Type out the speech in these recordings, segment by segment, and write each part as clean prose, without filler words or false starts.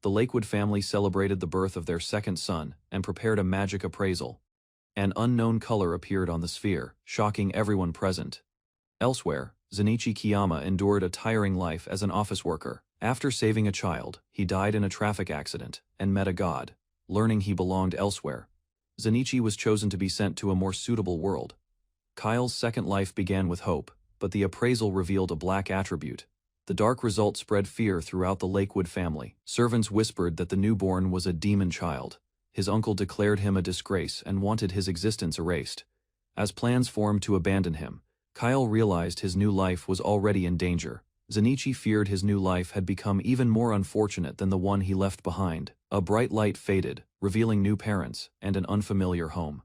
the Lakewood family celebrated the birth of their second son and prepared a magic appraisal. An unknown color appeared on the sphere, shocking everyone present. Elsewhere, Zenichi Kiyama endured a tiring life as an office worker. After saving a child, he died in a traffic accident and met a god. Learning he belonged elsewhere, Zenichi was chosen to be sent to a more suitable world. Kyle's second life began with hope, but the appraisal revealed a black attribute. The dark result spread fear throughout the Lakewood family. Servants whispered that the newborn was a demon child. His uncle declared him a disgrace and wanted his existence erased. As plans formed to abandon him, Kyle realized his new life was already in danger. Zenichi feared his new life had become even more unfortunate than the one he left behind. A bright light faded, revealing new parents and an unfamiliar home.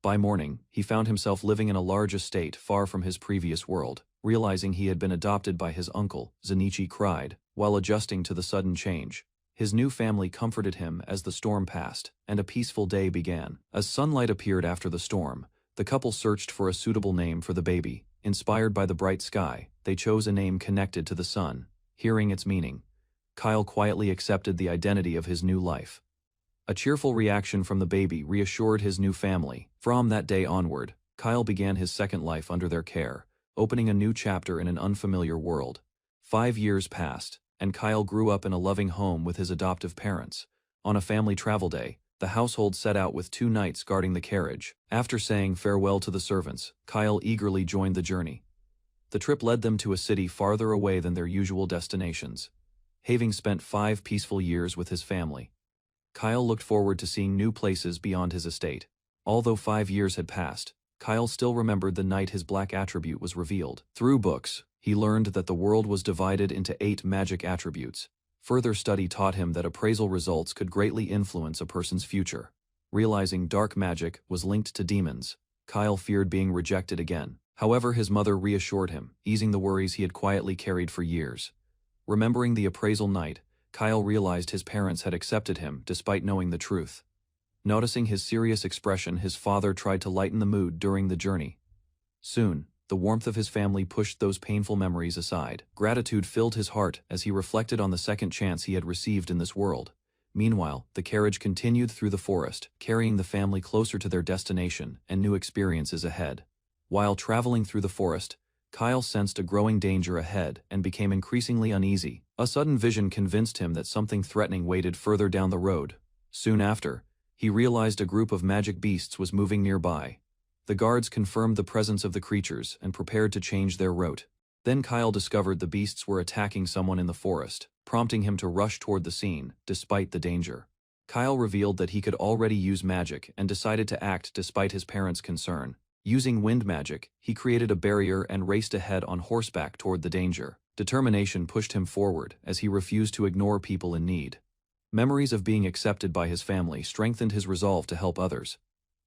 By morning, he found himself living in a large estate far from his previous world. Realizing he had been adopted by his uncle, Zenichi cried, while adjusting to the sudden change. His new family comforted him as the storm passed, and a peaceful day began. As sunlight appeared after the storm, the couple searched for a suitable name for the baby. Inspired by the bright sky, they chose a name connected to the sun. Hearing its meaning, Kyle quietly accepted the identity of his new life. A cheerful reaction from the baby reassured his new family. From that day onward, Kyle began his second life under their care, opening a new chapter in an unfamiliar world. 5 years passed, and Kyle grew up in a loving home with his adoptive parents. On a family travel day, the household set out with 2 knights guarding the carriage. After saying farewell to the servants, Kyle eagerly joined the journey. The trip led them to a city farther away than their usual destinations. Having spent 5 peaceful years with his family, Kyle looked forward to seeing new places beyond his estate. Although 5 years had passed, Kyle still remembered the night his black attribute was revealed. Through books, he learned that the world was divided into 8 magic attributes. Further study taught him that appraisal results could greatly influence a person's future. Realizing dark magic was linked to demons, Kyle feared being rejected again. However, his mother reassured him, easing the worries he had quietly carried for years. Remembering the appraisal night, Kyle realized his parents had accepted him despite knowing the truth. Noticing his serious expression, his father tried to lighten the mood during the journey. Soon, the warmth of his family pushed those painful memories aside. Gratitude filled his heart as he reflected on the second chance he had received in this world. Meanwhile, the carriage continued through the forest, carrying the family closer to their destination and new experiences ahead. While traveling through the forest, Kyle sensed a growing danger ahead and became increasingly uneasy. A sudden vision convinced him that something threatening waited further down the road. Soon after, he realized a group of magic beasts was moving nearby. The guards confirmed the presence of the creatures and prepared to change their route. Then Kyle discovered the beasts were attacking someone in the forest, prompting him to rush toward the scene, despite the danger. Kyle revealed that he could already use magic and decided to act despite his parents' concern. Using wind magic, he created a barrier and raced ahead on horseback toward the danger. Determination pushed him forward as he refused to ignore people in need. Memories of being accepted by his family strengthened his resolve to help others.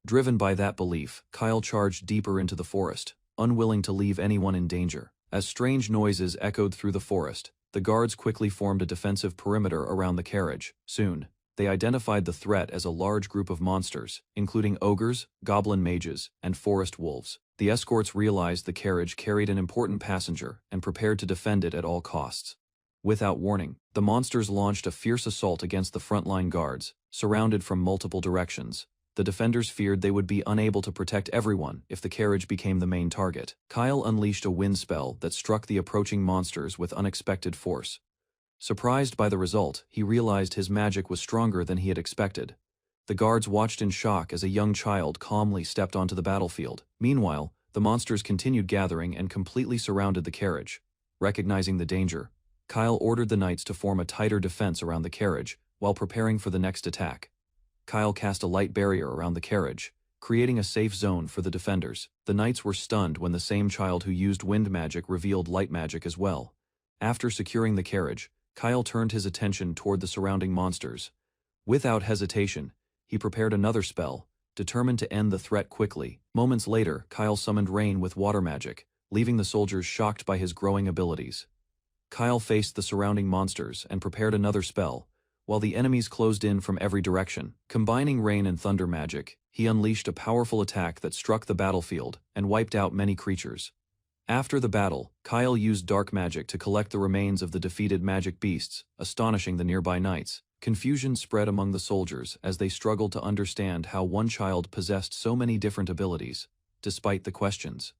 Driven by that belief, Kyle charged deeper into the forest, unwilling to leave anyone in danger. As strange noises echoed through the forest, the guards quickly formed a defensive perimeter around the carriage. Soon, they identified the threat as a large group of monsters, including ogres, goblin mages, and forest wolves. The escorts realized the carriage carried an important passenger and prepared to defend it at all costs. Without warning, the monsters launched a fierce assault against the frontline guards, surrounded from multiple directions. The defenders feared they would be unable to protect everyone if the carriage became the main target. Kyle unleashed a wind spell that struck the approaching monsters with unexpected force. Surprised by the result, he realized his magic was stronger than he had expected. The guards watched in shock as a young child calmly stepped onto the battlefield. Meanwhile, the monsters continued gathering and completely surrounded the carriage. Recognizing the danger, Kyle ordered the knights to form a tighter defense around the carriage while preparing for the next attack. Kyle cast a light barrier around the carriage, creating a safe zone for the defenders. The knights were stunned when the same child who used wind magic revealed light magic as well. After securing the carriage, Kyle turned his attention toward the surrounding monsters. Without hesitation, he prepared another spell, determined to end the threat quickly. Moments later, Kyle summoned rain with water magic, leaving the soldiers shocked by his growing abilities. Kyle faced the surrounding monsters and prepared another spell, while the enemies closed in from every direction. Combining rain and thunder magic, he unleashed a powerful attack that struck the battlefield and wiped out many creatures. After the battle, Kyle used dark magic to collect the remains of the defeated magic beasts, astonishing the nearby knights. Confusion spread among the soldiers as they struggled to understand how one child possessed so many different abilities, despite the questions.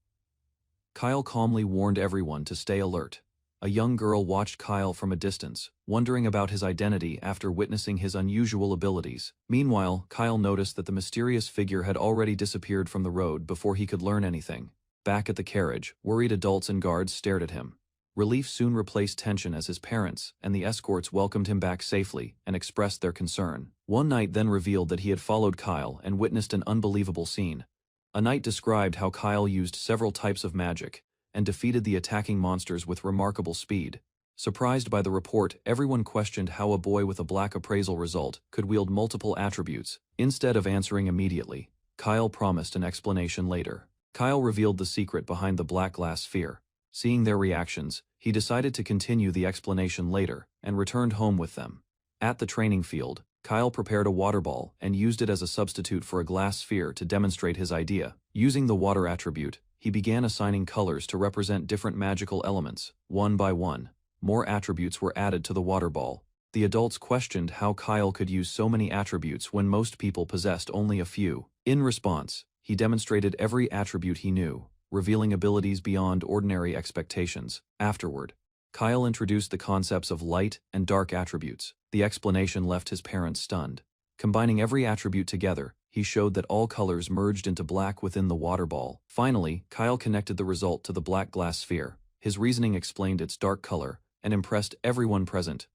Kyle calmly warned everyone to stay alert. A young girl watched Kyle from a distance, wondering about his identity after witnessing his unusual abilities. Meanwhile, Kyle noticed that the mysterious figure had already disappeared from the road before he could learn anything. Back at the carriage, worried adults and guards stared at him. Relief soon replaced tension as his parents and the escorts welcomed him back safely and expressed their concern. One knight then revealed that he had followed Kyle and witnessed an unbelievable scene. A knight described how Kyle used several types of magic and defeated the attacking monsters with remarkable speed. Surprised by the report, everyone questioned how a boy with a black appraisal result could wield multiple attributes. Instead of answering immediately, Kyle promised an explanation later. Kyle revealed the secret behind the black glass sphere. Seeing their reactions, he decided to continue the explanation later and returned home with them. At the training field, Kyle prepared a water ball and used it as a substitute for a glass sphere to demonstrate his idea. Using the water attribute, he began assigning colors to represent different magical elements. One by one, more attributes were added to the water ball. The adults questioned how Kyle could use so many attributes when most people possessed only a few. In response, he demonstrated every attribute he knew, revealing abilities beyond ordinary expectations. Afterward, Kyle introduced the concepts of light and dark attributes. The explanation left his parents stunned. Combining every attribute together, he showed that all colors merged into black within the water ball. Finally, Kyle connected the result to the black glass sphere. His reasoning explained its dark color and impressed everyone present.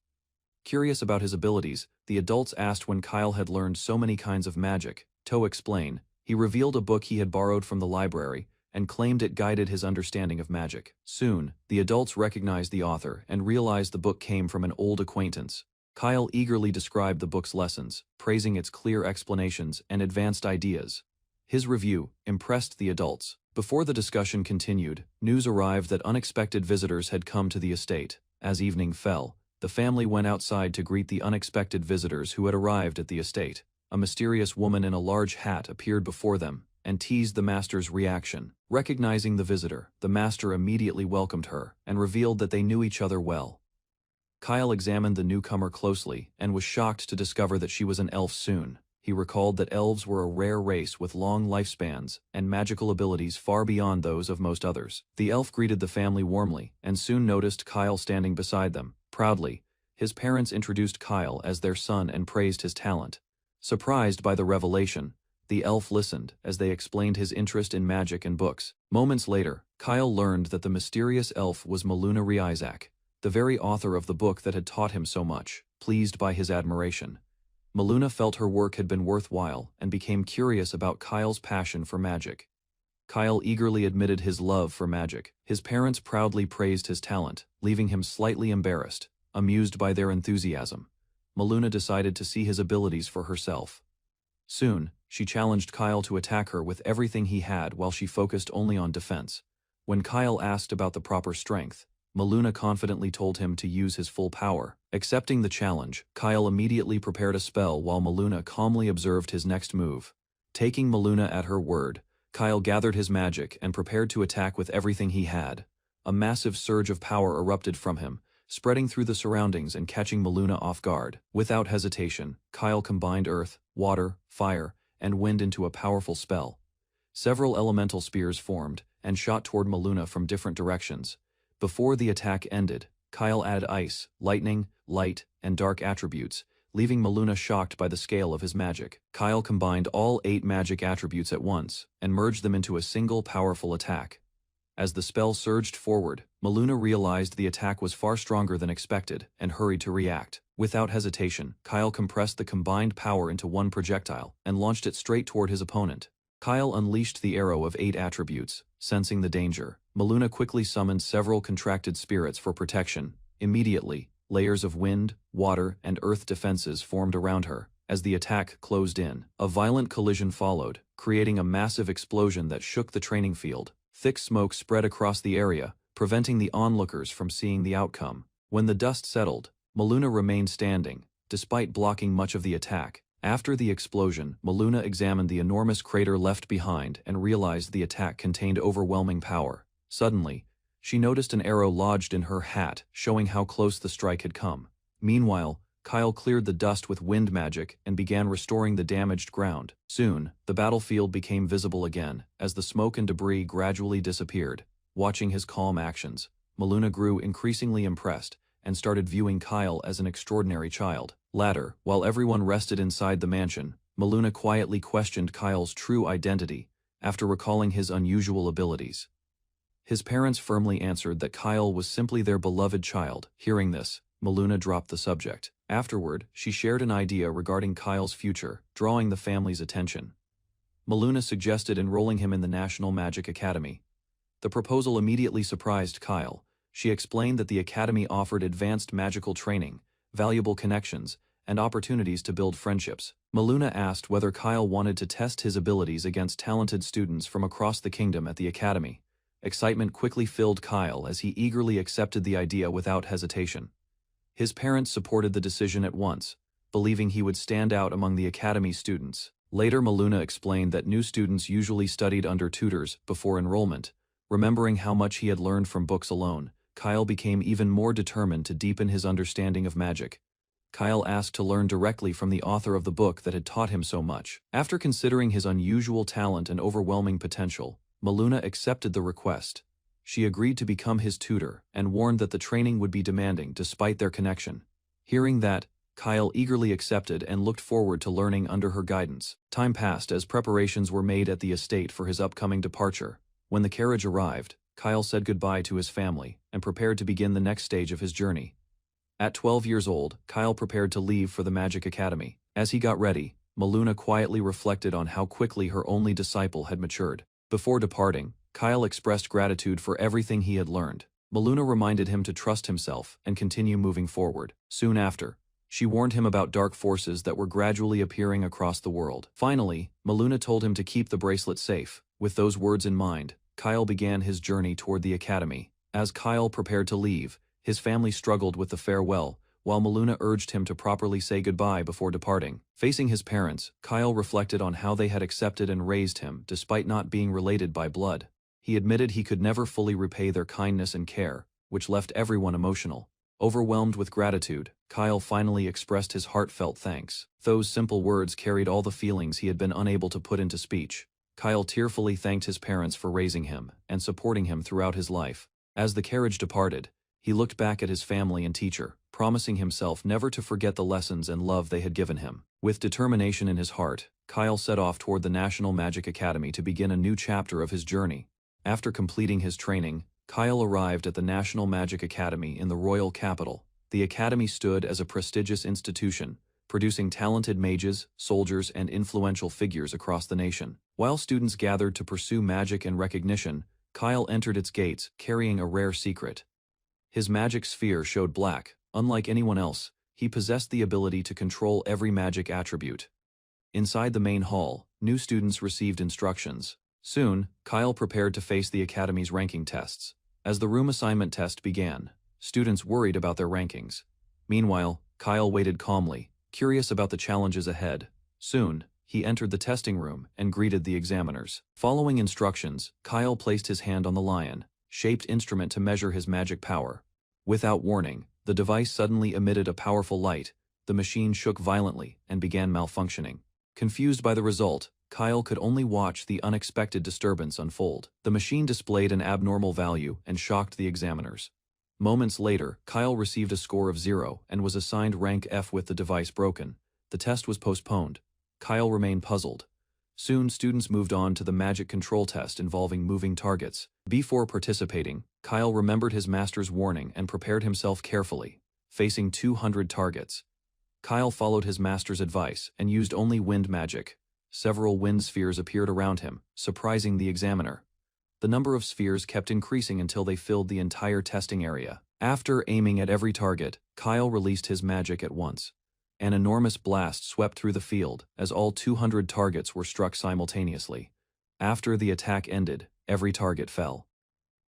Curious about his abilities, the adults asked when Kyle had learned so many kinds of magic. To explain, he revealed a book he had borrowed from the library and claimed it guided his understanding of magic. Soon, the adults recognized the author and realized the book came from an old acquaintance. Kyle eagerly described the book's lessons, praising its clear explanations and advanced ideas. His review impressed the adults. Before the discussion continued, news arrived that unexpected visitors had come to the estate. As evening fell, the family went outside to greet the unexpected visitors who had arrived at the estate. A mysterious woman in a large hat appeared before them and teased the master's reaction. Recognizing the visitor, the master immediately welcomed her and revealed that they knew each other well. Kyle examined the newcomer closely and was shocked to discover that she was an elf soon. He recalled that elves were a rare race with long lifespans and magical abilities far beyond those of most others. The elf greeted the family warmly and soon noticed Kyle standing beside them. Proudly, his parents introduced Kyle as their son and praised his talent. Surprised by the revelation, the elf listened as they explained his interest in magic and books. Moments later, Kyle learned that the mysterious elf was Isaac, the very author of the book that had taught him so much. Pleased by his admiration, Maluna felt her work had been worthwhile and became curious about Kyle's passion for magic. Kyle eagerly admitted his love for magic. His parents proudly praised his talent, leaving him slightly embarrassed. Amused by their enthusiasm, Maluna decided to see his abilities for herself. Soon, she challenged Kyle to attack her with everything he had while she focused only on defense. When Kyle asked about the proper strength, Maluna confidently told him to use his full power. Accepting the challenge, Kyle immediately prepared a spell while Maluna calmly observed his next move. Taking Maluna at her word, Kyle gathered his magic and prepared to attack with everything he had. A massive surge of power erupted from him, spreading through the surroundings and catching Maluna off guard. Without hesitation, Kyle combined earth, water, fire, and wind into a powerful spell. Several elemental spears formed and shot toward Maluna from different directions. Before the attack ended, Kyle added ice, lightning, light, and dark attributes, leaving Maluna shocked by the scale of his magic. Kyle combined all 8 magic attributes at once and merged them into a single powerful attack. As the spell surged forward, Maluna realized the attack was far stronger than expected and hurried to react. Without hesitation, Kyle compressed the combined power into one projectile and launched it straight toward his opponent. Kyle unleashed the arrow of 8 attributes. Sensing the danger, Maluna quickly summoned several contracted spirits for protection. Immediately, layers of wind, water, and earth defenses formed around her. As the attack closed in, a violent collision followed, creating a massive explosion that shook the training field. Thick smoke spread across the area, preventing the onlookers from seeing the outcome. When the dust settled, Maluna remained standing, despite blocking much of the attack. After the explosion, Maluna examined the enormous crater left behind and realized the attack contained overwhelming power. Suddenly, she noticed an arrow lodged in her hat, showing how close the strike had come. Meanwhile, Kyle cleared the dust with wind magic and began restoring the damaged ground. Soon, the battlefield became visible again, as the smoke and debris gradually disappeared. Watching his calm actions, Maluna grew increasingly impressed and started viewing Kyle as an extraordinary child. Later, while everyone rested inside the mansion, Maluna quietly questioned Kyle's true identity after recalling his unusual abilities. His parents firmly answered that Kyle was simply their beloved child. Hearing this, Maluna dropped the subject. Afterward, she shared an idea regarding Kyle's future, drawing the family's attention. Maluna suggested enrolling him in the National Magic Academy. The proposal immediately surprised Kyle. She explained that the academy offered advanced magical training, valuable connections, and opportunities to build friendships. Maluna asked whether Kyle wanted to test his abilities against talented students from across the kingdom at the academy. Excitement quickly filled Kyle as he eagerly accepted the idea without hesitation. His parents supported the decision at once, believing he would stand out among the academy's students. Later, Maluna explained that new students usually studied under tutors before enrollment. Remembering how much he had learned from books alone, Kyle became even more determined to deepen his understanding of magic. Kyle asked to learn directly from the author of the book that had taught him so much. After considering his unusual talent and overwhelming potential, Maluna accepted the request. She agreed to become his tutor and warned that the training would be demanding despite their connection. Hearing that, Kyle eagerly accepted and looked forward to learning under her guidance. Time passed as preparations were made at the estate for his upcoming departure. When the carriage arrived, Kyle said goodbye to his family and prepared to begin the next stage of his journey. At 12 years old, Kyle prepared to leave for the Magic Academy. As he got ready, Maluna quietly reflected on how quickly her only disciple had matured. Before departing, Kyle expressed gratitude for everything he had learned. Maluna reminded him to trust himself and continue moving forward. Soon after, she warned him about dark forces that were gradually appearing across the world. Finally, Maluna told him to keep the bracelet safe. With those words in mind, Kyle began his journey toward the academy. As Kyle prepared to leave, his family struggled with the farewell, while Maluna urged him to properly say goodbye before departing. Facing his parents, Kyle reflected on how they had accepted and raised him despite not being related by blood. He admitted he could never fully repay their kindness and care, which left everyone emotional. Overwhelmed with gratitude, Kyle finally expressed his heartfelt thanks. Those simple words carried all the feelings he had been unable to put into speech. Kyle tearfully thanked his parents for raising him and supporting him throughout his life. As the carriage departed, he looked back at his family and teacher, promising himself never to forget the lessons and love they had given him. With determination in his heart, Kyle set off toward the National Magic Academy to begin a new chapter of his journey. After completing his training, Kyle arrived at the National Magic Academy in the royal capital. The academy stood as a prestigious institution, producing talented mages, soldiers, and influential figures across the nation. While students gathered to pursue magic and recognition, Kyle entered its gates, carrying a rare secret. His magic sphere showed black. Unlike anyone else, he possessed the ability to control every magic attribute. Inside the main hall, new students received instructions. Soon, Kyle prepared to face the academy's ranking tests. As the room assignment test began, students worried about their rankings. Meanwhile, Kyle waited calmly, curious about the challenges ahead. Soon, he entered the testing room and greeted the examiners. Following instructions, Kyle placed his hand on the lion-shaped instrument to measure his magic power. Without warning, the device suddenly emitted a powerful light. The machine shook violently and began malfunctioning. Confused by the result, Kyle could only watch the unexpected disturbance unfold. The machine displayed an abnormal value and shocked the examiners. Moments later, Kyle received a score of 0 and was assigned rank F with the device broken. The test was postponed. Kyle remained puzzled. Soon, students moved on to the magic control test involving moving targets. Before participating, Kyle remembered his master's warning and prepared himself carefully, facing 200 targets. Kyle followed his master's advice and used only wind magic. Several wind spheres appeared around him, surprising the examiner. The number of spheres kept increasing until they filled the entire testing area. After aiming at every target, Kyle released his magic at once. An enormous blast swept through the field as all 200 targets were struck simultaneously. After the attack ended, every target fell.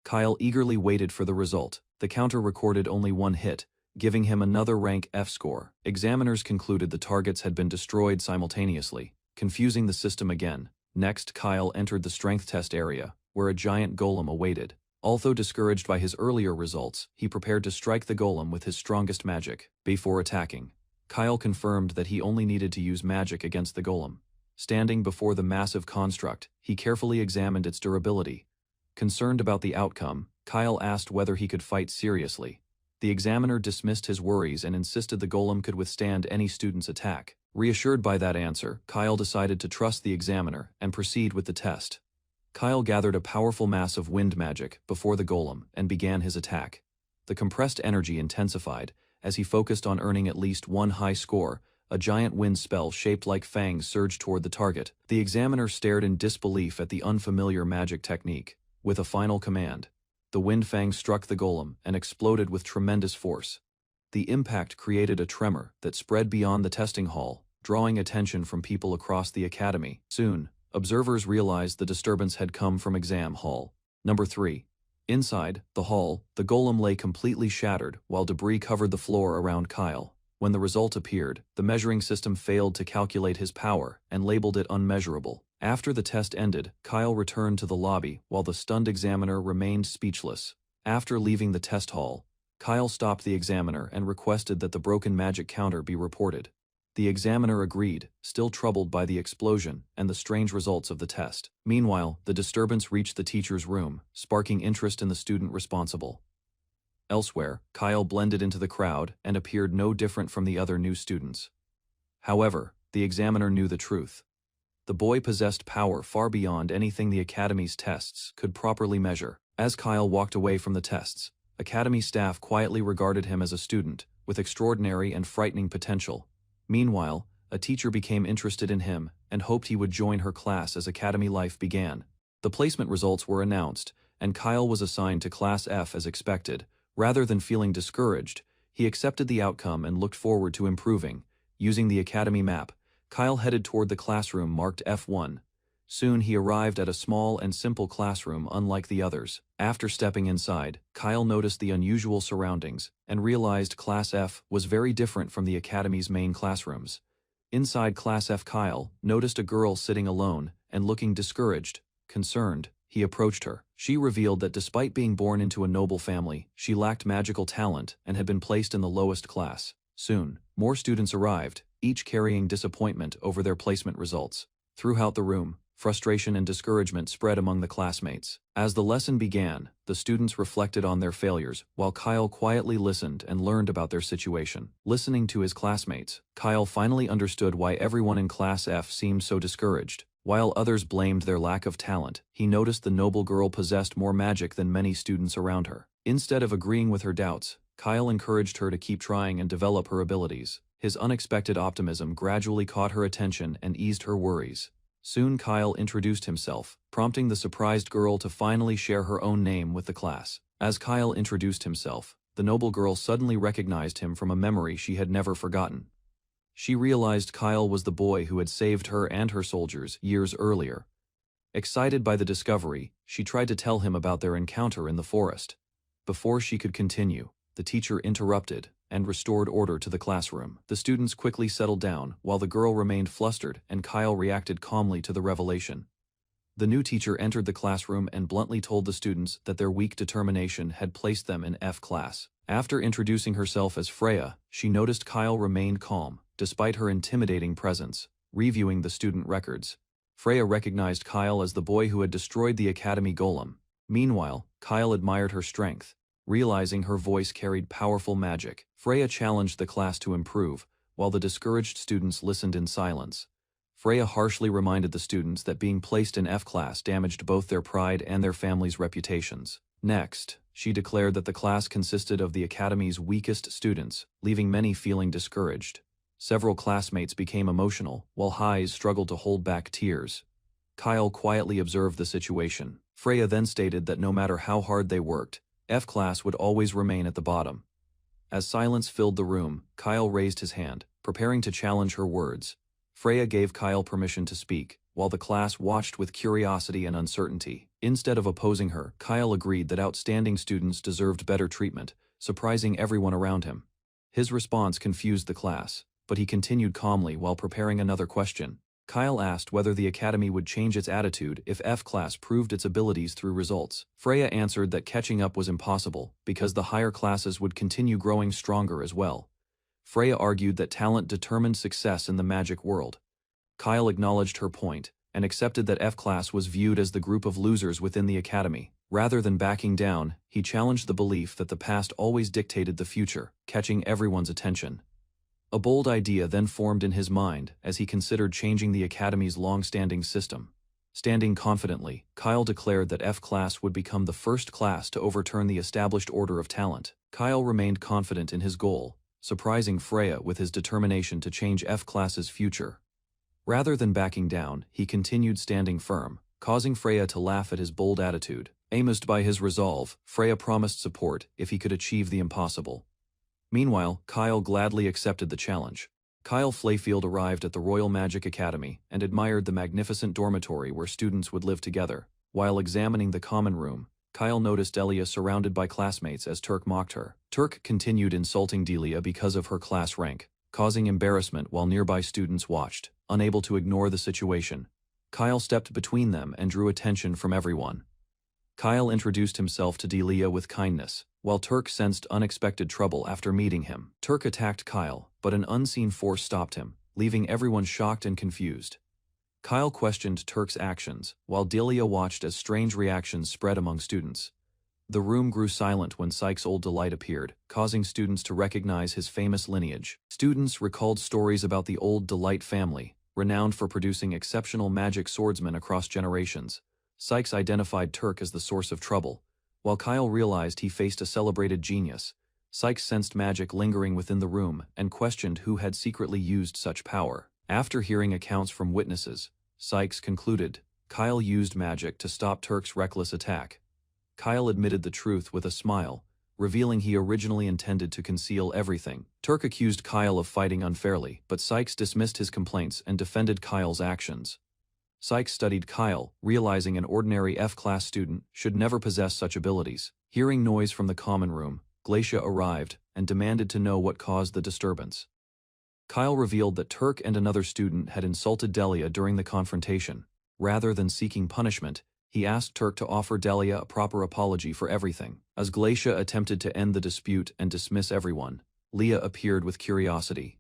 Kyle eagerly waited for the result. The counter recorded only one hit, giving him another rank F score. Examiners concluded the targets had been destroyed simultaneously, confusing the system again. Next, Kyle entered the strength test area, where a giant golem awaited. Although discouraged by his earlier results, he prepared to strike the golem with his strongest magic. Before attacking, Kyle confirmed that he only needed to use magic against the golem. Standing before the massive construct, he carefully examined its durability. Concerned about the outcome, Kyle asked whether he could fight seriously. The examiner dismissed his worries and insisted the golem could withstand any student's attack. Reassured by that answer, Kyle decided to trust the examiner and proceed with the test. Kyle gathered a powerful mass of wind magic before the golem and began his attack. The compressed energy intensified as he focused on earning at least one high score. A giant wind spell shaped like fangs surged toward the target. The examiner stared in disbelief at the unfamiliar magic technique. With a final command, the wind fang struck the golem and exploded with tremendous force. The impact created a tremor that spread beyond the testing hall, drawing attention from people across the academy. Soon, observers realized the disturbance had come from exam hall. Number 3. Inside the hall, the golem lay completely shattered while debris covered the floor around Kyle. When the result appeared, the measuring system failed to calculate his power and labeled it unmeasurable. After the test ended, Kyle returned to the lobby while the stunned examiner remained speechless. After leaving the test hall, Kyle stopped the examiner and requested that the broken magic counter be reported. The examiner agreed, still troubled by the explosion and the strange results of the test. Meanwhile, the disturbance reached the teacher's room, sparking interest in the student responsible. Elsewhere, Kyle blended into the crowd and appeared no different from the other new students. However, the examiner knew the truth. The boy possessed power far beyond anything the Academy's tests could properly measure. As Kyle walked away from the tests, Academy staff quietly regarded him as a student with extraordinary and frightening potential. Meanwhile, a teacher became interested in him and hoped he would join her class as Academy life began. The placement results were announced, and Kyle was assigned to Class F as expected. Rather than feeling discouraged, he accepted the outcome and looked forward to improving. Using the Academy map, Kyle headed toward the classroom marked F1. Soon he arrived at a small and simple classroom unlike the others. After stepping inside, Kyle noticed the unusual surroundings and realized Class F was very different from the Academy's main classrooms. Inside Class F, Kyle noticed a girl sitting alone and looking discouraged, concerned. He approached her. She revealed that despite being born into a noble family, she lacked magical talent and had been placed in the lowest class. Soon, more students arrived, each carrying disappointment over their placement results. Throughout the room, frustration and discouragement spread among the classmates. As the lesson began, the students reflected on their failures, while Kyle quietly listened and learned about their situation. Listening to his classmates, Kyle finally understood why everyone in Class F seemed so discouraged. While others blamed their lack of talent, he noticed the noble girl possessed more magic than many students around her. Instead of agreeing with her doubts, Kyle encouraged her to keep trying and develop her abilities. His unexpected optimism gradually caught her attention and eased her worries. Soon Kyle introduced himself, prompting the surprised girl to finally share her own name with the class. As Kyle introduced himself, the noble girl suddenly recognized him from a memory she had never forgotten. She realized Kyle was the boy who had saved her and her soldiers years earlier. Excited by the discovery, she tried to tell him about their encounter in the forest. Before she could continue, the teacher interrupted and restored order to the classroom. The students quickly settled down, while the girl remained flustered, and Kyle reacted calmly to the revelation. The new teacher entered the classroom and bluntly told the students that their weak determination had placed them in F class. After introducing herself as Freya, she noticed Kyle remained calm, despite her intimidating presence. Reviewing the student records, Freya recognized Kyle as the boy who had destroyed the Academy golem. Meanwhile, Kyle admired her strength. Realizing her voice carried powerful magic, Freya challenged the class to improve, while the discouraged students listened in silence. Freya harshly reminded the students that being placed in F class damaged both their pride and their families' reputations. Next, she declared that the class consisted of the Academy's weakest students, leaving many feeling discouraged. Several classmates became emotional, while Highs struggled to hold back tears. Kyle quietly observed the situation. Freya then stated that no matter how hard they worked, F class would always remain at the bottom. As silence filled the room, Kyle raised his hand, preparing to challenge her words. Freya gave Kyle permission to speak, while the class watched with curiosity and uncertainty. Instead of opposing her, Kyle agreed that outstanding students deserved better treatment, surprising everyone around him. His response confused the class, but he continued calmly while preparing another question. Kyle asked whether the academy would change its attitude if F-class proved its abilities through results. Freya answered that catching up was impossible because the higher classes would continue growing stronger as well. Freya argued that talent determined success in the magic world. Kyle acknowledged her point and accepted that F-class was viewed as the group of losers within the academy. Rather than backing down, he challenged the belief that the past always dictated the future, catching everyone's attention. A bold idea then formed in his mind as he considered changing the academy's long-standing system. Standing confidently, Kyle declared that F-class would become the first class to overturn the established order of talent. Kyle remained confident in his goal, surprising Freya with his determination to change F-class's future. Rather than backing down, he continued standing firm, causing Freya to laugh at his bold attitude. Amazed by his resolve, Freya promised support if he could achieve the impossible. Meanwhile, Kyle gladly accepted the challenge. Kyle Flayfield arrived at the Royal Magic Academy and admired the magnificent dormitory where students would live together. While examining the common room, Kyle noticed Delia surrounded by classmates as Turk mocked her. Turk continued insulting Delia because of her class rank, causing embarrassment while nearby students watched. Unable to ignore the situation, Kyle stepped between them and drew attention from everyone. Kyle introduced himself to Delia with kindness, while Turk sensed unexpected trouble after meeting him. Turk attacked Kyle, but an unseen force stopped him, leaving everyone shocked and confused. Kyle questioned Turk's actions, while Delia watched as strange reactions spread among students. The room grew silent when Psyche's old delight appeared, causing students to recognize his famous lineage. Students recalled stories about the old Delight family, renowned for producing exceptional magic swordsmen across generations. Sykes identified Turk as the source of trouble. While Kyle realized he faced a celebrated genius, Sykes sensed magic lingering within the room and questioned who had secretly used such power. After hearing accounts from witnesses, Sykes concluded Kyle used magic to stop Turk's reckless attack. Kyle admitted the truth with a smile, revealing he originally intended to conceal everything. Turk accused Kyle of fighting unfairly, but Sykes dismissed his complaints and defended Kyle's actions. Sykes studied Kyle, realizing an ordinary F-class student should never possess such abilities. Hearing noise from the common room, Glacia arrived and demanded to know what caused the disturbance. Kyle revealed that Turk and another student had insulted Delia during the confrontation. Rather than seeking punishment, he asked Turk to offer Delia a proper apology for everything. As Glacia attempted to end the dispute and dismiss everyone, Leah appeared with curiosity.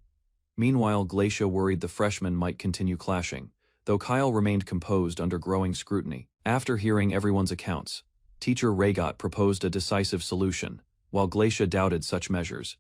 Meanwhile, Glacia worried the freshmen might continue clashing, though Kyle remained composed under growing scrutiny. After hearing everyone's accounts, Teacher Rhaegot proposed a decisive solution, while Glacia doubted such measures.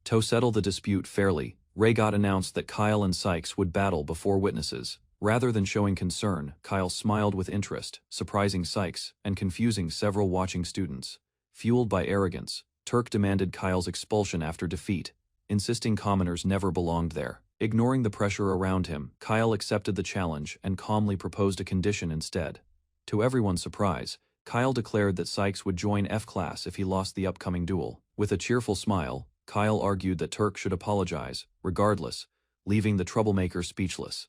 To settle the dispute fairly, Rhaegot announced that Kyle and Sykes would battle before witnesses. Rather than showing concern, Kyle smiled with interest, surprising Sykes and confusing several watching students. Fueled by arrogance, Turk demanded Kyle's expulsion after defeat, insisting commoners never belonged there. Ignoring the pressure around him, Kyle accepted the challenge and calmly proposed a condition instead. To everyone's surprise, Kyle declared that Sykes would join F-class if he lost the upcoming duel. With a cheerful smile, Kyle argued that Turk should apologize, regardless, leaving the troublemaker speechless.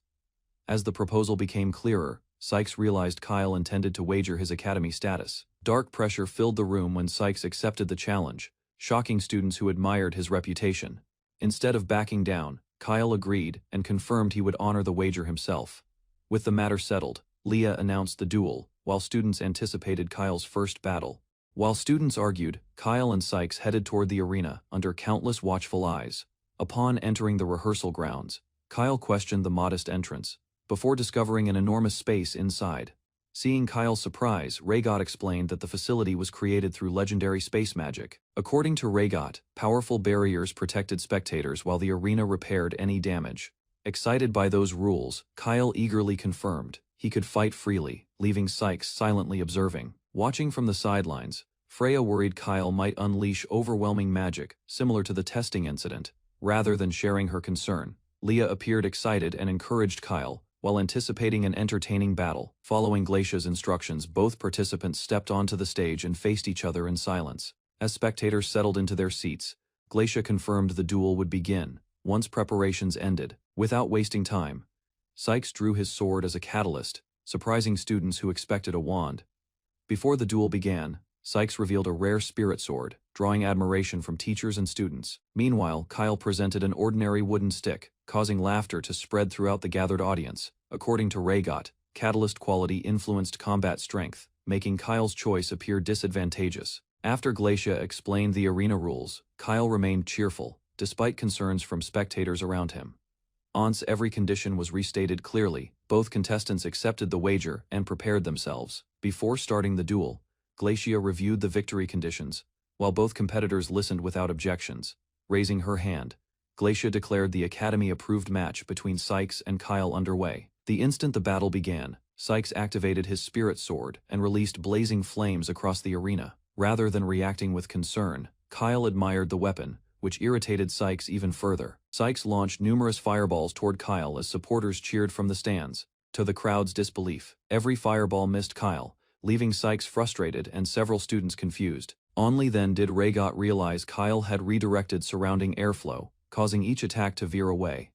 As the proposal became clearer, Sykes realized Kyle intended to wager his academy status. Dark pressure filled the room when Sykes accepted the challenge, shocking students who admired his reputation. Instead of backing down, Kyle agreed and confirmed he would honor the wager himself. With the matter settled, Leah announced the duel, while students anticipated Kyle's first battle. While students argued, Kyle and Sykes headed toward the arena under countless watchful eyes. Upon entering the rehearsal grounds, Kyle questioned the modest entrance, before discovering an enormous space inside. Seeing Kyle's surprise, Rhaegot explained that the facility was created through legendary space magic. According to Rhaegot, powerful barriers protected spectators while the arena repaired any damage. Excited by those rules, Kyle eagerly confirmed he could fight freely, leaving Sykes silently observing. Watching from the sidelines, Freya worried Kyle might unleash overwhelming magic, similar to the testing incident. Rather than sharing her concern, Leah appeared excited and encouraged Kyle, while anticipating an entertaining battle. Following Glacia's instructions, both participants stepped onto the stage and faced each other in silence. As spectators settled into their seats, Glacia confirmed the duel would begin. Once preparations ended, without wasting time, Sykes drew his sword as a catalyst, surprising students who expected a wand. Before the duel began, Sykes revealed a rare spirit sword, drawing admiration from teachers and students. Meanwhile, Kyle presented an ordinary wooden stick, causing laughter to spread throughout the gathered audience. According to Raygot, catalyst quality influenced combat strength, making Kyle's choice appear disadvantageous. After Glacia explained the arena rules, Kyle remained cheerful, despite concerns from spectators around him. Once every condition was restated clearly, both contestants accepted the wager and prepared themselves. Before starting the duel, Glacia reviewed the victory conditions, while both competitors listened without objections. Raising her hand, Glacia declared the Academy-approved match between Sykes and Kyle underway. The instant the battle began, Sykes activated his spirit sword and released blazing flames across the arena. Rather than reacting with concern, Kyle admired the weapon, which irritated Sykes even further. Sykes launched numerous fireballs toward Kyle as supporters cheered from the stands. To the crowd's disbelief, every fireball missed Kyle, leaving Sykes frustrated and several students confused. Only then did Raygot realize Kyle had redirected surrounding airflow, causing each attack to veer away.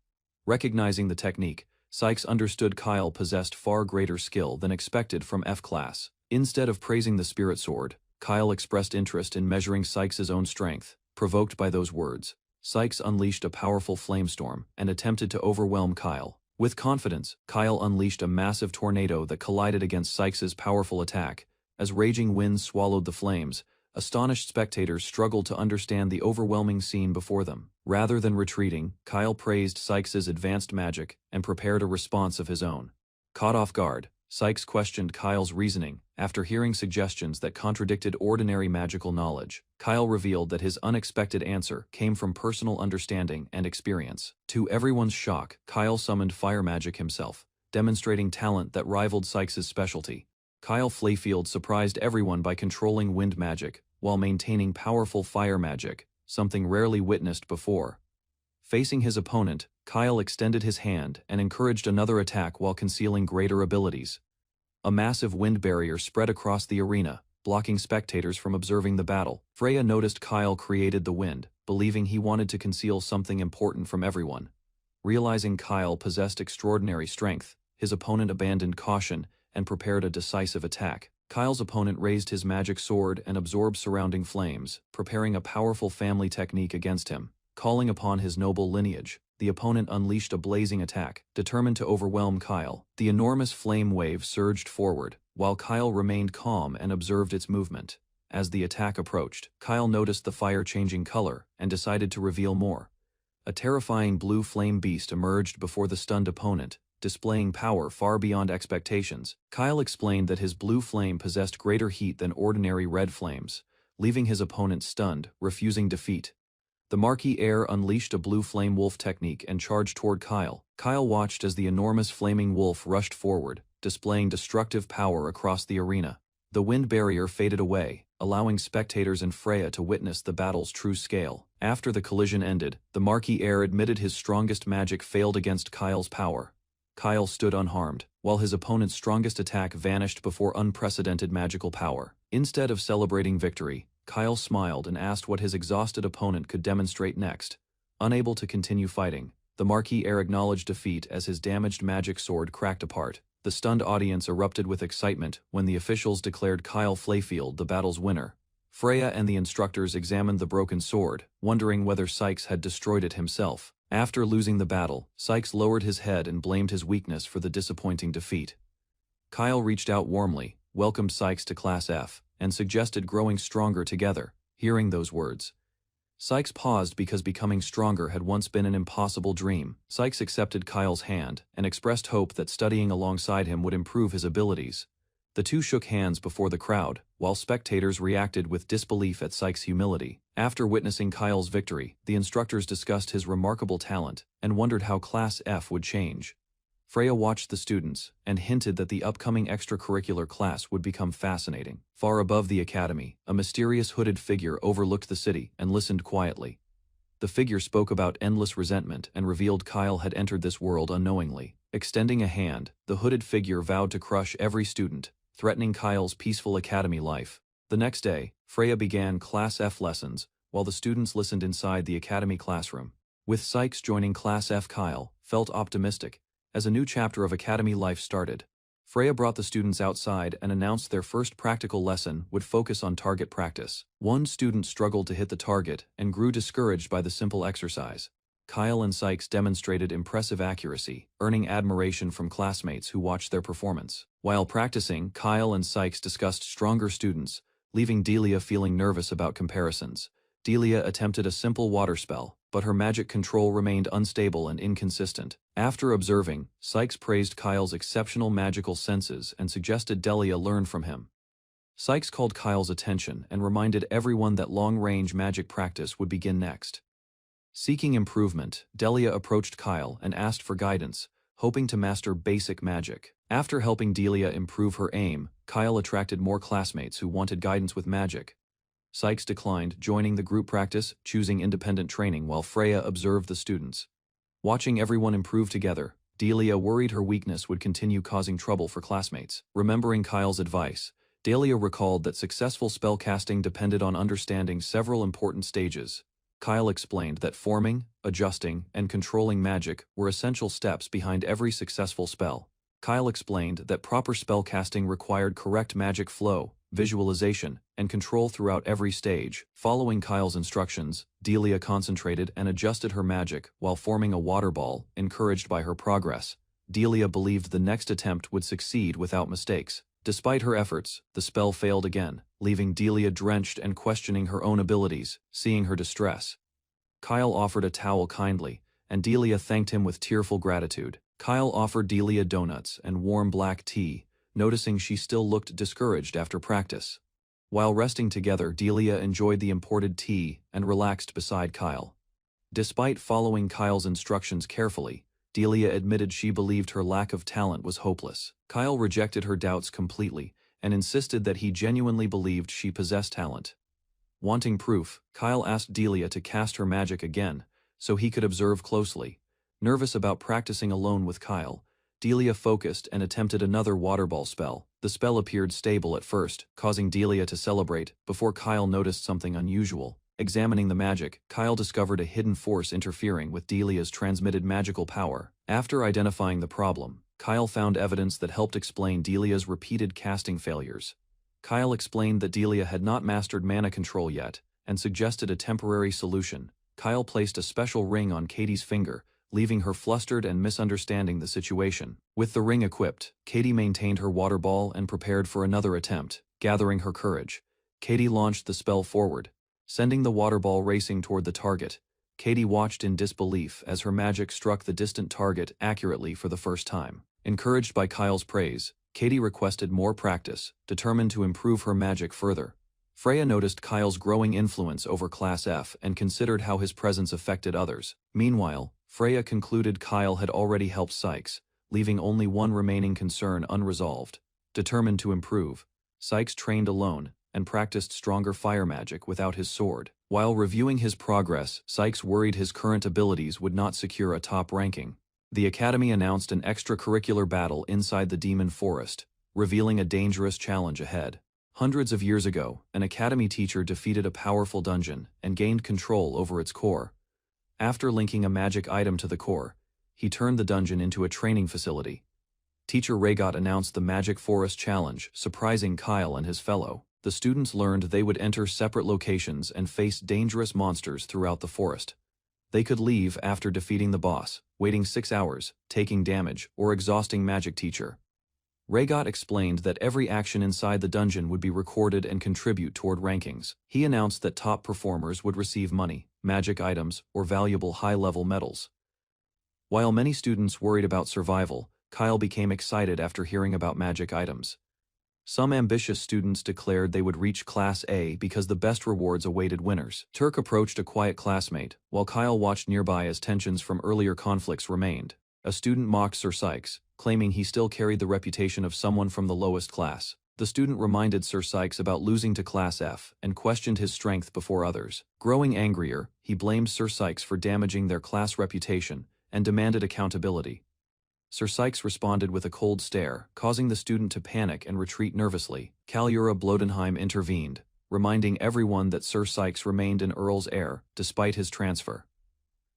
Recognizing the technique, Sykes understood Kyle possessed far greater skill than expected from F-Class. Instead of praising the spirit sword, Kyle expressed interest in measuring Sykes' own strength. Provoked by those words, Sykes unleashed a powerful flamestorm and attempted to overwhelm Kyle. With confidence, Kyle unleashed a massive tornado that collided against Sykes' powerful attack. As raging winds swallowed the flames, astonished spectators struggled to understand the overwhelming scene before them. Rather than retreating, Kyle praised Sykes' advanced magic and prepared a response of his own. Caught off guard, Sykes questioned Kyle's reasoning. After hearing suggestions that contradicted ordinary magical knowledge, Kyle revealed that his unexpected answer came from personal understanding and experience. To everyone's shock, Kyle summoned fire magic himself, demonstrating talent that rivaled Sykes' specialty. Kyle Flayfield surprised everyone by controlling wind magic, while maintaining powerful fire magic, something rarely witnessed before. Facing his opponent, Kyle extended his hand and encouraged another attack while concealing greater abilities. A massive wind barrier spread across the arena, blocking spectators from observing the battle. Freya noticed Kyle created the wind, believing he wanted to conceal something important from everyone. Realizing Kyle possessed extraordinary strength, his opponent abandoned caution and prepared a decisive attack. Kyle's opponent raised his magic sword and absorbed surrounding flames, preparing a powerful family technique against him. Calling upon his noble lineage, the opponent unleashed a blazing attack, determined to overwhelm Kyle. The enormous flame wave surged forward, while Kyle remained calm and observed its movement. As the attack approached, Kyle noticed the fire changing color and decided to reveal more. A terrifying blue flame beast emerged before the stunned opponent, displaying power far beyond expectations. Kyle explained that his blue flame possessed greater heat than ordinary red flames, leaving his opponent stunned, refusing defeat. The Marquis Heir unleashed a blue flame wolf technique and charged toward Kyle. Kyle watched as the enormous flaming wolf rushed forward, displaying destructive power across the arena. The wind barrier faded away, allowing spectators and Freya to witness the battle's true scale. After the collision ended, the Marquis Heir admitted his strongest magic failed against Kyle's power. Kyle stood unharmed, while his opponent's strongest attack vanished before unprecedented magical power. Instead of celebrating victory, Kyle smiled and asked what his exhausted opponent could demonstrate next. Unable to continue fighting, the Marquis Heir acknowledged defeat as his damaged magic sword cracked apart. The stunned audience erupted with excitement when the officials declared Kyle Flayfield the battle's winner. Freya and the instructors examined the broken sword, wondering whether Sykes had destroyed it himself. After losing the battle, Sykes lowered his head and blamed his weakness for the disappointing defeat. Kyle reached out warmly, welcomed Sykes to Class F, and suggested growing stronger together. Hearing those words, Sykes paused because becoming stronger had once been an impossible dream. Sykes accepted Kyle's hand and expressed hope that studying alongside him would improve his abilities. The two shook hands before the crowd, while spectators reacted with disbelief at Sykes' humility. After witnessing Kyle's victory, the instructors discussed his remarkable talent and wondered how Class F would change. Freya watched the students and hinted that the upcoming extracurricular class would become fascinating. Far above the academy, a mysterious hooded figure overlooked the city and listened quietly. The figure spoke about endless resentment and revealed Kyle had entered this world unknowingly. Extending a hand, the hooded figure vowed to crush every student, threatening Kyle's peaceful academy life. The next day, Freya began Class F lessons, while the students listened inside the academy classroom. With Sykes joining Class F, Kyle felt optimistic, as a new chapter of academy life started. Freya brought the students outside and announced their first practical lesson would focus on target practice. One student struggled to hit the target and grew discouraged by the simple exercise. Kyle and Sykes demonstrated impressive accuracy, earning admiration from classmates who watched their performance. While practicing, Kyle and Sykes discussed stronger students, leaving Delia feeling nervous about comparisons. Delia attempted a simple water spell, but her magic control remained unstable and inconsistent. After observing, Sykes praised Kyle's exceptional magical senses and suggested Delia learn from him. Sykes called Kyle's attention and reminded everyone that long-range magic practice would begin next. Seeking improvement, Delia approached Kyle and asked for guidance, hoping to master basic magic. After helping Delia improve her aim, Kyle attracted more classmates who wanted guidance with magic. Sykes declined, joining the group practice, choosing independent training while Freya observed the students. Watching everyone improve together, Delia worried her weakness would continue causing trouble for classmates. Remembering Kyle's advice, Delia recalled that successful spellcasting depended on understanding several important stages. Kyle explained that forming, adjusting, and controlling magic were essential steps behind every successful spell. Kyle explained that proper spellcasting required correct magic flow, visualization, and control throughout every stage. Following Kyle's instructions, Delia concentrated and adjusted her magic while forming a water ball, encouraged by her progress. Delia believed the next attempt would succeed without mistakes. Despite her efforts, the spell failed again, leaving Delia drenched and questioning her own abilities. Seeing her distress, Kyle offered a towel kindly, and Delia thanked him with tearful gratitude. Kyle offered Delia donuts and warm black tea, noticing she still looked discouraged after practice. While resting together, Delia enjoyed the imported tea and relaxed beside Kyle. Despite following Kyle's instructions carefully, Delia admitted she believed her lack of talent was hopeless. Kyle rejected her doubts completely and insisted that he genuinely believed she possessed talent. Wanting proof, Kyle asked Delia to cast her magic again, so he could observe closely. Nervous about practicing alone with Kyle, Delia focused and attempted another water ball spell. The spell appeared stable at first, causing Delia to celebrate, before Kyle noticed something unusual. Examining the magic, Kyle discovered a hidden force interfering with Delia's transmitted magical power. After identifying the problem, Kyle found evidence that helped explain Delia's repeated casting failures. Kyle explained that Delia had not mastered mana control yet, and suggested a temporary solution. Kyle placed a special ring on Katie's finger, leaving her flustered and misunderstanding the situation. With the ring equipped, Katie maintained her water ball and prepared for another attempt. Gathering her courage, Katie launched the spell forward, sending the water ball racing toward the target. Katie watched in disbelief as her magic struck the distant target accurately for the first time. Encouraged by Kyle's praise, Katie requested more practice, determined to improve her magic further. Freya noticed Kyle's growing influence over Class F and considered how his presence affected others. Meanwhile, Freya concluded Kyle had already helped Sykes, leaving only one remaining concern unresolved. Determined to improve, Sykes trained alone and practiced stronger fire magic without his sword. While reviewing his progress, Sykes worried his current abilities would not secure a top ranking. The Academy announced an extracurricular battle inside the Demon Forest, revealing a dangerous challenge ahead. Hundreds of years ago, an Academy teacher defeated a powerful dungeon and gained control over its core. After linking a magic item to the core, he turned the dungeon into a training facility. Teacher Raygot announced the Magic Forest Challenge, surprising Kyle and his fellow. The students learned they would enter separate locations and face dangerous monsters throughout the forest. They could leave after defeating the boss, waiting 6 hours, taking damage, or exhausting magic teacher. Raygot explained that every action inside the dungeon would be recorded and contribute toward rankings. He announced that top performers would receive money, magic items, or valuable high-level medals. While many students worried about survival, Kyle became excited after hearing about magic items. Some ambitious students declared they would reach Class A because the best rewards awaited winners. Turk approached a quiet classmate, while Kyle watched nearby as tensions from earlier conflicts remained. A student mocked Sir Sykes, claiming he still carried the reputation of someone from the lowest class. The student reminded Sir Sykes about losing to Class F and questioned his strength before others. Growing angrier, he blamed Sir Sykes for damaging their class reputation and demanded accountability. Sir Sykes responded with a cold stare, causing the student to panic and retreat nervously. Kalura Blodenheim intervened, reminding everyone that Sir Sykes remained an Earl's heir, despite his transfer.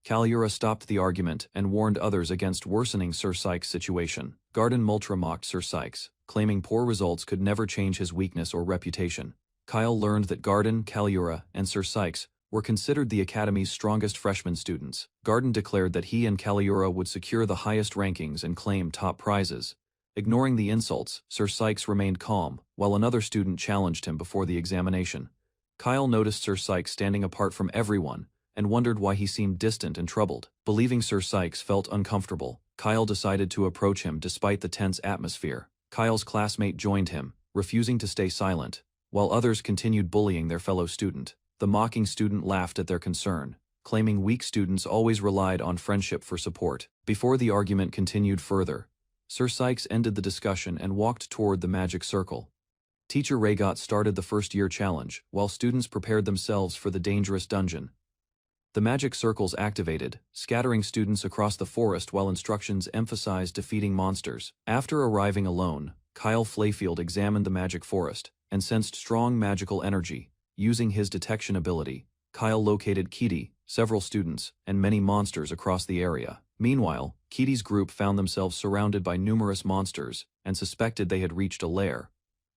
Calliura stopped the argument and warned others against worsening Sir Sykes' situation. Garden Multra mocked Sir Sykes, claiming poor results could never change his weakness or reputation. Kyle learned that Garden, Calliura, and Sir Sykes were considered the Academy's strongest freshman students. Garden declared that he and Calliura would secure the highest rankings and claim top prizes. Ignoring the insults, Sir Sykes remained calm, while another student challenged him before the examination. Kyle noticed Sir Sykes standing apart from everyone, and wondered why he seemed distant and troubled. Believing Sir Sykes felt uncomfortable, Kyle decided to approach him despite the tense atmosphere. Kyle's classmate joined him, refusing to stay silent, while others continued bullying their fellow student. The mocking student laughed at their concern, claiming weak students always relied on friendship for support. Before the argument continued further, Sir Sykes ended the discussion and walked toward the magic circle. Teacher Raygot started the first-year challenge, while students prepared themselves for the dangerous dungeon. The magic circles activated, scattering students across the forest while instructions emphasized defeating monsters. After arriving alone, Kyle Flayfield examined the magic forest and sensed strong magical energy. Using his detection ability, Kyle located Kitty, several students, and many monsters across the area. Meanwhile, Kitty's group found themselves surrounded by numerous monsters and suspected they had reached a lair.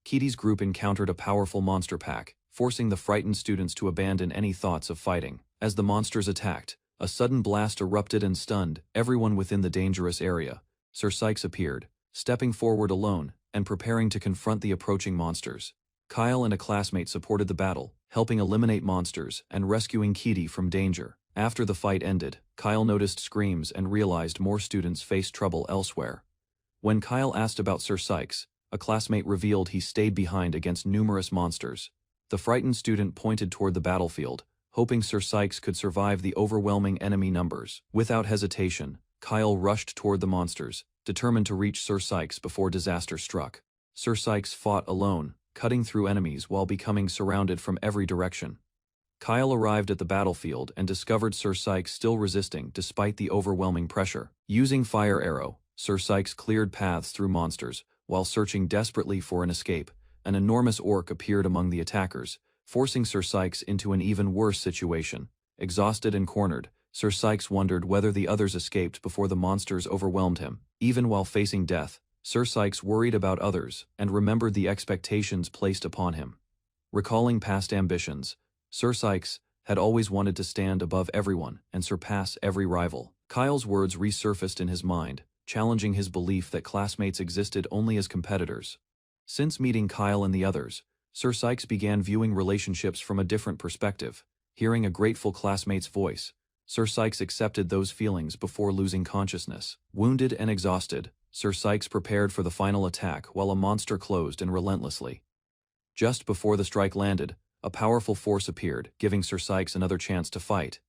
Kitty's group encountered a powerful monster pack, forcing the frightened students to abandon any thoughts of fighting. As the monsters attacked, a sudden blast erupted and stunned everyone within the dangerous area. Sir Sykes appeared, stepping forward alone and preparing to confront the approaching monsters. Kyle and a classmate supported the battle, helping eliminate monsters and rescuing Kitty from danger. After the fight ended, Kyle noticed screams and realized more students faced trouble elsewhere. When Kyle asked about Sir Sykes, a classmate revealed he stayed behind against numerous monsters. The frightened student pointed toward the battlefield, hoping Sir Sykes could survive the overwhelming enemy numbers. Without hesitation, Kyle rushed toward the monsters, determined to reach Sir Sykes before disaster struck. Sir Sykes fought alone, cutting through enemies while becoming surrounded from every direction. Kyle arrived at the battlefield and discovered Sir Sykes still resisting despite the overwhelming pressure. Using Fire Arrow, Sir Sykes cleared paths through monsters, while searching desperately for an escape. An enormous orc appeared among the attackers, forcing Sir Sykes into an even worse situation. Exhausted and cornered, Sir Sykes wondered whether the others escaped before the monsters overwhelmed him. Even while facing death, Sir Sykes worried about others and remembered the expectations placed upon him. Recalling past ambitions, Sir Sykes had always wanted to stand above everyone and surpass every rival. Kyle's words resurfaced in his mind, challenging his belief that classmates existed only as competitors. Since meeting Kyle and the others, Sir Sykes began viewing relationships from a different perspective. Hearing a grateful classmate's voice, Sir Sykes accepted those feelings before losing consciousness. Wounded and exhausted, Sir Sykes prepared for the final attack while a monster closed in relentlessly. Just before the strike landed, a powerful force appeared, giving Sir Sykes another chance to fight.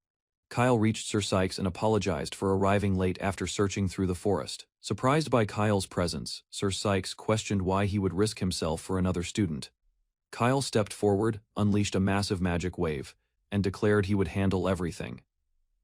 Kyle reached Sir Sykes and apologized for arriving late after searching through the forest. Surprised by Kyle's presence, Sir Sykes questioned why he would risk himself for another student. Kyle stepped forward, unleashed a massive magic wave, and declared he would handle everything.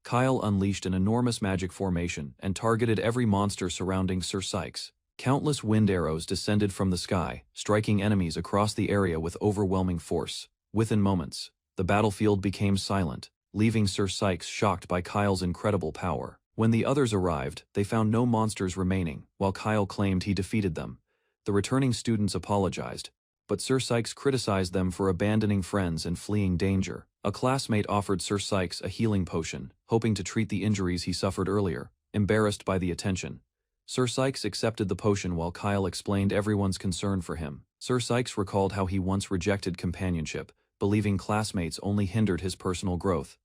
Kyle unleashed an enormous magic formation and targeted every monster surrounding Sir Sykes. Countless wind arrows descended from the sky, striking enemies across the area with overwhelming force. Within moments, the battlefield became silent, leaving Sir Sykes shocked by Kyle's incredible power. When the others arrived, they found no monsters remaining, while Kyle claimed he defeated them. The returning students apologized, but Sir Sykes criticized them for abandoning friends and fleeing danger. A classmate offered Sir Sykes a healing potion, hoping to treat the injuries he suffered earlier. Embarrassed by the attention, Sir Sykes accepted the potion while Kyle explained everyone's concern for him. Sir Sykes recalled how he once rejected companionship, believing classmates only hindered his personal growth.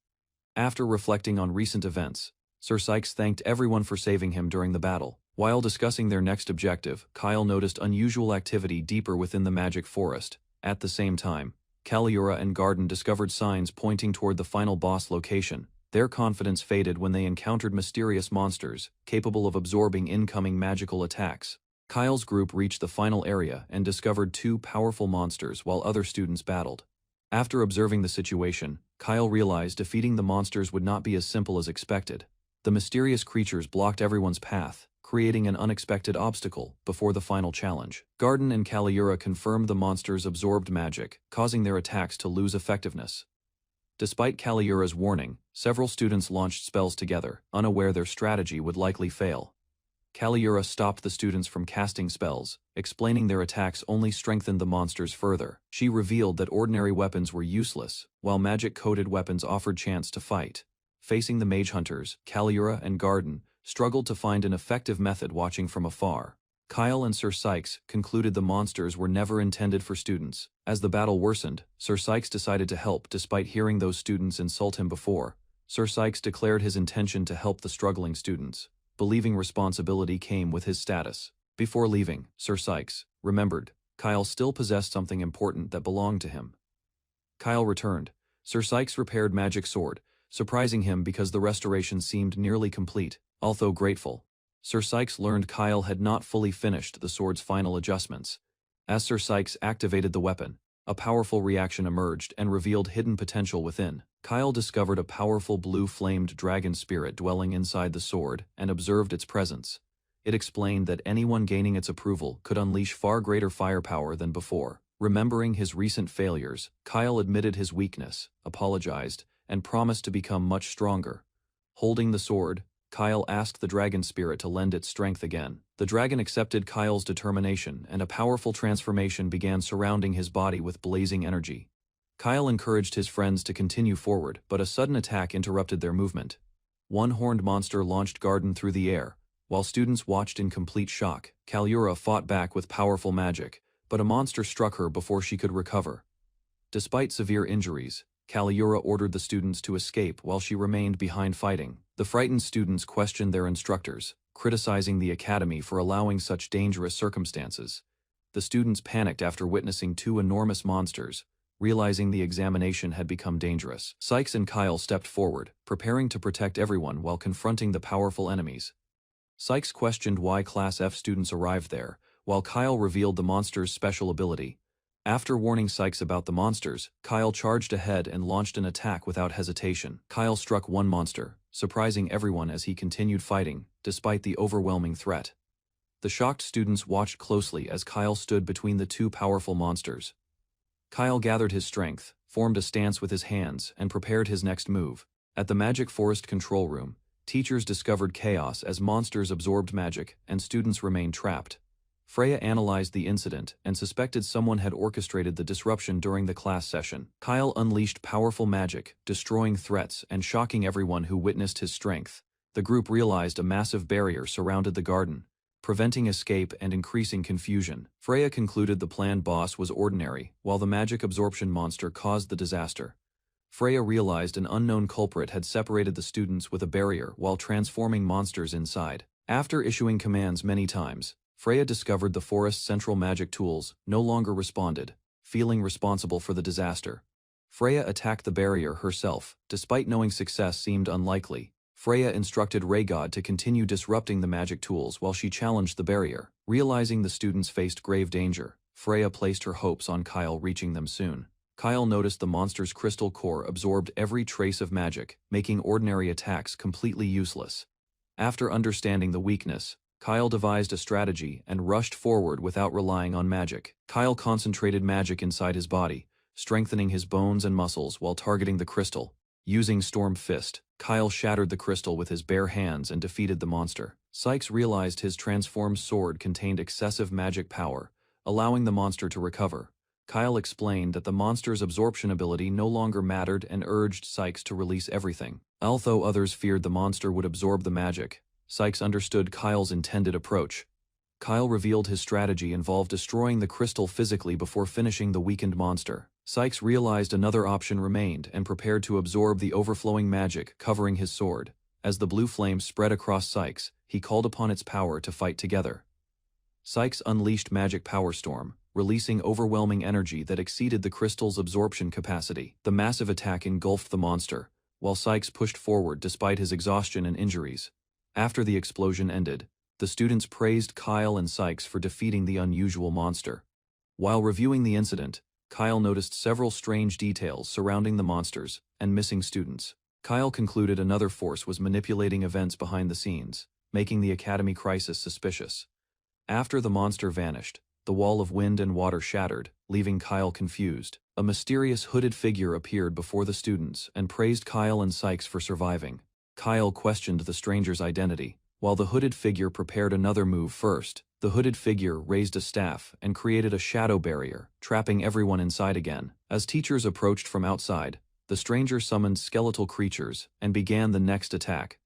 After reflecting on recent events, Sir Sykes thanked everyone for saving him during the battle. While discussing their next objective, Kyle noticed unusual activity deeper within the magic forest. At the same time, Calliura and Garden discovered signs pointing toward the final boss location. Their confidence faded when they encountered mysterious monsters, capable of absorbing incoming magical attacks. Kyle's group reached the final area and discovered two powerful monsters while other students battled. After observing the situation, Kyle realized defeating the monsters would not be as simple as expected. The mysterious creatures blocked everyone's path, creating an unexpected obstacle before the final challenge. Garden and Calliura confirmed the monsters absorbed magic, causing their attacks to lose effectiveness. Despite Kaliura's warning, several students launched spells together, unaware their strategy would likely fail. Kaliura stopped the students from casting spells, explaining their attacks only strengthened the monsters further. She revealed that ordinary weapons were useless, while magic-coated weapons offered chance to fight. Facing the mage hunters, Kaliura and Garden struggled to find an effective method watching from afar. Kyle and Sir Sykes concluded the monsters were never intended for students. As the battle worsened, Sir Sykes decided to help despite hearing those students insult him before. Sir Sykes declared his intention to help the struggling students, believing responsibility came with his status. Before leaving, Sir Sykes remembered Kyle still possessed something important that belonged to him. Kyle returned. Sir Sykes repaired magic sword, surprising him because the restoration seemed nearly complete. Although grateful, Sir Sykes learned Kyle had not fully finished the sword's final adjustments. As Sir Sykes activated the weapon, a powerful reaction emerged and revealed hidden potential within. Kyle discovered a powerful blue-flamed dragon spirit dwelling inside the sword and observed its presence. It explained that anyone gaining its approval could unleash far greater firepower than before. Remembering his recent failures, Kyle admitted his weakness, apologized, and promised to become much stronger. Holding the sword, Kyle asked the dragon spirit to lend its strength again. The dragon accepted Kyle's determination, and a powerful transformation began surrounding his body with blazing energy. Kyle encouraged his friends to continue forward, but a sudden attack interrupted their movement. One horned monster launched Garden through the air. While students watched in complete shock, Kaliura fought back with powerful magic, but a monster struck her before she could recover. Despite severe injuries, Kaliura ordered the students to escape while she remained behind fighting. The frightened students questioned their instructors, criticizing the academy for allowing such dangerous circumstances. The students panicked after witnessing two enormous monsters, realizing the examination had become dangerous. Sykes and Kyle stepped forward, preparing to protect everyone while confronting the powerful enemies. Sykes questioned why Class F students arrived there, while Kyle revealed the monster's special ability. After warning Sykes about the monsters, Kyle charged ahead and launched an attack without hesitation. Kyle struck one monster, surprising everyone as he continued fighting, despite the overwhelming threat. The shocked students watched closely as Kyle stood between the two powerful monsters. Kyle gathered his strength, formed a stance with his hands, and prepared his next move. At the Magic Forest control room, teachers discovered chaos as monsters absorbed magic and students remained trapped. Freya analyzed the incident and suspected someone had orchestrated the disruption during the class session. Kyle unleashed powerful magic, destroying threats and shocking everyone who witnessed his strength. The group realized a massive barrier surrounded the garden, preventing escape and increasing confusion. Freya concluded the planned boss was ordinary, while the magic absorption monster caused the disaster. Freya realized an unknown culprit had separated the students with a barrier while transforming monsters inside. After issuing commands many times, Freya discovered the forest's central magic tools no longer responded, feeling responsible for the disaster. Freya attacked the barrier herself, despite knowing success seemed unlikely. Freya instructed Raygod to continue disrupting the magic tools while she challenged the barrier. Realizing the students faced grave danger, Freya placed her hopes on Kyle reaching them soon. Kyle noticed the monster's crystal core absorbed every trace of magic, making ordinary attacks completely useless. After understanding the weakness, Kyle devised a strategy and rushed forward without relying on magic. Kyle concentrated magic inside his body, strengthening his bones and muscles while targeting the crystal. Using Storm Fist, Kyle shattered the crystal with his bare hands and defeated the monster. Sykes realized his transformed sword contained excessive magic power, allowing the monster to recover. Kyle explained that the monster's absorption ability no longer mattered and urged Sykes to release everything. Although others feared the monster would absorb the magic, Sykes understood Kyle's intended approach. Kyle revealed his strategy involved destroying the crystal physically before finishing the weakened monster. Sykes realized another option remained and prepared to absorb the overflowing magic covering his sword. As the blue flame spread across Sykes, he called upon its power to fight together. Sykes unleashed Magic Power Storm, releasing overwhelming energy that exceeded the crystal's absorption capacity. The massive attack engulfed the monster, while Sykes pushed forward despite his exhaustion and injuries. After the explosion ended, the students praised Kyle and Sykes for defeating the unusual monster. While reviewing the incident, Kyle noticed several strange details surrounding the monsters and missing students. Kyle concluded another force was manipulating events behind the scenes, making the academy crisis suspicious. After the monster vanished, The wall of wind and water shattered, leaving Kyle confused. A mysterious hooded figure appeared before the students and praised Kyle and Sykes for surviving. Kyle questioned the stranger's identity, while the hooded figure prepared another move first. The hooded figure raised a staff and created a shadow barrier, trapping everyone inside again. As teachers approached from outside, the stranger summoned skeletal creatures and began the next attack.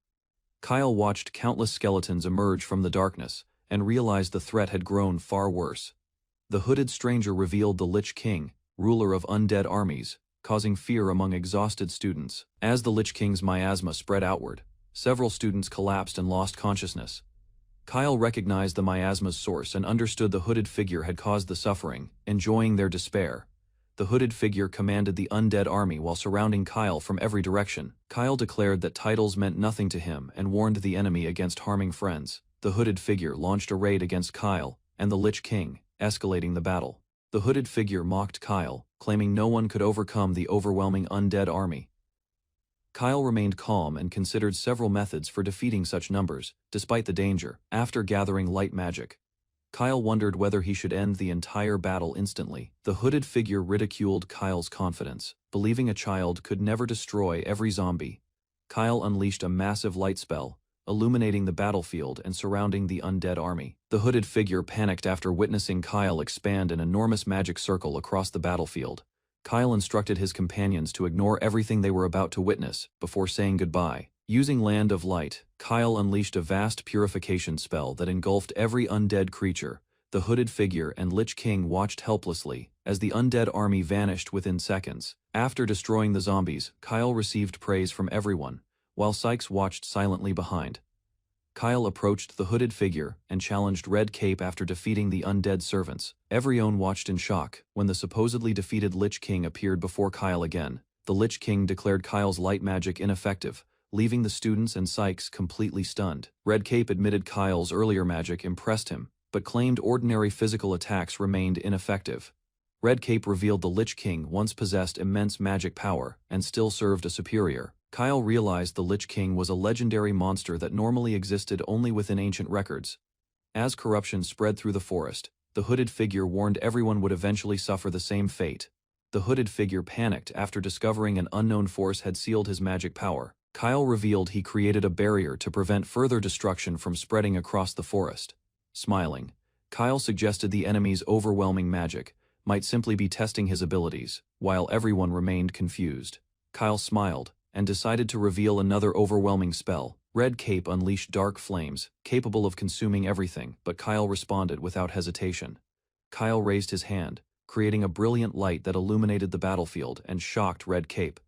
Kyle watched countless skeletons emerge from the darkness and realized the threat had grown far worse. The hooded stranger revealed the Lich King, ruler of undead armies, causing fear among exhausted students. As the Lich King's miasma spread outward, several students collapsed and lost consciousness. Kyle recognized the miasma's source and understood the hooded figure had caused the suffering, enjoying their despair. The hooded figure commanded the undead army while surrounding Kyle from every direction. Kyle declared that titles meant nothing to him and warned the enemy against harming friends. The hooded figure launched a raid against Kyle and the Lich King, escalating the battle. The hooded figure mocked Kyle, claiming no one could overcome the overwhelming undead army. Kyle remained calm and considered several methods for defeating such numbers, despite the danger. After gathering light magic, Kyle wondered whether he should end the entire battle instantly. The hooded figure ridiculed Kyle's confidence, believing a child could never destroy every zombie. Kyle unleashed a massive light spell, illuminating the battlefield and surrounding the undead army. The hooded figure panicked after witnessing Kyle expand an enormous magic circle across the battlefield. Kyle instructed his companions to ignore everything they were about to witness before saying goodbye. Using Land of Light, Kyle unleashed a vast purification spell that engulfed every undead creature. The hooded figure and Lich King watched helplessly as the undead army vanished within seconds. After destroying the zombies, Kyle received praise from everyone, while Sykes watched silently behind. Kyle approached the hooded figure and challenged Red Cape after defeating the undead servants. Everyone watched in shock when the supposedly defeated Lich King appeared before Kyle again. The Lich King declared Kyle's light magic ineffective, leaving the students and Sykes completely stunned. Red Cape admitted Kyle's earlier magic impressed him, but claimed ordinary physical attacks remained ineffective. Red Cape revealed the Lich King once possessed immense magic power and still served a superior. Kyle realized the Lich King was a legendary monster that normally existed only within ancient records. As corruption spread through the forest, the hooded figure warned everyone would eventually suffer the same fate. The hooded figure panicked after discovering an unknown force had sealed his magic power. Kyle revealed he created a barrier to prevent further destruction from spreading across the forest. Smiling, Kyle suggested the enemy's overwhelming magic might simply be testing his abilities, while everyone remained confused. Kyle smiled and decided to reveal another overwhelming spell. Red Cape unleashed dark flames, capable of consuming everything, but Kyle responded without hesitation. Kyle raised his hand, creating a brilliant light that illuminated the battlefield and shocked Red Cape.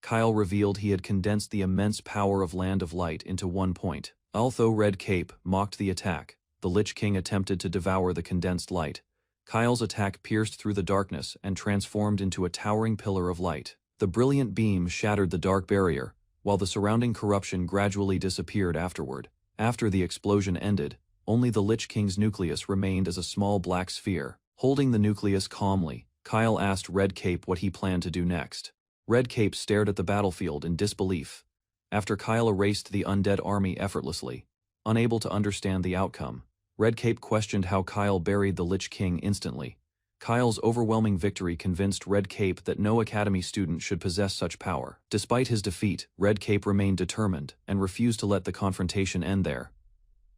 Kyle revealed he had condensed the immense power of Land of Light into one point. Although Red Cape mocked the attack, the Lich King attempted to devour the condensed light. Kyle's attack pierced through the darkness and transformed into a towering pillar of light. The brilliant beam shattered the dark barrier, while the surrounding corruption gradually disappeared afterward. After the explosion ended, only the Lich King's nucleus remained as a small black sphere. Holding the nucleus calmly, Kyle asked Red Cape what he planned to do next. Red Cape stared at the battlefield in disbelief. After Kyle erased the undead army effortlessly, unable to understand the outcome, Red Cape questioned how Kyle buried the Lich King instantly. Kyle's overwhelming victory convinced Red Cape that no Academy student should possess such power. Despite his defeat, Red Cape remained determined and refused to let the confrontation end there.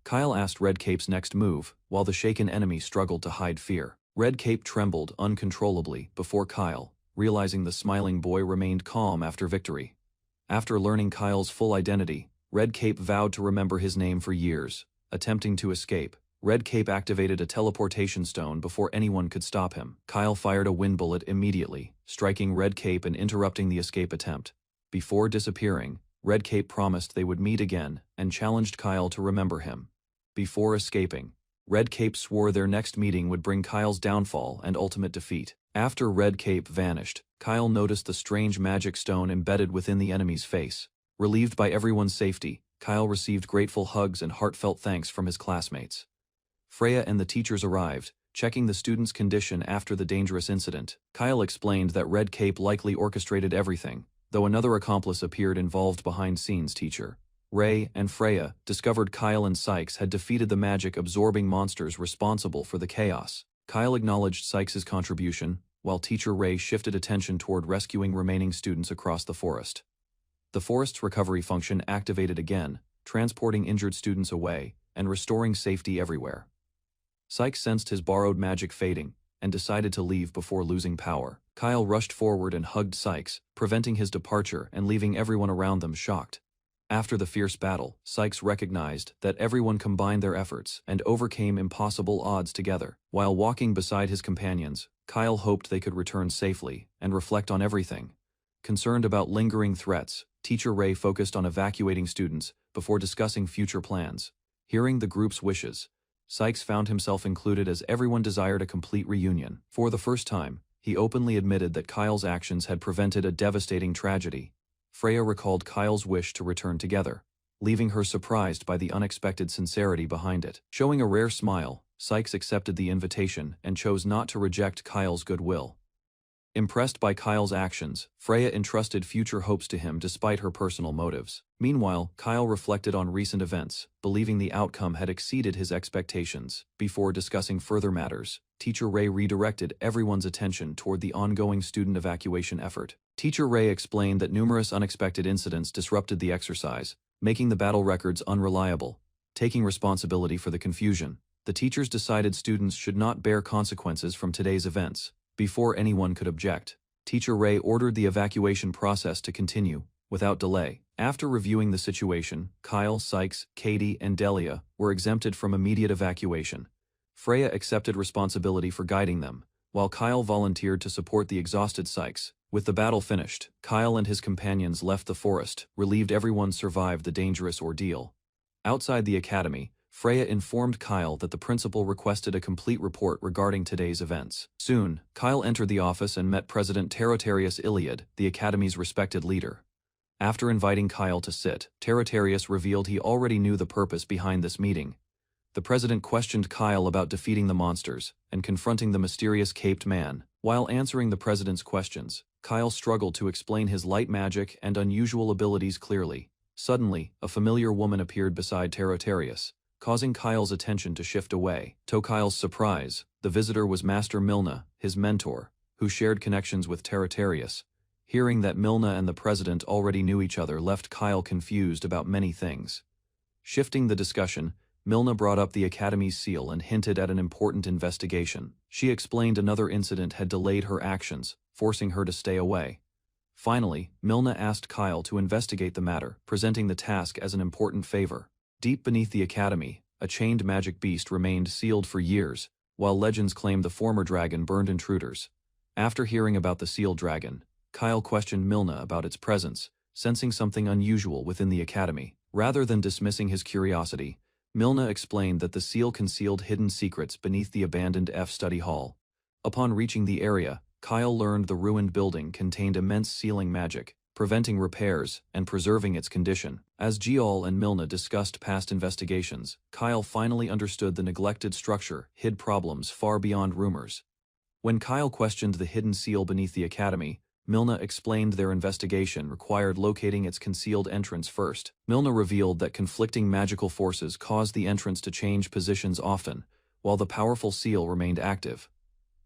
Kyle asked Red Cape's next move, while the shaken enemy struggled to hide fear. Red Cape trembled uncontrollably before Kyle, realizing the smiling boy remained calm after victory. After learning Kyle's full identity, Red Cape vowed to remember his name for years. Attempting to escape, Red Cape activated a teleportation stone before anyone could stop him. Kyle fired a wind bullet immediately, striking Red Cape and interrupting the escape attempt. Before disappearing, Red Cape promised they would meet again and challenged Kyle to remember him. Before escaping, Red Cape swore their next meeting would bring Kyle's downfall and ultimate defeat. After Red Cape vanished, Kyle noticed the strange magic stone embedded within the enemy's face. Relieved by everyone's safety, Kyle received grateful hugs and heartfelt thanks from his classmates. Freya and the teachers arrived, checking the students' condition after the dangerous incident. Kyle explained that Red Cape likely orchestrated everything, though another accomplice appeared involved behind-scenes teacher. Ray and Freya discovered Kyle and Sykes had defeated the magic-absorbing monsters responsible for the chaos. Kyle acknowledged Sykes' contribution, while Teacher Ray shifted attention toward rescuing remaining students across the forest. The forest's recovery function activated again, transporting injured students away and restoring safety everywhere. Sykes sensed his borrowed magic fading and decided to leave before losing power. Kyle rushed forward and hugged Sykes, preventing his departure and leaving everyone around them shocked. After the fierce battle, Sykes recognized that everyone combined their efforts and overcame impossible odds together. While walking beside his companions, Kyle hoped they could return safely and reflect on everything. Concerned about lingering threats, Teacher Ray focused on evacuating students before discussing future plans. Hearing the group's wishes, Sykes found himself included as everyone desired a complete reunion. For the first time, he openly admitted that Kyle's actions had prevented a devastating tragedy. Freya recalled Kyle's wish to return together, leaving her surprised by the unexpected sincerity behind it. Showing a rare smile, Sykes accepted the invitation and chose not to reject Kyle's goodwill. Impressed by Kyle's actions, Freya entrusted future hopes to him despite her personal motives. Meanwhile, Kyle reflected on recent events, believing the outcome had exceeded his expectations. Before discussing further matters, Teacher Ray redirected everyone's attention toward the ongoing student evacuation effort. Teacher Ray explained that numerous unexpected incidents disrupted the exercise, making the battle records unreliable. Taking responsibility for the confusion, the teachers decided students should not bear consequences from today's events. Before anyone could object, Teacher Ray ordered the evacuation process to continue, without delay. After reviewing the situation, Kyle, Sykes, Katie, and Delia were exempted from immediate evacuation. Freya accepted responsibility for guiding them, while Kyle volunteered to support the exhausted Sykes. With the battle finished, Kyle and his companions left the forest, relieved everyone survived the dangerous ordeal. Outside the academy, Freya informed Kyle that the principal requested a complete report regarding today's events. Soon, Kyle entered the office and met President Talentless Iliad, the academy's respected leader. After inviting Kyle to sit, Talentless revealed he already knew the purpose behind this meeting. The president questioned Kyle about defeating the monsters and confronting the mysterious caped man. While answering the president's questions, Kyle struggled to explain his light magic and unusual abilities clearly. Suddenly, a familiar woman appeared beside Talentless, causing Kyle's attention to shift away. To Kyle's surprise, the visitor was Master Milna, his mentor, who shared connections with Talentless. Hearing that Milna and the president already knew each other left Kyle confused about many things. Shifting the discussion, Milna brought up the Academy's seal and hinted at an important investigation. She explained another incident had delayed her actions, forcing her to stay away. Finally, Milna asked Kyle to investigate the matter, presenting the task as an important favor. Deep beneath the Academy, a chained magic beast remained sealed for years, while legends claimed the former dragon burned intruders. After hearing about the sealed dragon, Kyle questioned Milna about its presence, sensing something unusual within the Academy. Rather than dismissing his curiosity, Milna explained that the seal concealed hidden secrets beneath the abandoned study hall. Upon reaching the area, Kyle learned the ruined building contained immense sealing magic, preventing repairs and preserving its condition. As Giol and Milna discussed past investigations, Kyle finally understood the neglected structure hid problems far beyond rumors. When Kyle questioned the hidden seal beneath the Academy, Milna explained their investigation required locating its concealed entrance first. Milna revealed that conflicting magical forces caused the entrance to change positions often, while the powerful seal remained active.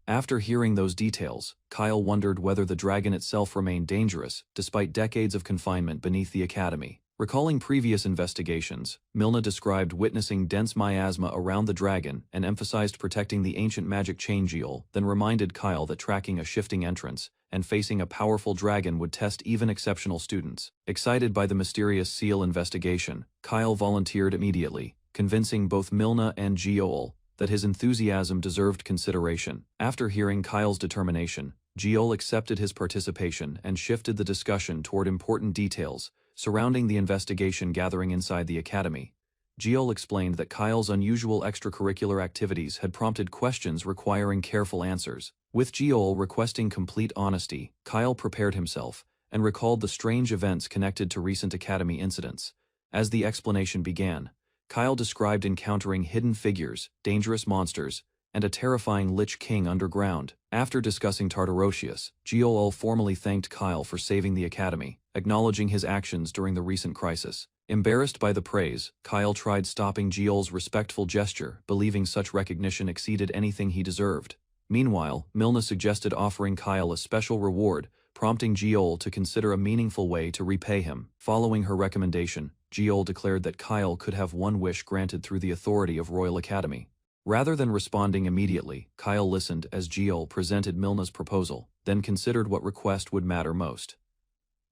After hearing those details, Kyle wondered whether the dragon itself remained dangerous, despite decades of confinement beneath the Academy. Recalling previous investigations, Milna described witnessing dense miasma around the dragon and emphasized protecting the ancient magic chain Giol, then reminded Kyle that tracking a shifting entrance and facing a powerful dragon would test even exceptional students. Excited by the mysterious seal investigation, Kyle volunteered immediately, convincing both Milna and Giol that his enthusiasm deserved consideration. After hearing Kyle's determination, Giol accepted his participation and shifted the discussion toward important details surrounding the investigation gathering inside the Academy. Giol explained that Kyle's unusual extracurricular activities had prompted questions requiring careful answers. With Giol requesting complete honesty, Kyle prepared himself and recalled the strange events connected to recent Academy incidents. As the explanation began, Kyle described encountering hidden figures, dangerous monsters, and a terrifying Lich King underground. After discussing Tartarosius, Giol formally thanked Kyle for saving the Academy, acknowledging his actions during the recent crisis. Embarrassed by the praise, Kyle tried stopping Jeol's respectful gesture, believing such recognition exceeded anything he deserved. Meanwhile, Milna suggested offering Kyle a special reward, prompting Jeol to consider a meaningful way to repay him. Following her recommendation, Jeol declared that Kyle could have one wish granted through the authority of Royal Academy. Rather than responding immediately, Kyle listened as Jeol presented Milna's proposal, then considered what request would matter most.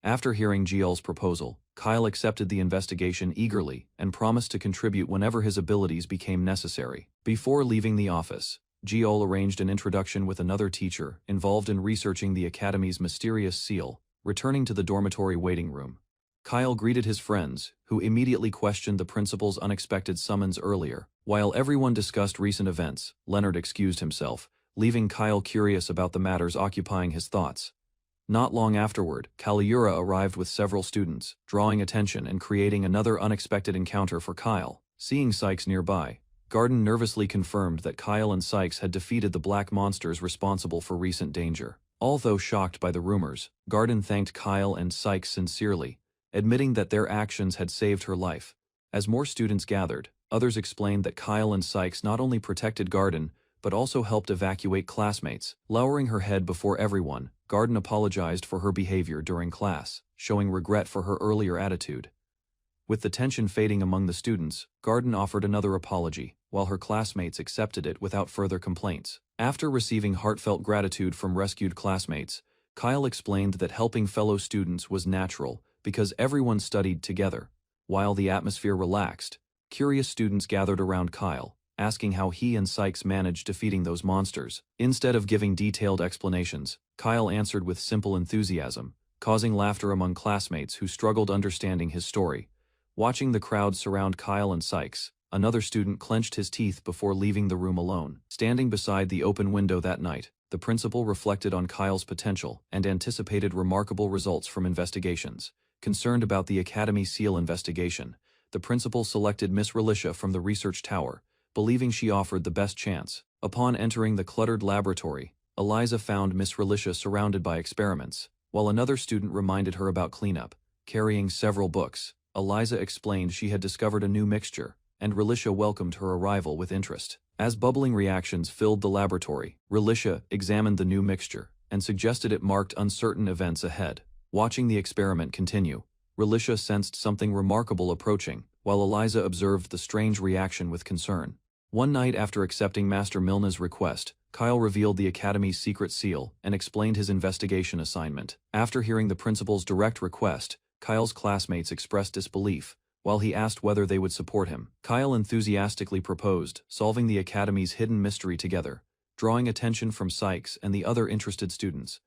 After hearing Jeol's proposal, Kyle accepted the investigation eagerly and promised to contribute whenever his abilities became necessary. Before leaving the office, Jeol arranged an introduction with another teacher involved in researching the Academy's mysterious seal. Returning to the dormitory waiting room, Kyle greeted his friends, who immediately questioned the principal's unexpected summons earlier. While everyone discussed recent events, Leonard excused himself, leaving Kyle curious about the matters occupying his thoughts. Not long afterward, Kaliura arrived with several students, drawing attention and creating another unexpected encounter for Kyle. Seeing Sykes nearby, Garden nervously confirmed that Kyle and Sykes had defeated the black monsters responsible for recent danger. Although shocked by the rumors, Garden thanked Kyle and Sykes sincerely, admitting that their actions had saved her life. As more students gathered, others explained that Kyle and Sykes not only protected Garden, but also helped evacuate classmates. Lowering her head before everyone, Garden apologized for her behavior during class, showing regret for her earlier attitude. With the tension fading among the students, Garden offered another apology, while her classmates accepted it without further complaints. After receiving heartfelt gratitude from rescued classmates, Kyle explained that helping fellow students was natural because everyone studied together. While the atmosphere relaxed, curious students gathered around Kyle, asking how he and Sykes managed defeating those monsters. Instead of giving detailed explanations, Kyle answered with simple enthusiasm, causing laughter among classmates who struggled understanding his story. Watching the crowd surround Kyle and Sykes, another student clenched his teeth before leaving the room alone. Standing beside the open window that night, the principal reflected on Kyle's potential and anticipated remarkable results from investigations. Concerned about the Academy Seal investigation, the principal selected Miss Relicia from the research tower, believing she offered the best chance. Upon entering the cluttered laboratory, Eliza found Miss Relicia surrounded by experiments, while another student reminded her about cleanup. Carrying several books, Eliza explained she had discovered a new mixture, and Relicia welcomed her arrival with interest. As bubbling reactions filled the laboratory, Relicia examined the new mixture and suggested it marked uncertain events ahead. Watching the experiment continue, Relicia sensed something remarkable approaching, while Eliza observed the strange reaction with concern. One night after accepting Master Milna's request, Kyle revealed the Academy's secret seal and explained his investigation assignment. After hearing the principal's direct request, Kyle's classmates expressed disbelief, while he asked whether they would support him. Kyle enthusiastically proposed solving the Academy's hidden mystery together, drawing attention from Sykes and the other interested students.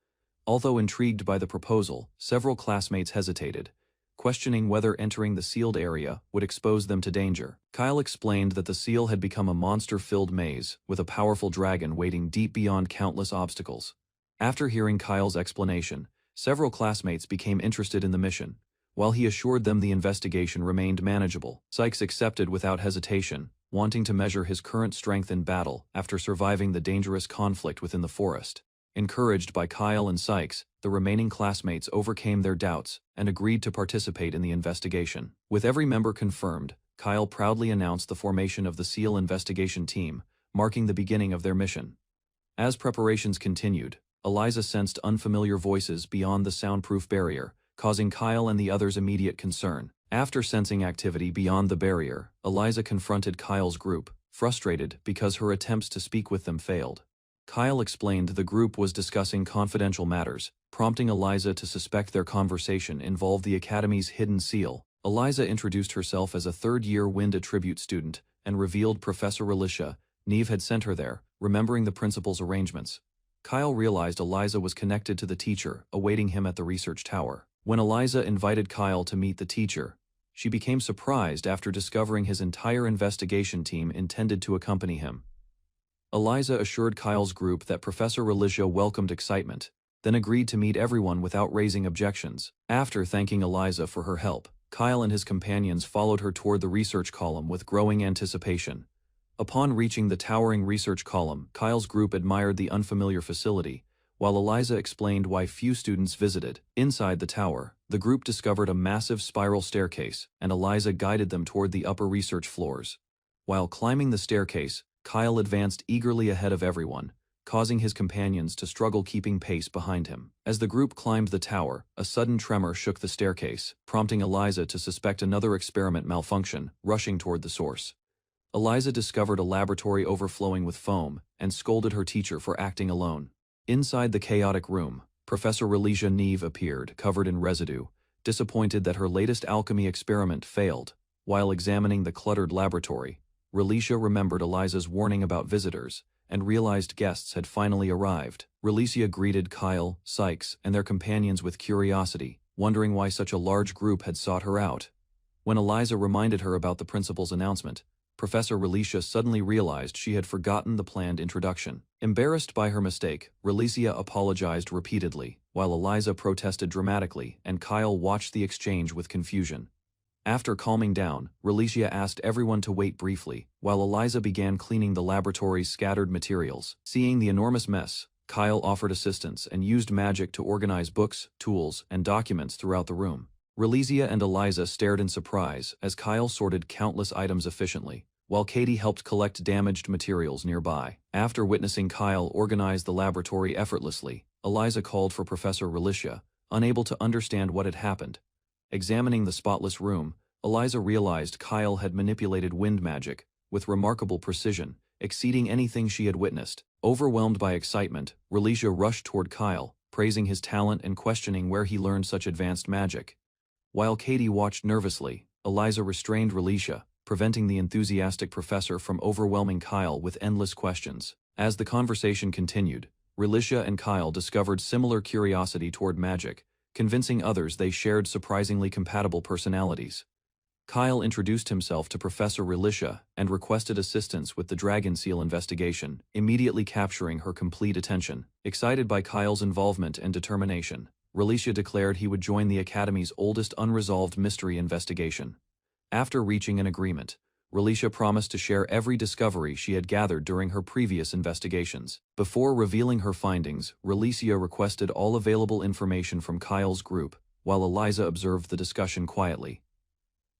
Although intrigued by the proposal, several classmates hesitated, questioning whether entering the sealed area would expose them to danger. Kyle explained that the seal had become a monster-filled maze, with a powerful dragon waiting deep beyond countless obstacles. After hearing Kyle's explanation, several classmates became interested in the mission. While he assured them the investigation remained manageable, Sykes accepted without hesitation, wanting to measure his current strength in battle after surviving the dangerous conflict within the forest. Encouraged by Kyle and Sykes, the remaining classmates overcame their doubts and agreed to participate in the investigation. With every member confirmed, Kyle proudly announced the formation of the SEAL investigation team, marking the beginning of their mission. As preparations continued, Eliza sensed unfamiliar voices beyond the soundproof barrier, causing Kyle and the others immediate concern. After sensing activity beyond the barrier, Eliza confronted Kyle's group, frustrated because her attempts to speak with them failed. Kyle explained the group was discussing confidential matters, prompting Eliza to suspect their conversation involved the Academy's hidden seal. Eliza introduced herself as a third-year Wind Attribute student and revealed Professor Relicia, Neve had sent her there, remembering the principal's arrangements. Kyle realized Eliza was connected to the teacher, awaiting him at the research tower. When Eliza invited Kyle to meet the teacher, she became surprised after discovering his entire investigation team intended to accompany him. Eliza assured Kyle's group that Professor Relicia welcomed excitement, then agreed to meet everyone without raising objections. After thanking Eliza for her help, Kyle and his companions followed her toward the research column with growing anticipation. Upon reaching the towering research column, Kyle's group admired the unfamiliar facility, while Eliza explained why few students visited. Inside the tower, The group discovered a massive spiral staircase, and Eliza guided them toward the upper research floors. While climbing the staircase, Kyle advanced eagerly ahead of everyone, causing his companions to struggle keeping pace behind him. As the group climbed the tower, a sudden tremor shook the staircase, prompting Eliza to suspect another experiment malfunction, rushing toward the source. Eliza discovered a laboratory overflowing with foam, and scolded her teacher for acting alone. Inside the chaotic room, Professor Relicia Neve appeared, covered in residue, disappointed that her latest alchemy experiment failed. While examining the cluttered laboratory, Relicia remembered Eliza's warning about visitors, and realized guests had finally arrived. Relicia greeted Kyle, Sykes, and their companions with curiosity, wondering why such a large group had sought her out. When Eliza reminded her about the principal's announcement, Professor Relicia suddenly realized she had forgotten the planned introduction. Embarrassed by her mistake, Relicia apologized repeatedly, while Eliza protested dramatically, and Kyle watched the exchange with confusion. After calming down, Relicia asked everyone to wait briefly, while Eliza began cleaning the laboratory's scattered materials. Seeing the enormous mess, Kyle offered assistance and used magic to organize books, tools, and documents throughout the room. Relicia and Eliza stared in surprise as Kyle sorted countless items efficiently, while Katie helped collect damaged materials nearby. After witnessing Kyle organize the laboratory effortlessly, Eliza called for Professor Relicia, unable to understand what had happened. Examining the spotless room, Eliza realized Kyle had manipulated wind magic, with remarkable precision, exceeding anything she had witnessed. Overwhelmed by excitement, Relicia rushed toward Kyle, praising his talent and questioning where he learned such advanced magic. While Katie watched nervously, Eliza restrained Relicia, preventing the enthusiastic professor from overwhelming Kyle with endless questions. As the conversation continued, Relicia and Kyle discovered similar curiosity toward magic, convincing others they shared surprisingly compatible personalities. Kyle introduced himself to Professor Relicia and requested assistance with the Dragon Seal investigation, immediately capturing her complete attention. Excited by Kyle's involvement and determination, Relicia declared he would join the Academy's oldest unresolved mystery investigation. After reaching an agreement, Relicia promised to share every discovery she had gathered during her previous investigations. Before revealing her findings, Relicia requested all available information from Kyle's group, while Eliza observed the discussion quietly.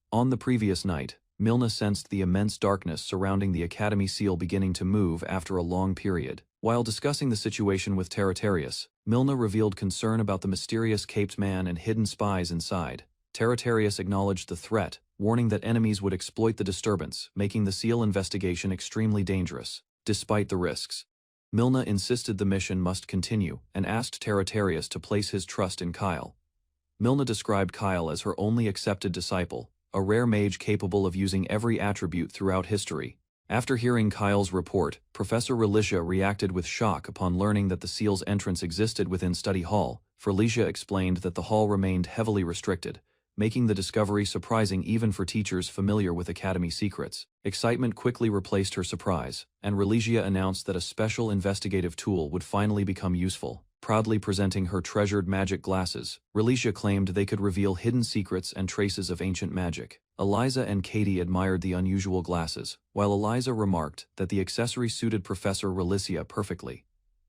On the previous night, Milna sensed the immense darkness surrounding the Academy seal beginning to move after a long period. While discussing the situation with Talentless, Milna revealed concern about the mysterious caped man and hidden spies inside. Talentless acknowledged the threat, warning that enemies would exploit the disturbance, making the seal investigation extremely dangerous. Despite the risks, Milna insisted the mission must continue and asked Talentless to place his trust in Kyle. Milna described Kyle as her only accepted disciple, a rare mage capable of using every attribute throughout history. After hearing Kyle's report, Professor Relicia reacted with shock upon learning that the seal's entrance existed within Study Hall. Relicia explained that the hall remained heavily restricted, making the discovery surprising even for teachers familiar with Academy secrets. Excitement quickly replaced her surprise, and Relicia announced that a special investigative tool would finally become useful. Proudly presenting her treasured magic glasses, Relicia claimed they could reveal hidden secrets and traces of ancient magic. Eliza and Katie admired the unusual glasses, while Eliza remarked that the accessory suited Professor Relicia perfectly.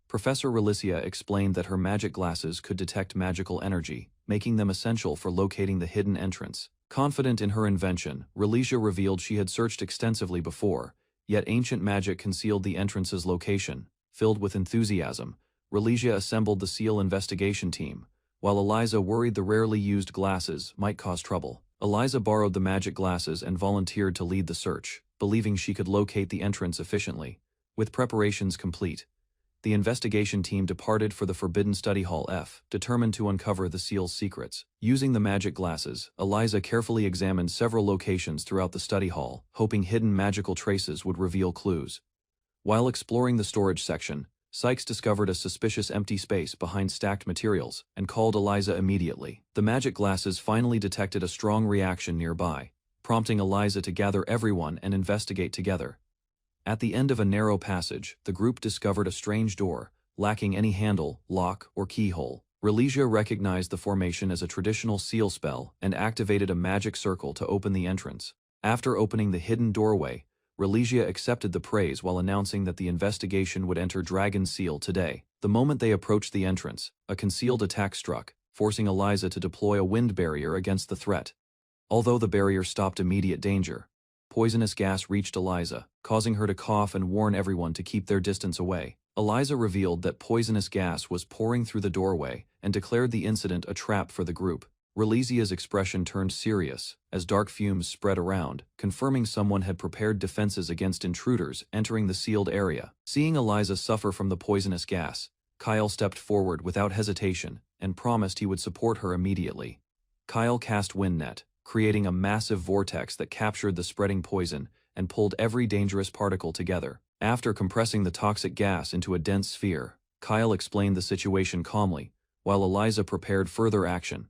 Professor Relicia explained that her magic glasses could detect magical energy, making them essential for locating the hidden entrance. Confident in her invention, Relicia revealed she had searched extensively before, yet ancient magic concealed the entrance's location. Filled with enthusiasm, Relicia assembled the seal investigation team, while Eliza worried the rarely used glasses might cause trouble. Eliza borrowed the magic glasses and volunteered to lead the search, believing she could locate the entrance efficiently. With preparations complete, the investigation team departed for the Forbidden Study Hall F, determined to uncover the seal's secrets. Using the magic glasses, Eliza carefully examined several locations throughout the study hall, hoping hidden magical traces would reveal clues. While exploring the storage section, Sykes discovered a suspicious empty space behind stacked materials and called Eliza immediately. The magic glasses finally detected a strong reaction nearby, prompting Eliza to gather everyone and investigate together. At the end of a narrow passage, the group discovered a strange door, lacking any handle, lock, or keyhole. Relicia recognized the formation as a traditional seal spell and activated a magic circle to open the entrance. After opening the hidden doorway, Relicia accepted the praise while announcing that the investigation would enter Dragon Seal today. The moment they approached the entrance, a concealed attack struck, forcing Eliza to deploy a wind barrier against the threat. Although the barrier stopped immediate danger, poisonous gas reached Eliza, causing her to cough and warn everyone to keep their distance away. Eliza revealed that poisonous gas was pouring through the doorway and declared the incident a trap for the group. Relizia's expression turned serious as dark fumes spread around, confirming someone had prepared defenses against intruders entering the sealed area. Seeing Eliza suffer from the poisonous gas, Kyle stepped forward without hesitation and promised he would support her immediately. Kyle cast Wind Net, creating a massive vortex that captured the spreading poison and pulled every dangerous particle together. After compressing the toxic gas into a dense sphere, Kyle explained the situation calmly, while Eliza prepared further action.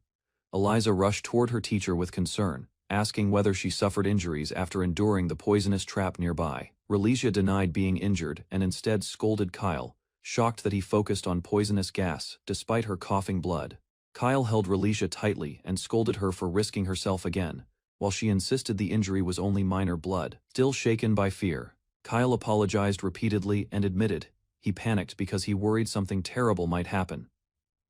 Eliza rushed toward her teacher with concern, asking whether she suffered injuries after enduring the poisonous trap nearby. Relicia denied being injured and instead scolded Kyle, shocked that he focused on poisonous gas despite her coughing blood. Kyle held Relicia tightly and scolded her for risking herself again, while she insisted the injury was only minor blood. Still shaken by fear, Kyle apologized repeatedly and admitted he panicked because he worried something terrible might happen.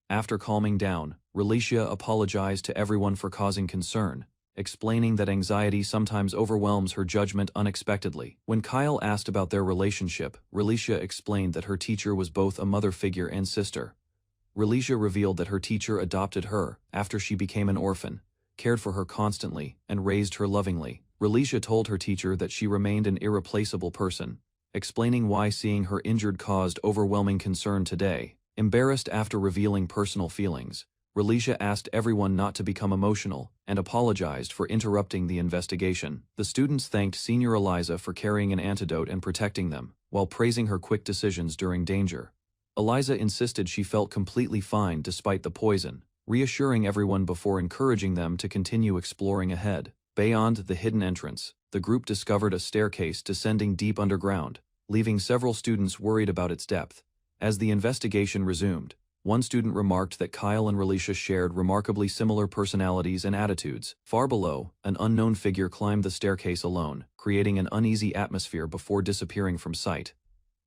After calming down, Relicia apologized to everyone for causing concern, explaining that anxiety sometimes overwhelms her judgment unexpectedly. When Kyle asked about their relationship, Relicia explained that her teacher was both a mother figure and sister. Relicia revealed that her teacher adopted her after she became an orphan, cared for her constantly, and raised her lovingly. Relicia told her teacher that she remained an irreplaceable person, explaining why seeing her injured caused overwhelming concern today. Embarrassed after revealing personal feelings, Relicia asked everyone not to become emotional and apologized for interrupting the investigation. The students thanked Senior Eliza for carrying an antidote and protecting them, while praising her quick decisions during danger. Eliza insisted she felt completely fine despite the poison, reassuring everyone before encouraging them to continue exploring ahead. Beyond the hidden entrance, the group discovered a staircase descending deep underground, leaving several students worried about its depth. As the investigation resumed, one student remarked that Kyle and Relicia shared remarkably similar personalities and attitudes. Far below, an unknown figure climbed the staircase alone, creating an uneasy atmosphere before disappearing from sight.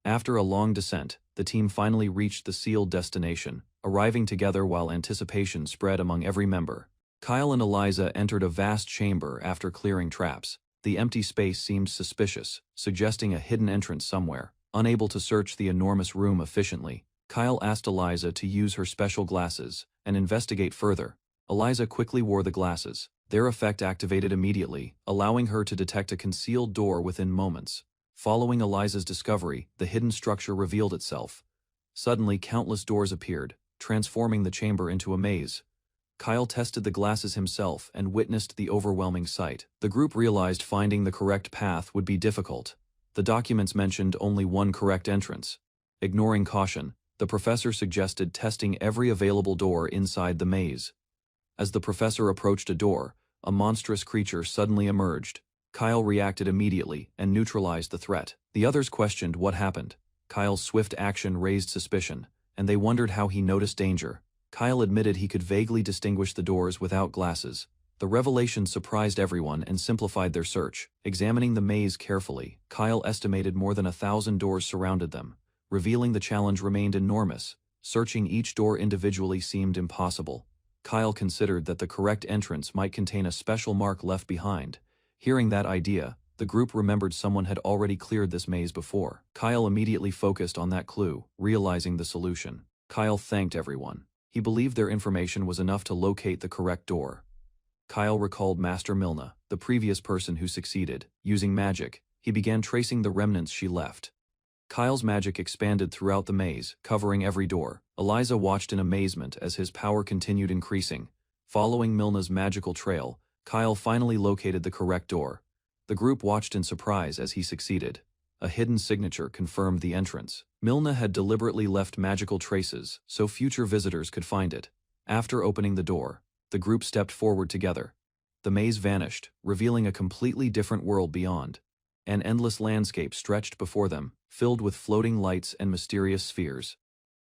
After a long descent, the team finally reached the sealed destination, arriving together while anticipation spread among every member. Kyle and Eliza entered a vast chamber after clearing traps. The empty space seemed suspicious, suggesting a hidden entrance somewhere. Unable to search the enormous room efficiently, Kyle asked Eliza to use her special glasses and investigate further. Eliza quickly wore the glasses. Their effect activated immediately, allowing her to detect a concealed door within moments. Following Eliza's discovery, the hidden structure revealed itself. Suddenly, countless doors appeared, transforming the chamber into a maze. Kyle tested the glasses himself and witnessed the overwhelming sight. The group realized finding the correct path would be difficult. The documents mentioned only one correct entrance. Ignoring caution, the professor suggested testing every available door inside the maze. As the professor approached a door, a monstrous creature suddenly emerged. Kyle reacted immediately and neutralized the threat. The others questioned what happened. Kyle's swift action raised suspicion, and they wondered how he noticed danger. Kyle admitted he could vaguely distinguish the doors without glasses. The revelation surprised everyone and simplified their search. Examining the maze carefully, Kyle estimated more than 1,000 doors surrounded them, revealing the challenge remained enormous. Searching each door individually seemed impossible. Kyle considered that the correct entrance might contain a special mark left behind. Hearing that idea, the group remembered someone had already cleared this maze before. Kyle immediately focused on that clue, realizing the solution. Kyle thanked everyone. He believed their information was enough to locate the correct door. Kyle recalled Master Milna, the previous person who succeeded. Using magic, he began tracing the remnants she left. Kyle's magic expanded throughout the maze, covering every door. Eliza watched in amazement as his power continued increasing. Following Milna's magical trail, Kyle finally located the correct door. The group watched in surprise as he succeeded. A hidden signature confirmed the entrance. Milna had deliberately left magical traces so future visitors could find it. After opening the door, the group stepped forward together. The maze vanished, revealing a completely different world beyond. An endless landscape stretched before them, filled with floating lights and mysterious spheres.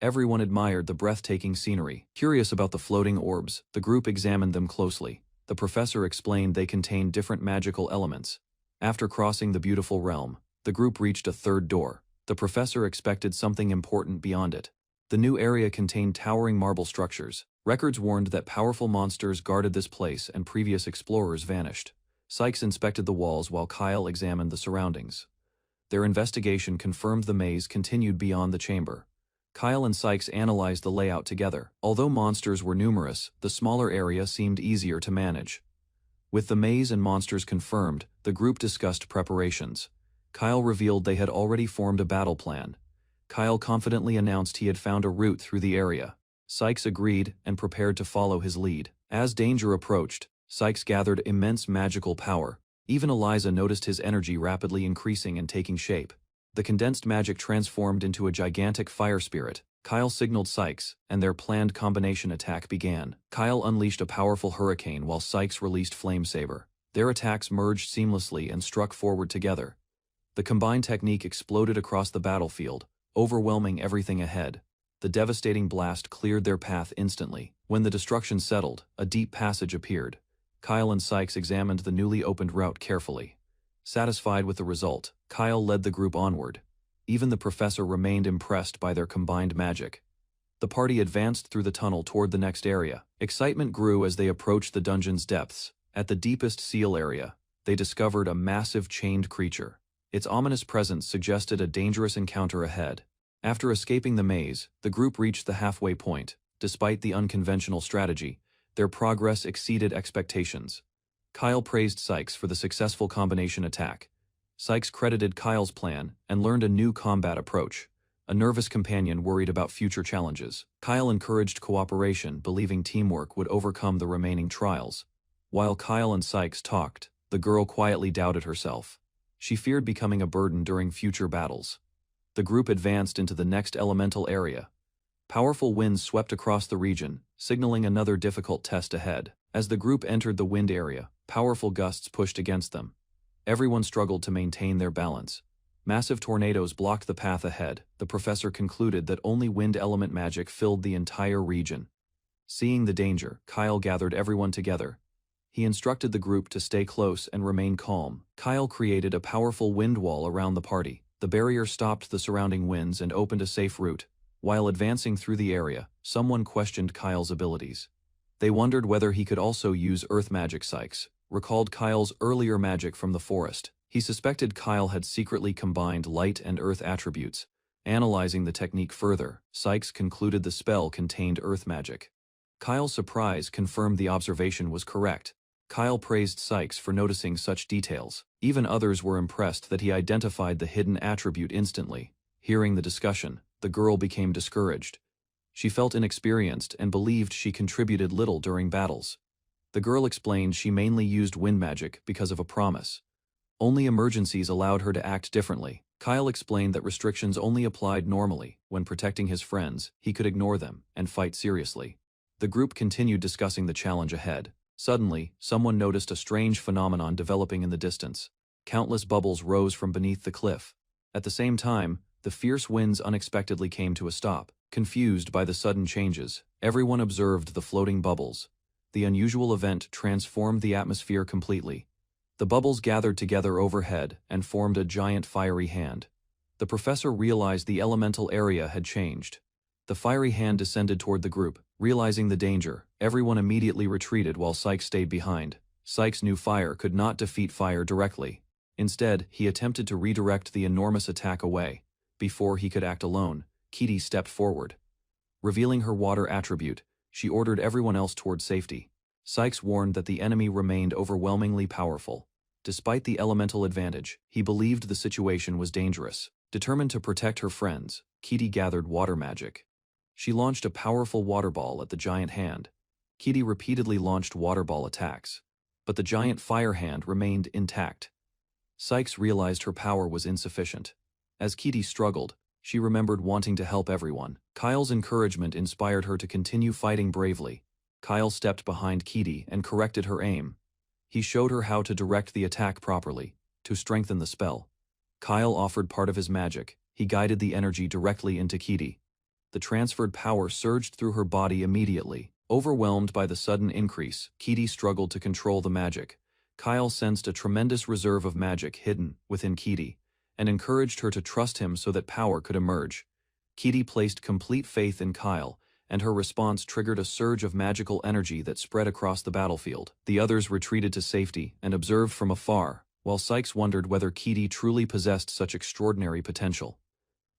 Everyone admired the breathtaking scenery. Curious about the floating orbs, the group examined them closely. The professor explained they contained different magical elements. After crossing the beautiful realm, the group reached a third door. The professor expected something important beyond it. The new area contained towering marble structures, Records warned that powerful monsters guarded this place and previous explorers vanished. Sykes inspected the walls while Kyle examined the surroundings. Their investigation confirmed the maze continued beyond the chamber. Kyle and Sykes analyzed the layout together. Although monsters were numerous, the smaller area seemed easier to manage. With the maze and monsters confirmed, the group discussed preparations. Kyle revealed they had already formed a battle plan. Kyle confidently announced he had found a route through the area. Sykes agreed and prepared to follow his lead. As danger approached, Sykes gathered immense magical power. Even Eliza noticed his energy rapidly increasing and taking shape. The condensed magic transformed into a gigantic fire spirit. Kyle signaled Sykes, and their planned combination attack began. Kyle unleashed a powerful hurricane while Sykes released Flame Saber. Their attacks merged seamlessly and struck forward together. The combined technique exploded across the battlefield, overwhelming everything ahead. The devastating blast cleared their path instantly. When the destruction settled, a deep passage appeared. Kyle and Sykes examined the newly opened route carefully. Satisfied with the result, Kyle led the group onward. Even the professor remained impressed by their combined magic. The party advanced through the tunnel toward the next area. Excitement grew as they approached the dungeon's depths. At the deepest seal area, they discovered a massive chained creature. Its ominous presence suggested a dangerous encounter ahead. After escaping the maze, the group reached the halfway point. Despite the unconventional strategy, their progress exceeded expectations. Kyle praised Sykes for the successful combination attack. Sykes credited Kyle's plan and learned a new combat approach. A nervous companion worried about future challenges. Kyle encouraged cooperation, believing teamwork would overcome the remaining trials. While Kyle and Sykes talked, the girl quietly doubted herself. She feared becoming a burden during future battles. The group advanced into the next elemental area. Powerful winds swept across the region, signaling another difficult test ahead. As the group entered the wind area, powerful gusts pushed against them. Everyone struggled to maintain their balance. Massive tornadoes blocked the path ahead. The professor concluded that only wind element magic filled the entire region. Seeing the danger, Kyle gathered everyone together. He instructed the group to stay close and remain calm. Kyle created a powerful wind wall around the party. The barrier stopped the surrounding winds and opened a safe route. While advancing through the area, someone questioned Kyle's abilities. They wondered whether he could also use earth magic. Sykes recalled Kyle's earlier magic from the forest. He suspected Kyle had secretly combined light and earth attributes. Analyzing the technique further, Sykes concluded the spell contained earth magic. Kyle's surprise confirmed the observation was correct. Kyle praised Sykes for noticing such details. Even others were impressed that he identified the hidden attribute instantly. Hearing the discussion, the girl became discouraged. She felt inexperienced and believed she contributed little during battles. The girl explained she mainly used wind magic because of a promise. Only emergencies allowed her to act differently. Kyle explained that restrictions only applied normally. When protecting his friends, he could ignore them and fight seriously. The group continued discussing the challenge ahead. Suddenly, someone noticed a strange phenomenon developing in the distance. Countless bubbles rose from beneath the cliff. At the same time, the fierce winds unexpectedly came to a stop. Confused by the sudden changes, everyone observed the floating bubbles. The unusual event transformed the atmosphere completely. The bubbles gathered together overhead and formed a giant fiery hand. The professor realized the elemental area had changed. The fiery hand descended toward the group. Realizing the danger, everyone immediately retreated while Sykes stayed behind. Sykes knew fire could not defeat fire directly. Instead, he attempted to redirect the enormous attack away. Before he could act alone, Kitty stepped forward. Revealing her water attribute, she ordered everyone else toward safety. Sykes warned that the enemy remained overwhelmingly powerful. Despite the elemental advantage, he believed the situation was dangerous. Determined to protect her friends, Kitty gathered water magic. She launched a powerful water ball at the giant hand. Kitty repeatedly launched water ball attacks, but the giant fire hand remained intact. Sykes realized her power was insufficient. As Kitty struggled, she remembered wanting to help everyone. Kyle's encouragement inspired her to continue fighting bravely. Kyle stepped behind Kitty and corrected her aim. He showed her how to direct the attack properly, to strengthen the spell. Kyle offered part of his magic. He guided the energy directly into Kitty. The transferred power surged through her body immediately. Overwhelmed by the sudden increase, Kitty struggled to control the magic. Kyle sensed a tremendous reserve of magic hidden within Kitty, and encouraged her to trust him so that power could emerge. Kitty placed complete faith in Kyle and her response triggered a surge of magical energy that spread across the battlefield. The others retreated to safety and observed from afar, while Sykes wondered whether Kitty truly possessed such extraordinary potential.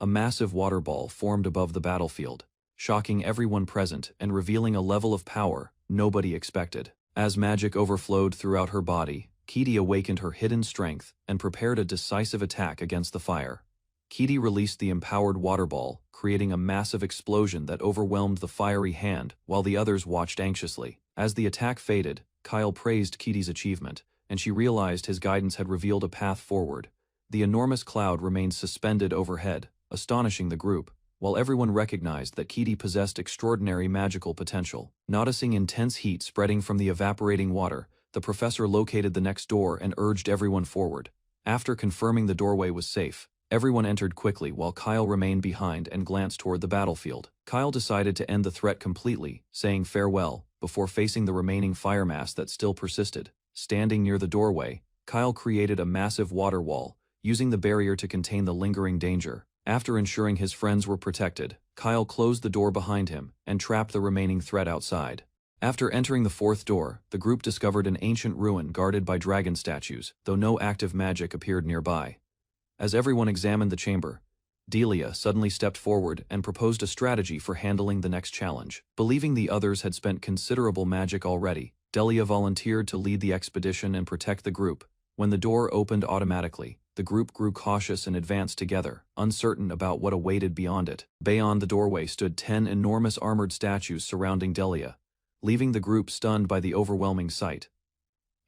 A massive water ball formed above the battlefield, shocking everyone present and revealing a level of power nobody expected. As magic overflowed throughout her body, Kitty awakened her hidden strength and prepared a decisive attack against the fire. Kitty released the empowered water ball, creating a massive explosion that overwhelmed the fiery hand while the others watched anxiously. As the attack faded, Kyle praised Kitty's achievement, and she realized his guidance had revealed a path forward. The enormous cloud remained suspended overhead, astonishing the group, while everyone recognized that Kitty possessed extraordinary magical potential. Noticing intense heat spreading from the evaporating water, the professor located the next door and urged everyone forward. After confirming the doorway was safe, everyone entered quickly while Kyle remained behind and glanced toward the battlefield. Kyle decided to end the threat completely, saying farewell, before facing the remaining fire mass that still persisted. Standing near the doorway, Kyle created a massive water wall, using the barrier to contain the lingering danger. After ensuring his friends were protected, Kyle closed the door behind him and trapped the remaining threat outside. After entering the fourth door, the group discovered an ancient ruin guarded by dragon statues, though no active magic appeared nearby. As everyone examined the chamber, Delia suddenly stepped forward and proposed a strategy for handling the next challenge. Believing the others had spent considerable magic already, Delia volunteered to lead the expedition and protect the group. When the door opened automatically, the group grew cautious and advanced together, uncertain about what awaited beyond it. Beyond the doorway stood 10 enormous armored statues surrounding Delia, leaving the group stunned by the overwhelming sight.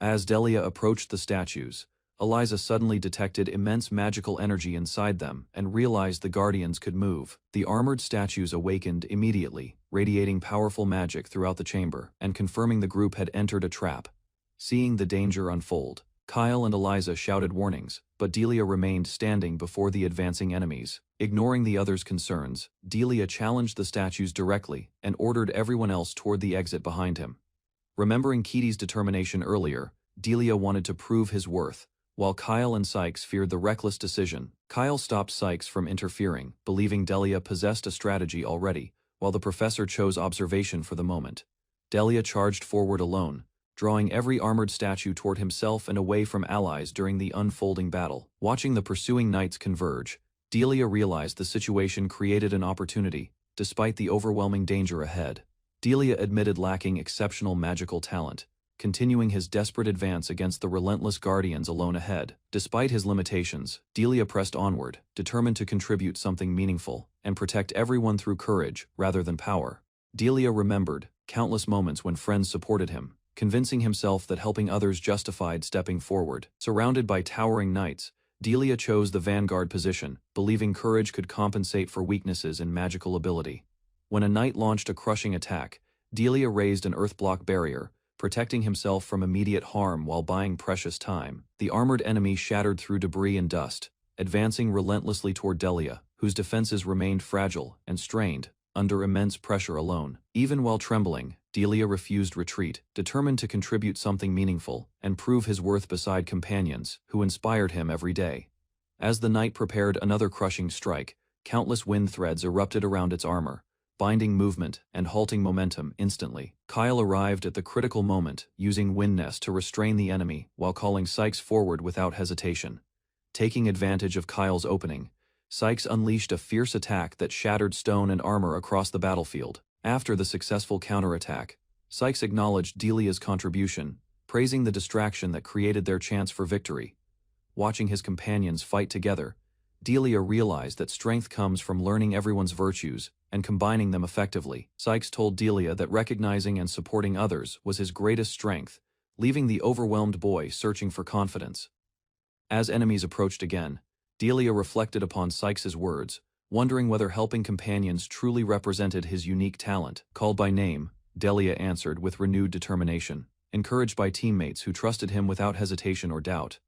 As Delia approached the statues, Eliza suddenly detected immense magical energy inside them and realized the guardians could move. The armored statues awakened immediately, radiating powerful magic throughout the chamber and confirming the group had entered a trap. Seeing the danger unfold, Kyle and Eliza shouted warnings, but Delia remained standing before the advancing enemies. Ignoring the others' concerns, Delia challenged the statues directly and ordered everyone else toward the exit behind him. Remembering Kitty's determination earlier, Delia wanted to prove his worth, while Kyle and Sykes feared the reckless decision. Kyle stopped Sykes from interfering, believing Delia possessed a strategy already, while the professor chose observation for the moment. Delia charged forward alone, drawing every armored statue toward himself and away from allies during the unfolding battle. Watching the pursuing knights converge, Delia realized the situation created an opportunity, despite the overwhelming danger ahead. Delia admitted lacking exceptional magical talent, continuing his desperate advance against the relentless guardians alone ahead. Despite his limitations, Delia pressed onward, determined to contribute something meaningful and protect everyone through courage rather than power. Delia remembered countless moments when friends supported him, convincing himself that helping others justified stepping forward. Surrounded by towering knights, Delia chose the vanguard position, believing courage could compensate for weaknesses in magical ability. When a knight launched a crushing attack, Delia raised an earth-block barrier, protecting himself from immediate harm while buying precious time. The armored enemy shattered through debris and dust, advancing relentlessly toward Delia, whose defenses remained fragile and strained under immense pressure alone. Even while trembling, Delia refused retreat, determined to contribute something meaningful and prove his worth beside companions who inspired him every day. As the knight prepared another crushing strike, countless wind threads erupted around its armor, binding movement and halting momentum instantly. Kyle arrived at the critical moment, using Wind Nest to restrain the enemy while calling Sykes forward without hesitation. Taking advantage of Kyle's opening, Sykes unleashed a fierce attack that shattered stone and armor across the battlefield. After the successful counterattack, Sykes acknowledged Delia's contribution, praising the distraction that created their chance for victory. Watching his companions fight together, Delia realized that strength comes from learning everyone's virtues and combining them effectively. Sykes told Delia that recognizing and supporting others was his greatest strength, leaving the overwhelmed boy searching for confidence. As enemies approached again, Delia reflected upon Sykes's words, wondering whether helping companions truly represented his unique talent. Called by name, Delia answered with renewed determination, encouraged by teammates who trusted him without hesitation or doubt.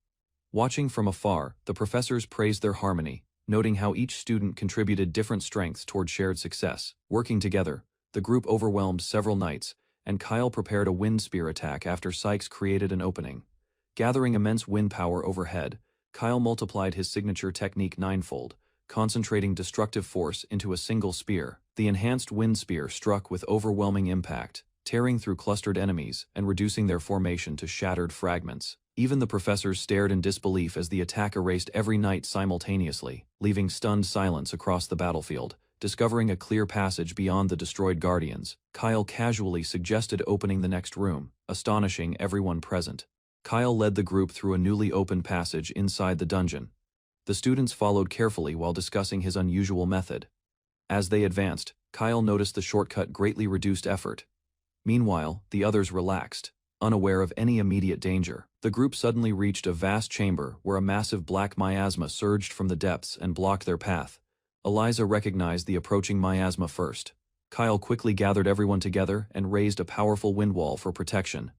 Watching from afar, the professors praised their harmony, noting how each student contributed different strengths toward shared success. Working together, the group overwhelmed several knights, and Kyle prepared a wind spear attack after Sykes created an opening. Gathering immense wind power overhead, Kyle multiplied his signature technique ninefold, concentrating destructive force into a single spear. The enhanced wind spear struck with overwhelming impact, tearing through clustered enemies and reducing their formation to shattered fragments. Even the professors stared in disbelief as the attack erased every knight simultaneously, leaving stunned silence across the battlefield. Discovering a clear passage beyond the destroyed guardians, Kyle casually suggested opening the next room, astonishing everyone present. Kyle led the group through a newly opened passage inside the dungeon. The students followed carefully while discussing his unusual method. As they advanced, Kyle noticed the shortcut greatly reduced effort. Meanwhile, the others relaxed, unaware of any immediate danger. The group suddenly reached a vast chamber where a massive black miasma surged from the depths and blocked their path. Eliza recognized the approaching miasma first. Kyle quickly gathered everyone together and raised a powerful wind wall for protection.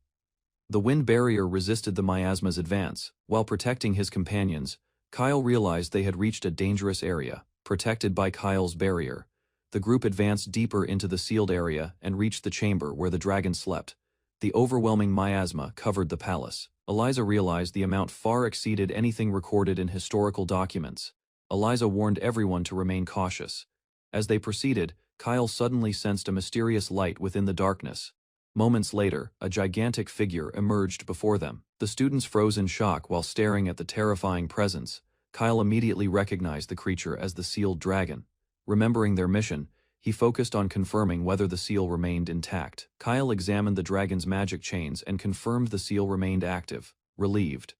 The wind barrier resisted the miasma's advance. While protecting his companions, Kyle realized they had reached a dangerous area. Protected by Kyle's barrier, the group advanced deeper into the sealed area and reached the chamber where the dragon slept. The overwhelming miasma covered the palace. Eliza realized the amount far exceeded anything recorded in historical documents. Eliza warned everyone to remain cautious. As they proceeded, Kyle suddenly sensed a mysterious light within the darkness. Moments later, a gigantic figure emerged before them. The students froze in shock while staring at the terrifying presence. Kyle immediately recognized the creature as the sealed dragon. Remembering their mission, he focused on confirming whether the seal remained intact. Kyle examined the dragon's magic chains and confirmed the seal remained active. Relieved,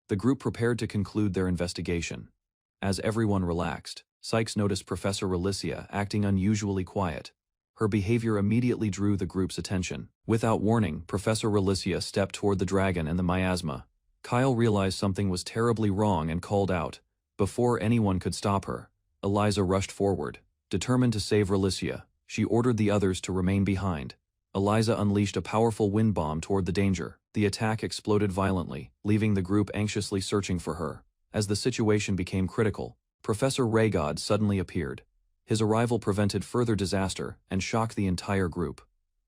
the group prepared to conclude their investigation. As everyone relaxed, Sykes noticed Professor Relicia acting unusually quiet. Her behavior immediately drew the group's attention. Without warning, Professor Relicia stepped toward the dragon and the miasma. Kyle realized something was terribly wrong and called out. Before anyone could stop her, Eliza rushed forward. Determined to save Relicia, she ordered the others to remain behind. Eliza unleashed a powerful wind bomb toward the danger. The attack exploded violently, leaving the group anxiously searching for her. As the situation became critical, Professor Raygod suddenly appeared. His arrival prevented further disaster and shocked the entire group.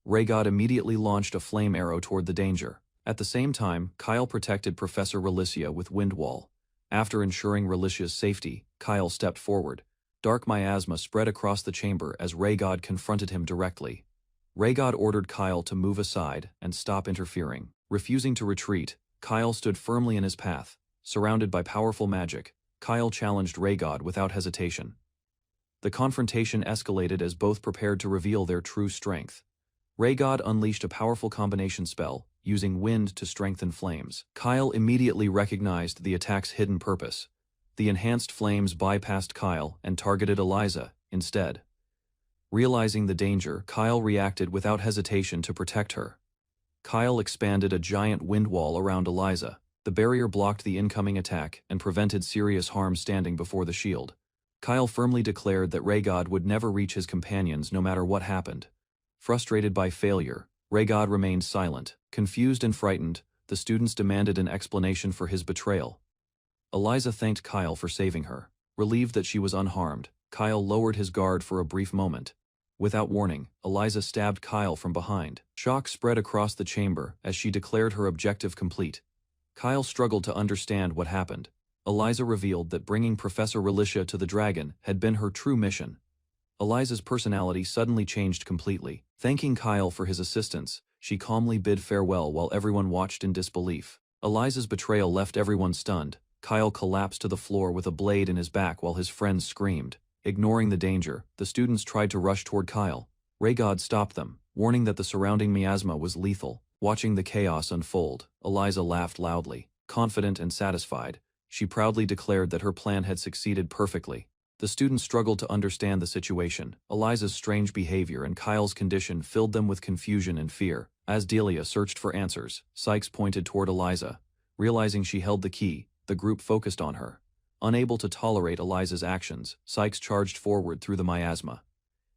Raygod immediately launched a flame arrow toward the danger. At the same time, Kyle protected Professor Relicia with Wind Wall. After ensuring Relicia's safety, Kyle stepped forward. Dark miasma spread across the chamber as Raygod confronted him directly. Raygod ordered Kyle to move aside and stop interfering. Refusing to retreat, Kyle stood firmly in his path. Surrounded by powerful magic, Kyle challenged Raygod without hesitation. The confrontation escalated as both prepared to reveal their true strength. Raygod unleashed a powerful combination spell, using wind to strengthen flames. Kyle immediately recognized the attack's hidden purpose. The enhanced flames bypassed Kyle and targeted Eliza instead. Realizing the danger, Kyle reacted without hesitation to protect her. Kyle expanded a giant wind wall around Eliza. The barrier blocked the incoming attack and prevented serious harm standing before the shield. Kyle firmly declared that Raygod would never reach his companions no matter what happened. Frustrated by failure, Raygod remained silent. Confused and frightened, the students demanded an explanation for his betrayal. Eliza thanked Kyle for saving her. Relieved that she was unharmed, Kyle lowered his guard for a brief moment. Without warning, Eliza stabbed Kyle from behind. Shock spread across the chamber as she declared her objective complete. Kyle struggled to understand what happened. Eliza revealed that bringing Professor Relicia to the dragon had been her true mission. Eliza's personality suddenly changed completely. Thanking Kyle for his assistance, she calmly bid farewell while everyone watched in disbelief. Eliza's betrayal left everyone stunned. Kyle collapsed to the floor with a blade in his back while his friends screamed. Ignoring the danger, the students tried to rush toward Kyle. Raygod stopped them, warning that the surrounding miasma was lethal. Watching the chaos unfold, Eliza laughed loudly. Confident and satisfied, she proudly declared that her plan had succeeded perfectly. The students struggled to understand the situation. Eliza's strange behavior and Kyle's condition filled them with confusion and fear. As Delia searched for answers, Sykes pointed toward Eliza. Realizing she held the key, the group focused on her. Unable to tolerate Eliza's actions, Sykes charged forward through the miasma.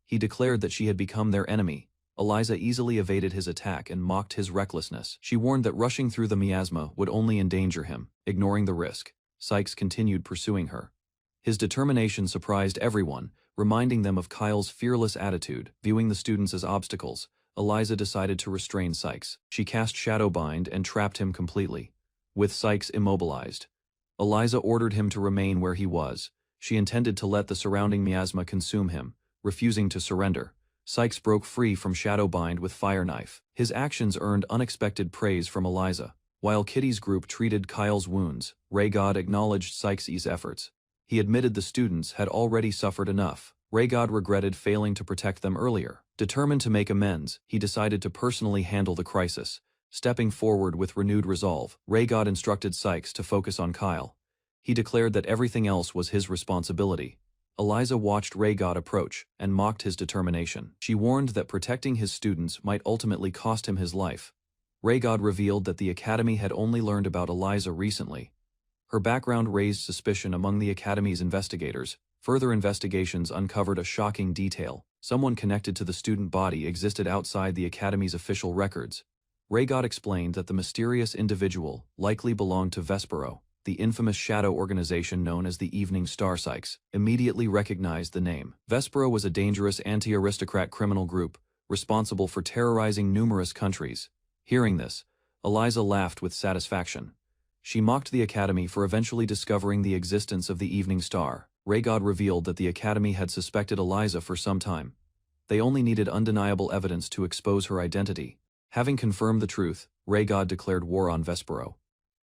He declared that she had become their enemy. Eliza easily evaded his attack and mocked his recklessness. She warned that rushing through the miasma would only endanger him. Ignoring the risk, Sykes continued pursuing her. His determination surprised everyone, reminding them of Kyle's fearless attitude. Viewing the students as obstacles, Eliza decided to restrain Sykes. She cast Shadowbind and trapped him completely. With Sykes immobilized, Eliza ordered him to remain where he was. She intended to let the surrounding miasma consume him, refusing to surrender. Sykes broke free from Shadowbind with Fire Knife. His actions earned unexpected praise from Eliza. While Kitty's group treated Kyle's wounds, Raygod acknowledged Sykes' efforts. He admitted the students had already suffered enough. Raygod regretted failing to protect them earlier. Determined to make amends, he decided to personally handle the crisis. Stepping forward with renewed resolve, Raygod instructed Sykes to focus on Kyle. He declared that everything else was his responsibility. Eliza watched Raygod approach and mocked his determination. She warned that protecting his students might ultimately cost him his life. Raygod revealed that the Academy had only learned about Eliza recently. Her background raised suspicion among the Academy's investigators. Further investigations uncovered a shocking detail. Someone connected to the student body existed outside the Academy's official records. Raygod explained that the mysterious individual likely belonged to Vespero, the infamous shadow organization known as the Evening Star. Sykes immediately recognized the name. Vespero was a dangerous anti-aristocrat criminal group, responsible for terrorizing numerous countries. Hearing this, Eliza laughed with satisfaction. She mocked the Academy for eventually discovering the existence of the Evening Star. Raygod revealed that the Academy had suspected Eliza for some time. They only needed undeniable evidence to expose her identity. Having confirmed the truth, Raygod declared war on Vespero.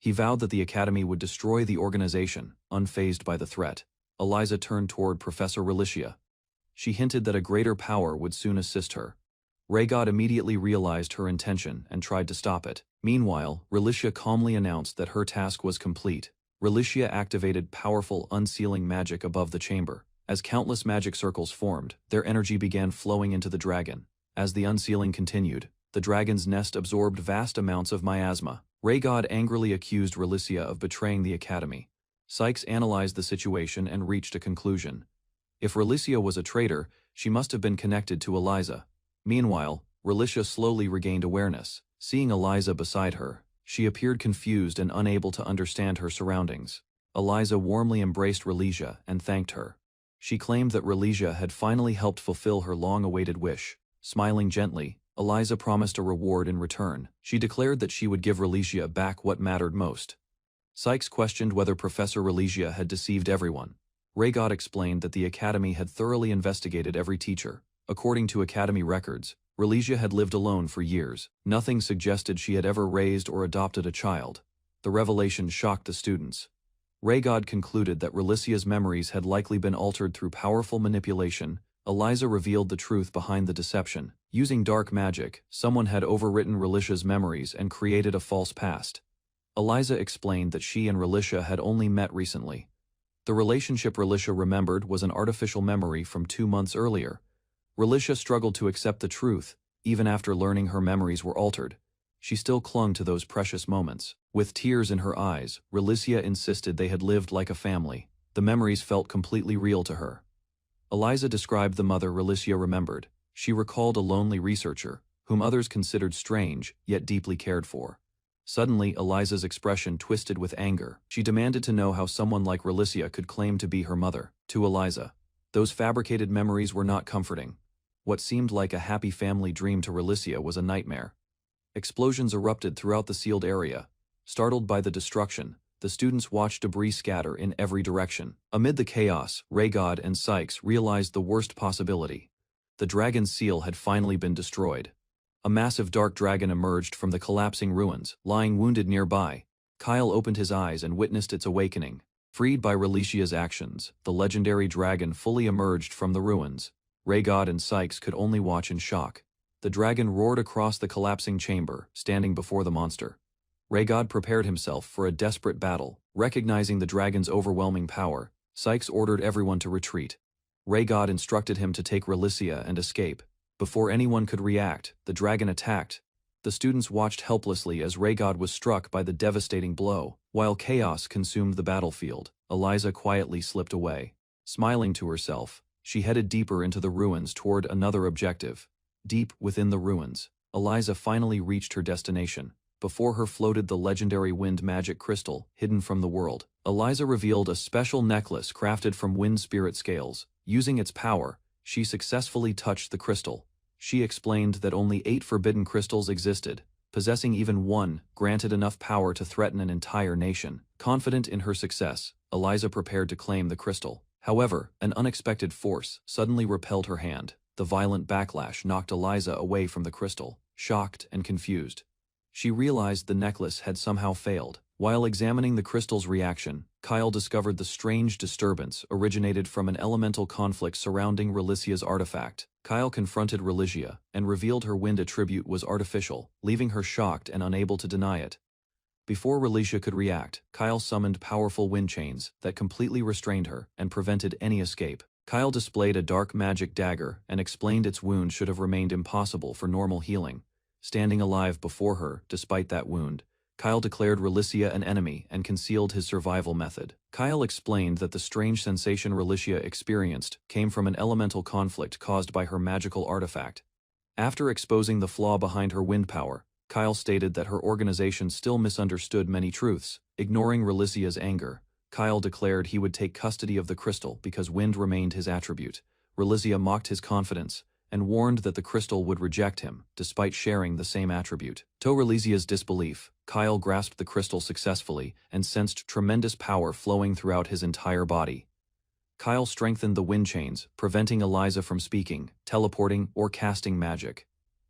He vowed that the Academy would destroy the organization, unfazed by the threat. Eliza turned toward Professor Relicia. She hinted that a greater power would soon assist her. Raygod immediately realized her intention and tried to stop it. Meanwhile, Relicia calmly announced that her task was complete. Relicia activated powerful unsealing magic above the chamber. As countless magic circles formed, their energy began flowing into the dragon. As the unsealing continued, the dragon's nest absorbed vast amounts of miasma. Raygod angrily accused Relicia of betraying the Academy. Sykes analyzed the situation and reached a conclusion. If Relicia was a traitor, she must have been connected to Eliza. Meanwhile, Relicia slowly regained awareness. Seeing Eliza beside her, she appeared confused and unable to understand her surroundings. Eliza warmly embraced Relicia and thanked her. She claimed that Relicia had finally helped fulfill her long-awaited wish. Smiling gently, Eliza promised a reward in return. She declared that she would give Relicia back what mattered most. Sykes questioned whether Professor Relicia had deceived everyone. Raygod explained that the Academy had thoroughly investigated every teacher. According to Academy records, Relicia had lived alone for years. Nothing suggested she had ever raised or adopted a child. The revelation shocked the students. Raygod concluded that Relicia's memories had likely been altered through powerful manipulation. Eliza revealed the truth behind the deception. Using dark magic, someone had overwritten Relicia's memories and created a false past. Eliza explained that she and Relicia had only met recently. The relationship Relicia remembered was an artificial memory from 2 months earlier. Relicia struggled to accept the truth, even after learning her memories were altered. She still clung to those precious moments. With tears in her eyes, Relicia insisted they had lived like a family. The memories felt completely real to her. Eliza described the mother Relicia remembered. She recalled a lonely researcher, whom others considered strange, yet deeply cared for. Suddenly, Eliza's expression twisted with anger. She demanded to know how someone like Relicia could claim to be her mother. To Eliza, those fabricated memories were not comforting. What seemed like a happy family dream to Relicia was a nightmare. Explosions erupted throughout the sealed area. Startled by the destruction, the students watched debris scatter in every direction. Amid the chaos, Raygod and Sykes realized the worst possibility. The dragon's seal had finally been destroyed. A massive dark dragon emerged from the collapsing ruins, lying wounded nearby. Kyle opened his eyes and witnessed its awakening. Freed by Relicia's actions, the legendary dragon fully emerged from the ruins. Raygod and Sykes could only watch in shock. The dragon roared across the collapsing chamber, standing before the monster. Raygod prepared himself for a desperate battle. Recognizing the dragon's overwhelming power, Sykes ordered everyone to retreat. Raygod instructed him to take Relicia and escape. Before anyone could react, the dragon attacked. The students watched helplessly as Raygod was struck by the devastating blow. While chaos consumed the battlefield, Eliza quietly slipped away. Smiling to herself, she headed deeper into the ruins toward another objective. Deep within the ruins, Eliza finally reached her destination. Before her floated the legendary wind magic crystal, hidden from the world. Eliza revealed a special necklace crafted from wind spirit scales. Using its power, she successfully touched the crystal. She explained that only 8 forbidden crystals existed. Possessing even one granted enough power to threaten an entire nation. Confident in her success, Eliza prepared to claim the crystal. However, an unexpected force suddenly repelled her hand. The violent backlash knocked Eliza away from the crystal, shocked and confused. She realized the necklace had somehow failed. While examining the crystal's reaction, Kyle discovered the strange disturbance originated from an elemental conflict surrounding Relicia's artifact. Kyle confronted Relicia and revealed her wind attribute was artificial, leaving her shocked and unable to deny it. Before Relicia could react, Kyle summoned powerful wind chains that completely restrained her and prevented any escape. Kyle displayed a dark magic dagger and explained its wound should have remained impossible for normal healing. Standing alive before her, despite that wound, Kyle declared Relicia an enemy and concealed his survival method. Kyle explained that the strange sensation Relicia experienced came from an elemental conflict caused by her magical artifact. After exposing the flaw behind her wind power, Kyle stated that her organization still misunderstood many truths. Ignoring Relicia's anger, Kyle declared he would take custody of the crystal because wind remained his attribute. Relicia mocked his confidence and warned that the crystal would reject him, despite sharing the same attribute. To Relicia's disbelief, Kyle grasped the crystal successfully and sensed tremendous power flowing throughout his entire body. Kyle strengthened the wind chains, preventing Eliza from speaking, teleporting, or casting magic.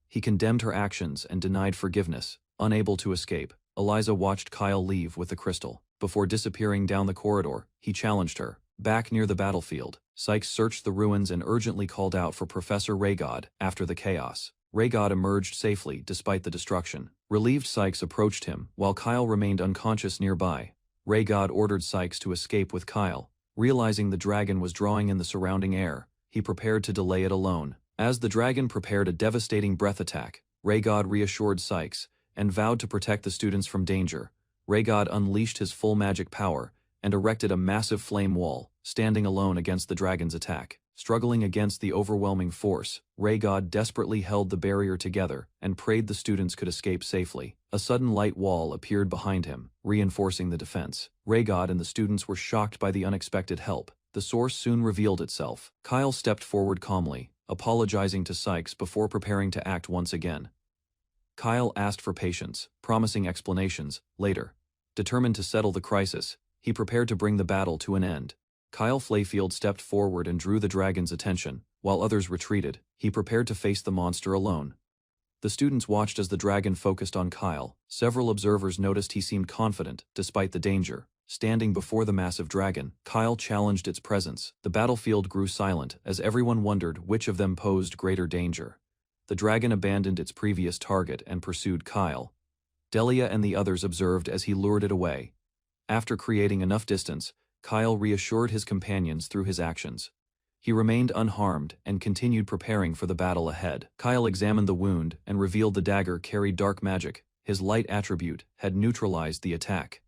He condemned her actions and denied forgiveness. Unable to escape, Eliza watched Kyle leave with the crystal. Before disappearing down the corridor, he challenged her. Back near the battlefield, Sykes searched the ruins and urgently called out for Professor Raygod after the chaos. Raygod emerged safely despite the destruction. Relieved, Sykes approached him, while Kyle remained unconscious nearby. Raygod ordered Sykes to escape with Kyle. Realizing the dragon was drawing in the surrounding air, he prepared to delay it alone. As the dragon prepared a devastating breath attack, Raygod reassured Sykes and vowed to protect the students from danger. Raygod unleashed his full magic power and erected a massive flame wall, standing alone against the dragon's attack. Struggling against the overwhelming force, Raygod desperately held the barrier together and prayed the students could escape safely. A sudden light wall appeared behind him, reinforcing the defense. Raygod and the students were shocked by the unexpected help. The source soon revealed itself. Kyle stepped forward calmly, apologizing to Sykes before preparing to act once again. Kyle asked for patience, promising explanations later. Determined to settle the crisis, he prepared to bring the battle to an end. Kyle Flayfield stepped forward and drew the dragon's attention, while others retreated. He prepared to face the monster alone. The students watched as the dragon focused on Kyle. Several observers noticed he seemed confident, despite the danger. Standing before the massive dragon, Kyle challenged its presence. The battlefield grew silent as everyone wondered which of them posed greater danger. The dragon abandoned its previous target and pursued Kyle. Delia and the others observed as he lured it away. After creating enough distance, Kyle reassured his companions through his actions. He remained unharmed and continued preparing for the battle ahead. Kyle examined the wound and revealed the dagger carried dark magic. His light attribute had neutralized the attack.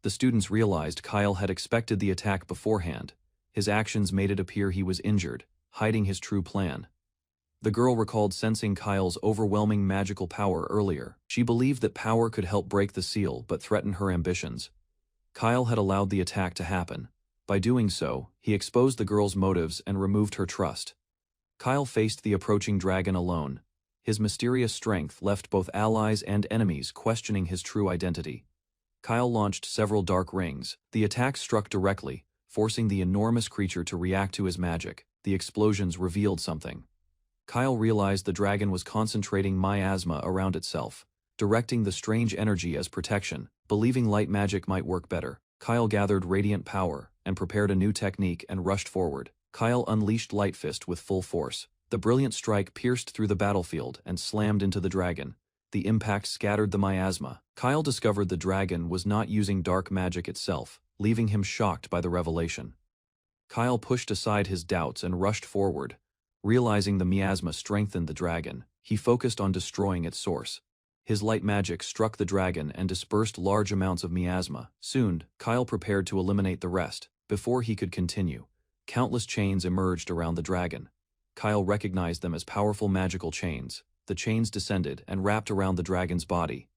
The students realized Kyle had expected the attack beforehand. His actions made it appear he was injured, hiding his true plan. The girl recalled sensing Kyle's overwhelming magical power earlier. She believed that power could help break the seal but threaten her ambitions. Kyle had allowed the attack to happen. By doing so, he exposed the girl's motives and removed her trust. Kyle faced the approaching dragon alone. His mysterious strength left both allies and enemies questioning his true identity. Kyle launched several dark rings. The attack struck directly, forcing the enormous creature to react to his magic. The explosions revealed something. Kyle realized the dragon was concentrating miasma around itself, directing the strange energy as protection. Believing light magic might work better, Kyle gathered radiant power and prepared a new technique and rushed forward. Kyle unleashed Light Fist with full force. The brilliant strike pierced through the battlefield and slammed into the dragon. The impact scattered the miasma. Kyle discovered the dragon was not using dark magic itself, leaving him shocked by the revelation. Kyle pushed aside his doubts and rushed forward. Realizing the miasma strengthened the dragon, he focused on destroying its source. His light magic struck the dragon and dispersed large amounts of miasma. Soon, Kyle prepared to eliminate the rest. Before he could continue, countless chains emerged around the dragon. Kyle recognized them as powerful magical chains. The chains descended and wrapped around the dragon's body.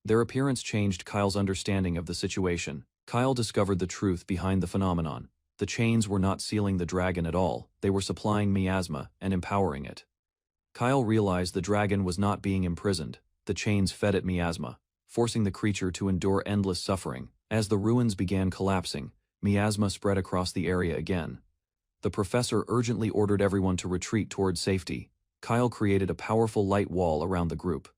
Their appearance changed Kyle's understanding of the situation. Kyle discovered the truth behind the phenomenon. The chains were not sealing the dragon at all, they were supplying miasma and empowering it. Kyle realized the dragon was not being imprisoned. The chains fed it miasma, forcing the creature to endure endless suffering. As the ruins began collapsing, miasma spread across the area again. The professor urgently ordered everyone to retreat towards safety. Kyle created a powerful light wall around the group.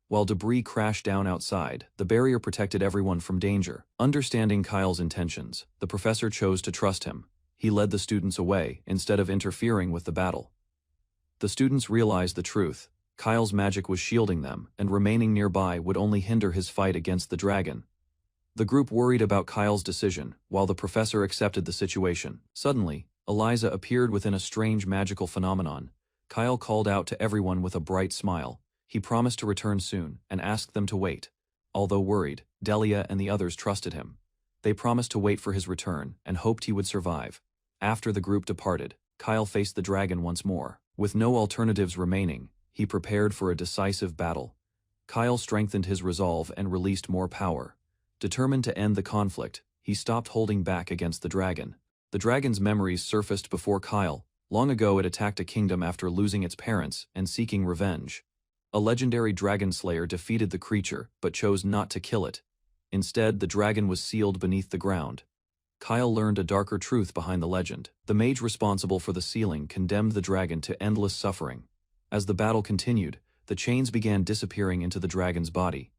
While debris crashed down outside, the barrier protected everyone from danger. Understanding Kyle's intentions, the professor chose to trust him. He led the students away, instead of interfering with the battle. The students realized the truth. Kyle's magic was shielding them, and remaining nearby would only hinder his fight against the dragon. The group worried about Kyle's decision, while the professor accepted the situation. Suddenly, Eliza appeared within a strange magical phenomenon. Kyle called out to everyone with a bright smile. He promised to return soon, and asked them to wait. Although worried, Delia and the others trusted him. They promised to wait for his return, and hoped he would survive. After the group departed, Kyle faced the dragon once more. With no alternatives remaining, he prepared for a decisive battle. Kyle strengthened his resolve and released more power. Determined to end the conflict, he stopped holding back against the dragon. The dragon's memories surfaced before Kyle. Long ago it attacked a kingdom after losing its parents and seeking revenge. A legendary dragon slayer defeated the creature, but chose not to kill it. Instead, the dragon was sealed beneath the ground. Kyle learned a darker truth behind the legend. The mage responsible for the sealing condemned the dragon to endless suffering. As the battle continued, the chains began disappearing into the dragon's body.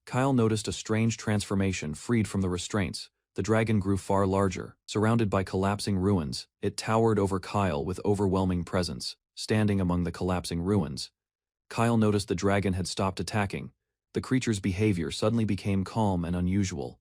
Kyle noticed a strange transformation freed from the restraints. The dragon grew far larger. Surrounded by collapsing ruins, it towered over Kyle with overwhelming presence. Standing among the collapsing ruins, Kyle noticed the dragon had stopped attacking. The creature's behavior suddenly became calm and unusual.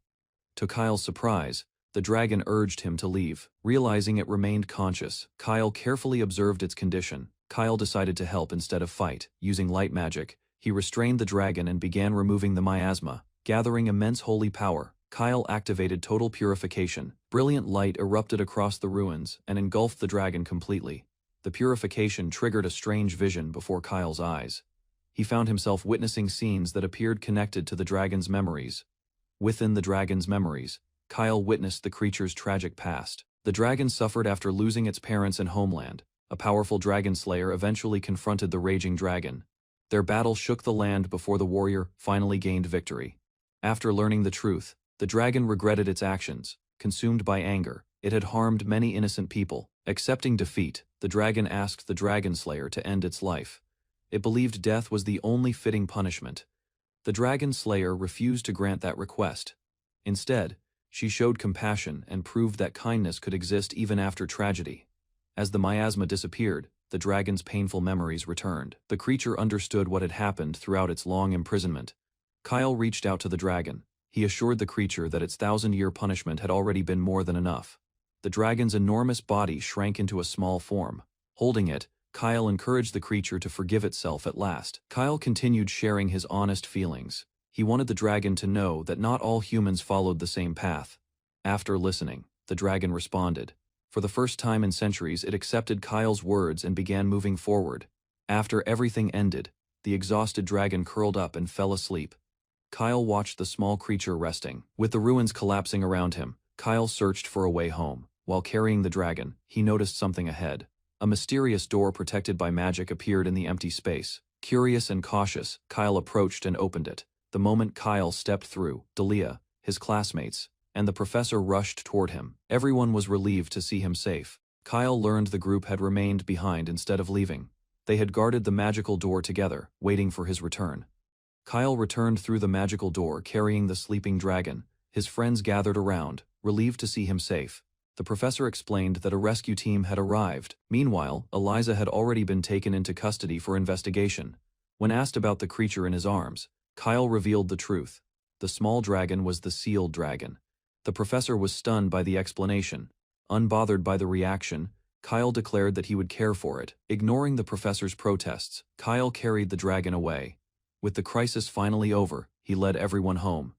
To Kyle's surprise, the dragon urged him to leave. Realizing it remained conscious, Kyle carefully observed its condition. Kyle decided to help instead of fight. Using light magic, he restrained the dragon and began removing the miasma. Gathering immense holy power, Kyle activated total purification. Brilliant light erupted across the ruins and engulfed the dragon completely. The purification triggered a strange vision before Kyle's eyes. He found himself witnessing scenes that appeared connected to the dragon's memories. Within the dragon's memories, Kyle witnessed the creature's tragic past. The dragon suffered after losing its parents and homeland. A powerful dragon slayer eventually confronted the raging dragon. Their battle shook the land before the warrior finally gained victory. After learning the truth, the dragon regretted its actions. Consumed by anger, it had harmed many innocent people. Accepting defeat, the dragon asked the dragon slayer to end its life. It believed death was the only fitting punishment. The dragon slayer refused to grant that request. Instead, she showed compassion and proved that kindness could exist even after tragedy. As the miasma disappeared, the dragon's painful memories returned. The creature understood what had happened throughout its long imprisonment. Kyle reached out to the dragon. He assured the creature that its 1,000-year punishment had already been more than enough. The dragon's enormous body shrank into a small form. Holding it, Kyle encouraged the creature to forgive itself at last. Kyle continued sharing his honest feelings. He wanted the dragon to know that not all humans followed the same path. After listening, the dragon responded. For the first time in centuries, it accepted Kyle's words and began moving forward. After everything ended, the exhausted dragon curled up and fell asleep. Kyle watched the small creature resting. With the ruins collapsing around him, Kyle searched for a way home. While carrying the dragon, he noticed something ahead. A mysterious door protected by magic appeared in the empty space. Curious and cautious, Kyle approached and opened it. The moment Kyle stepped through, Delia, his classmates, and the professor rushed toward him. Everyone was relieved to see him safe. Kyle learned the group had remained behind instead of leaving. They had guarded the magical door together, waiting for his return. Kyle returned through the magical door carrying the sleeping dragon. His friends gathered around, relieved to see him safe. The professor explained that a rescue team had arrived. Meanwhile, Eliza had already been taken into custody for investigation. When asked about the creature in his arms, Kyle revealed the truth. The small dragon was the sealed dragon. The professor was stunned by the explanation. Unbothered by the reaction, Kyle declared that he would care for it. Ignoring the professor's protests, Kyle carried the dragon away. With the crisis finally over, he led everyone home.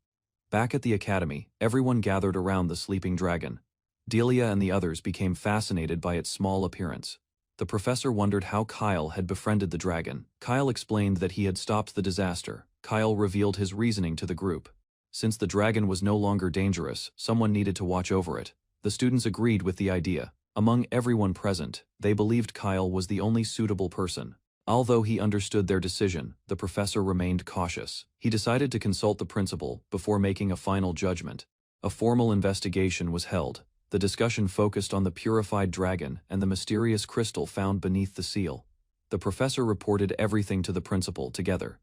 Back at the academy, everyone gathered around the sleeping dragon. Delia and the others became fascinated by its small appearance. The professor wondered how Kyle had befriended the dragon. Kyle explained that he had stopped the disaster. Kyle revealed his reasoning to the group. Since the dragon was no longer dangerous, someone needed to watch over it. The students agreed with the idea. Among everyone present, they believed Kyle was the only suitable person. Although he understood their decision, the professor remained cautious. He decided to consult the principal before making a final judgment. A formal investigation was held. The discussion focused on the purified dragon and the mysterious crystal found beneath the seal. The professor reported everything to the principal together.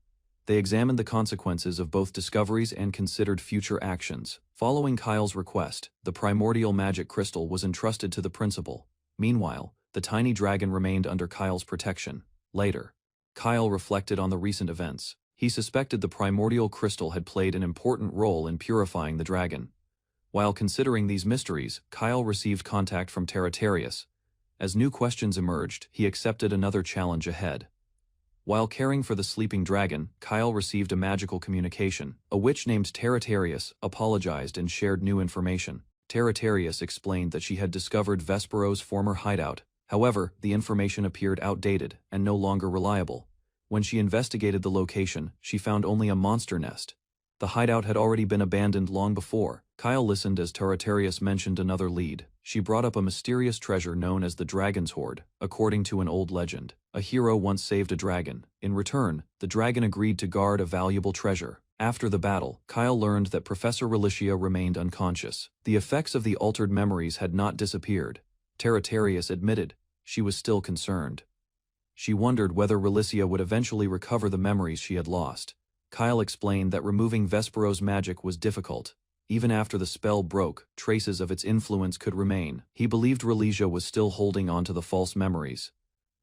They examined the consequences of both discoveries and considered future actions. Following Kyle's request, the primordial magic crystal was entrusted to the principal. Meanwhile, the tiny dragon remained under Kyle's protection. Later, Kyle reflected on the recent events. He suspected the primordial crystal had played an important role in purifying the dragon. While considering these mysteries, Kyle received contact from Talentless. As new questions emerged, he accepted another challenge ahead. While caring for the sleeping dragon, Kyle received a magical communication. A witch named Talentless apologized and shared new information. Talentless explained that she had discovered Vespero's former hideout. However, the information appeared outdated and no longer reliable. When she investigated the location, she found only a monster nest. The hideout had already been abandoned long before. Kyle listened as Talentless mentioned another lead. She brought up a mysterious treasure known as the Dragon's Hoard. According to an old legend, a hero once saved a dragon. In return, the dragon agreed to guard a valuable treasure. After the battle, Kyle learned that Professor Relicia remained unconscious. The effects of the altered memories had not disappeared. Talentless admitted she was still concerned. She wondered whether Relicia would eventually recover the memories she had lost. Kyle explained that removing Vespero's magic was difficult. Even after the spell broke, traces of its influence could remain. He believed Relicia was still holding on to the false memories.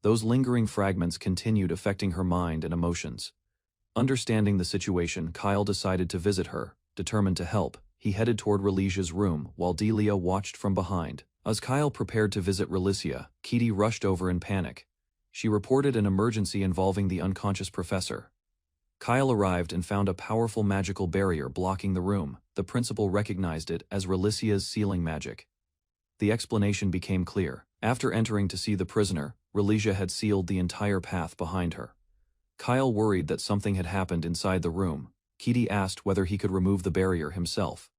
Those lingering fragments continued affecting her mind and emotions. Understanding the situation, Kyle decided to visit her. Determined to help, he headed toward Relicia's room while Delia watched from behind. As Kyle prepared to visit Relicia, Kitty rushed over in panic. She reported an emergency involving the unconscious professor. Kyle arrived and found a powerful magical barrier blocking the room. The principal recognized it as Relicia's sealing magic. The explanation became clear. After entering to see the prisoner, Relicia had sealed the entire path behind her. Kyle worried that something had happened inside the room. Kitty asked whether he could remove the barrier himself.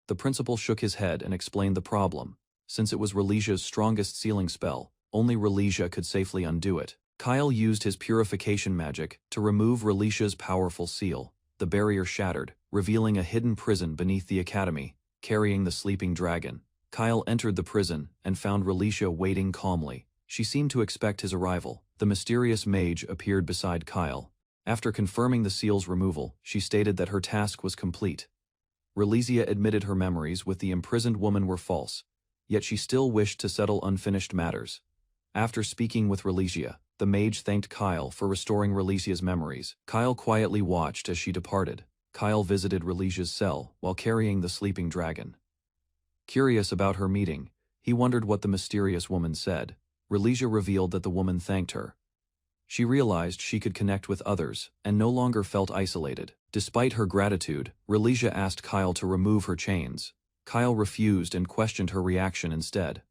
The principal shook his head and explained the problem. Since it was Relicia's strongest sealing spell, only Relicia could safely undo it. Kyle used his purification magic to remove Relicia's powerful seal. The barrier shattered, revealing a hidden prison beneath the academy, carrying the sleeping dragon. Kyle entered the prison and found Relicia waiting calmly. She seemed to expect his arrival. The mysterious mage appeared beside Kyle. After confirming the seal's removal, she stated that her task was complete. Relicia admitted her memories with the imprisoned woman were false, yet she still wished to settle unfinished matters. After speaking with Relicia, the mage thanked Kyle for restoring Relicia's memories. Kyle quietly watched as she departed. Kyle visited Relicia's cell while carrying the sleeping dragon. Curious about her meeting, he wondered what the mysterious woman said. Relicia revealed that the woman thanked her. She realized she could connect with others and no longer felt isolated. Despite her gratitude, Relicia asked Kyle to remove her chains. Kyle refused and questioned her reaction instead.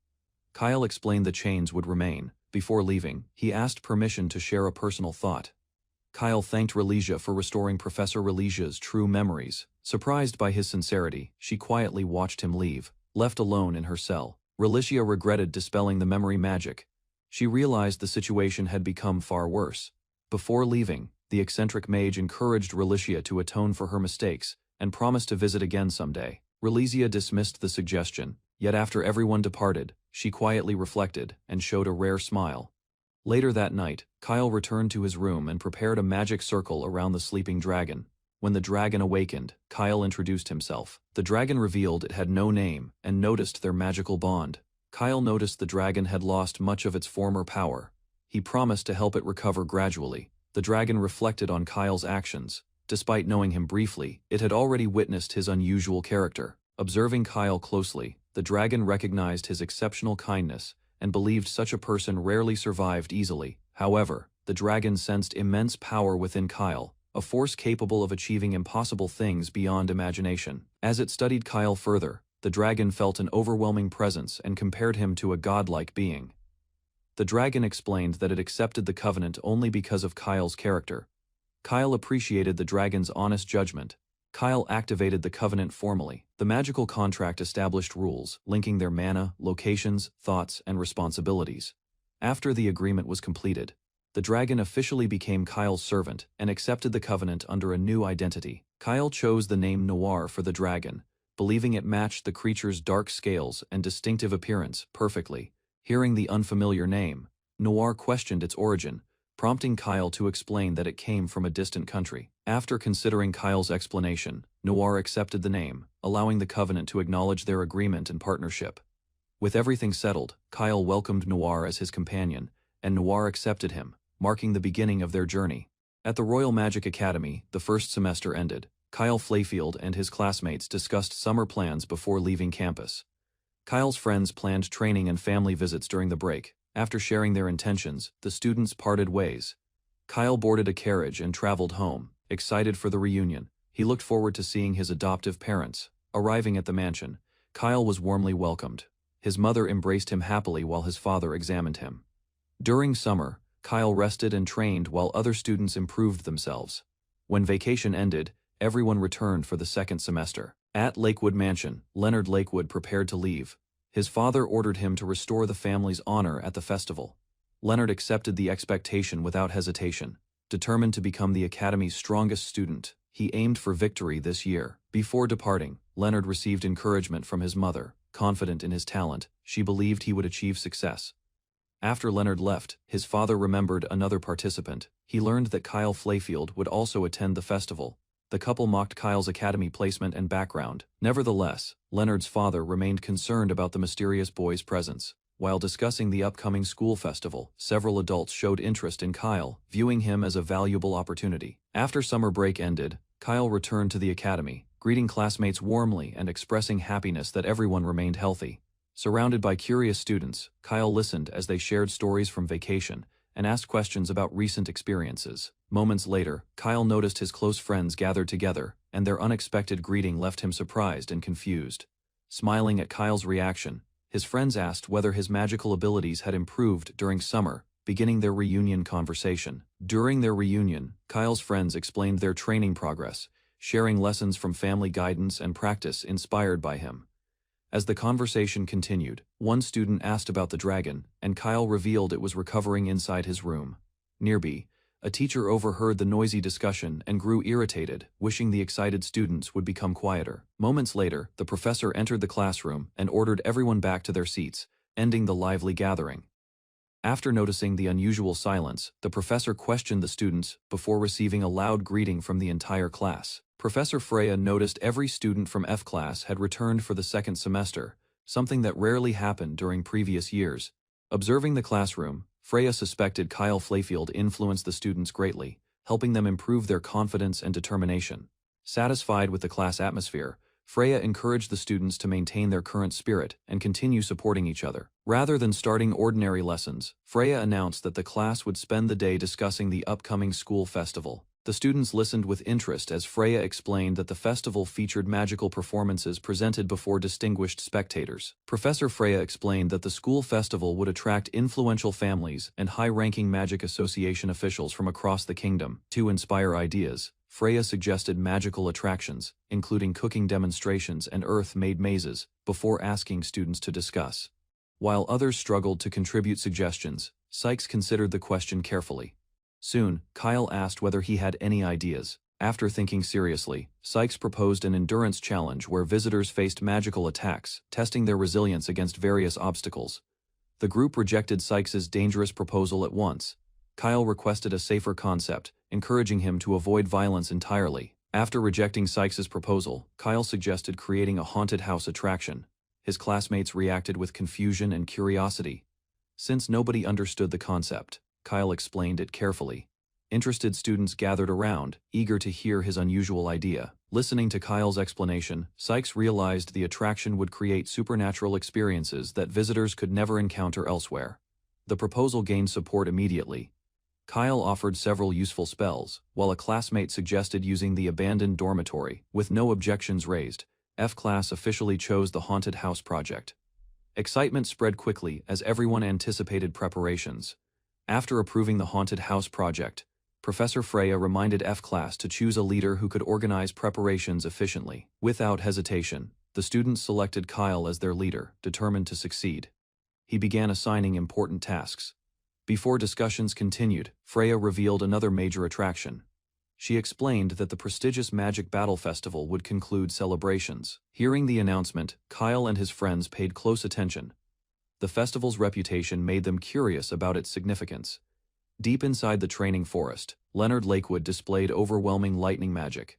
Kyle explained the chains would remain. Before leaving, he asked permission to share a personal thought. Kyle thanked Relicia for restoring Professor Relicia's true memories. Surprised by his sincerity, she quietly watched him leave. Left alone in her cell, Relicia regretted dispelling the memory magic. She realized the situation had become far worse. Before leaving, the eccentric mage encouraged Relicia to atone for her mistakes and promised to visit again someday. Relicia dismissed the suggestion, yet after everyone departed, she quietly reflected and showed a rare smile. Later that night, Kyle returned to his room and prepared a magic circle around the sleeping dragon. When the dragon awakened, Kyle introduced himself. The dragon revealed it had no name and noticed their magical bond. Kyle noticed the dragon had lost much of its former power. He promised to help it recover gradually. The dragon reflected on Kyle's actions. Despite knowing him briefly, it had already witnessed his unusual character. Observing Kyle closely, the dragon recognized his exceptional kindness and believed such a person rarely survived easily. However, the dragon sensed immense power within Kyle, a force capable of achieving impossible things beyond imagination. As it studied Kyle further, the dragon felt an overwhelming presence and compared him to a godlike being. The dragon explained that it accepted the covenant only because of Kyle's character. Kyle appreciated the dragon's honest judgment. Kyle activated the covenant formally. The magical contract established rules, linking their mana, locations, thoughts, and responsibilities. After the agreement was completed, the dragon officially became Kyle's servant and accepted the covenant under a new identity. Kyle chose the name Noir for the dragon, believing it matched the creature's dark scales and distinctive appearance perfectly. Hearing the unfamiliar name, Noir questioned its origin, prompting Kyle to explain that it came from a distant country. After considering Kyle's explanation, Noir accepted the name, allowing the Covenant to acknowledge their agreement and partnership. With everything settled, Kyle welcomed Noir as his companion, and Noir accepted him, marking the beginning of their journey. At the Royal Magic Academy, the first semester ended. Kyle Flayfield and his classmates discussed summer plans before leaving campus. Kyle's friends planned training and family visits during the break. After sharing their intentions, the students parted ways. Kyle boarded a carriage and traveled home, excited for the reunion. He looked forward to seeing his adoptive parents. Arriving at the mansion, Kyle was warmly welcomed. His mother embraced him happily while his father examined him. During summer, Kyle rested and trained while other students improved themselves. When vacation ended, everyone returned for the second semester. At Lakewood Mansion, Leonard Lakewood prepared to leave. His father ordered him to restore the family's honor at the festival. Leonard accepted the expectation without hesitation. Determined to become the Academy's strongest student, he aimed for victory this year. Before departing, Leonard received encouragement from his mother. Confident in his talent, she believed he would achieve success. After Leonard left, his father remembered another participant. He learned that Kyle Flayfield would also attend the festival. The couple mocked Kyle's academy placement and background. Nevertheless, Leonard's father remained concerned about the mysterious boy's presence. While discussing the upcoming school festival, several adults showed interest in Kyle, viewing him as a valuable opportunity. After summer break ended, Kyle returned to the academy, greeting classmates warmly and expressing happiness that everyone remained healthy. Surrounded by curious students, Kyle listened as they shared stories from vacation and asked questions about recent experiences. Moments later, Kyle noticed his close friends gathered together, and their unexpected greeting left him surprised and confused. Smiling at Kyle's reaction, his friends asked whether his magical abilities had improved during summer, beginning their reunion conversation. During their reunion, Kyle's friends explained their training progress, sharing lessons from family guidance and practice inspired by him. As the conversation continued, one student asked about the dragon, and Kyle revealed it was recovering inside his room. Nearby, a teacher overheard the noisy discussion and grew irritated, wishing the excited students would become quieter. Moments later, the professor entered the classroom and ordered everyone back to their seats, ending the lively gathering. After noticing the unusual silence, the professor questioned the students before receiving a loud greeting from the entire class. Professor Freya noticed every student from F class had returned for the second semester, something that rarely happened during previous years. Observing the classroom, Freya suspected Kyle Flayfield influenced the students greatly, helping them improve their confidence and determination. Satisfied with the class atmosphere, Freya encouraged the students to maintain their current spirit and continue supporting each other. Rather than starting ordinary lessons, Freya announced that the class would spend the day discussing the upcoming school festival. The students listened with interest as Freya explained that the festival featured magical performances presented before distinguished spectators. Professor Freya explained that the school festival would attract influential families and high-ranking Magic Association officials from across the kingdom. To inspire ideas, Freya suggested magical attractions, including cooking demonstrations and earth-made mazes, before asking students to discuss. While others struggled to contribute suggestions, Sykes considered the question carefully. Soon, Kyle asked whether he had any ideas. After thinking seriously, Sykes proposed an endurance challenge where visitors faced magical attacks, testing their resilience against various obstacles. The group rejected Sykes's dangerous proposal at once. Kyle requested a safer concept, encouraging him to avoid violence entirely. After rejecting Sykes's proposal, Kyle suggested creating a haunted house attraction. His classmates reacted with confusion and curiosity. Since nobody understood the concept, Kyle explained it carefully. Interested students gathered around, eager to hear his unusual idea. Listening to Kyle's explanation, Sykes realized the attraction would create supernatural experiences that visitors could never encounter elsewhere. The proposal gained support immediately. Kyle offered several useful spells, while a classmate suggested using the abandoned dormitory. With no objections raised, F class officially chose the haunted house project. Excitement spread quickly as everyone anticipated preparations. After approving the haunted house project, Professor Freya reminded F class to choose a leader who could organize preparations efficiently. Without hesitation, the students selected Kyle as their leader, determined to succeed. He began assigning important tasks. Before discussions continued, Freya revealed another major attraction. She explained that the prestigious Magic Battle Festival would conclude celebrations. Hearing the announcement, Kyle and his friends paid close attention. The festival's reputation made them curious about its significance. Deep inside the training forest, Leonard Lakewood displayed overwhelming lightning magic.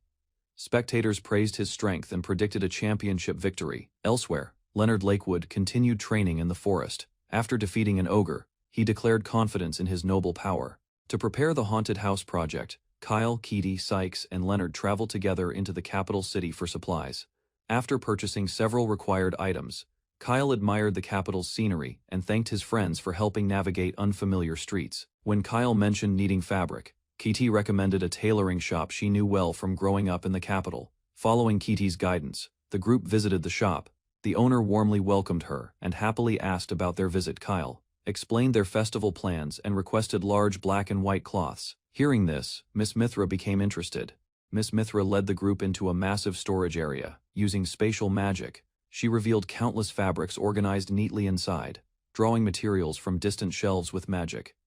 Spectators praised his strength and predicted a championship victory. Elsewhere, Leonard Lakewood continued training in the forest. After defeating an ogre, he declared confidence in his noble power. To prepare the haunted house project, Kyle, Keaty, Sykes, and Leonard traveled together into the capital city for supplies. After purchasing several required items, Kyle admired the capital's scenery and thanked his friends for helping navigate unfamiliar streets. When Kyle mentioned needing fabric, Keaty recommended a tailoring shop she knew well from growing up in the capital. Following Keaty's guidance, the group visited the shop. The owner warmly welcomed her and happily asked about their visit. Kyle explained their festival plans and requested large black and white cloths. Hearing this, Miss Mithra became interested. Miss Mithra led the group into a massive storage area. Using spatial magic, she revealed countless fabrics organized neatly inside, drawing materials from distant shelves with magic.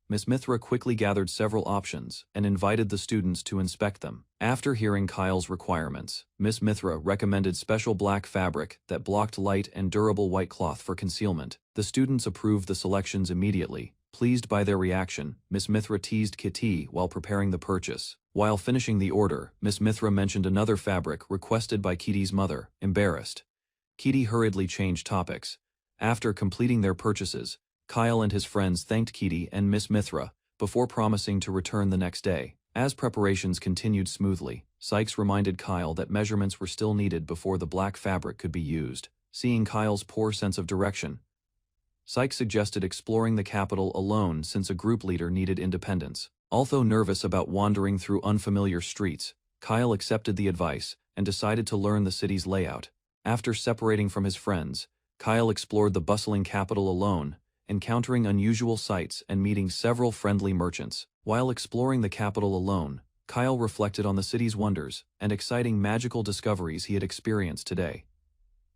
Miss Mithra quickly gathered several options and invited the students to inspect them. After hearing Kyle's requirements, Miss Mithra recommended special black fabric that blocked light and durable white cloth for concealment. The students approved the selections immediately. Pleased by their reaction, Miss Mithra teased Kitty while preparing the purchase. While finishing the order, Miss Mithra mentioned another fabric requested by Kitty's mother. Embarrassed, Kitty hurriedly changed topics. After completing their purchases, Kyle and his friends thanked Kitty and Miss Mithra before promising to return the next day. As preparations continued smoothly, Sykes reminded Kyle that measurements were still needed before the black fabric could be used. Seeing Kyle's poor sense of direction, Sykes suggested exploring the capital alone since a group leader needed independence. Although nervous about wandering through unfamiliar streets, Kyle accepted the advice and decided to learn the city's layout. After separating from his friends, Kyle explored the bustling capital alone, encountering unusual sights and meeting several friendly merchants. While exploring the capital alone, Kyle reflected on the city's wonders and exciting magical discoveries he had experienced today.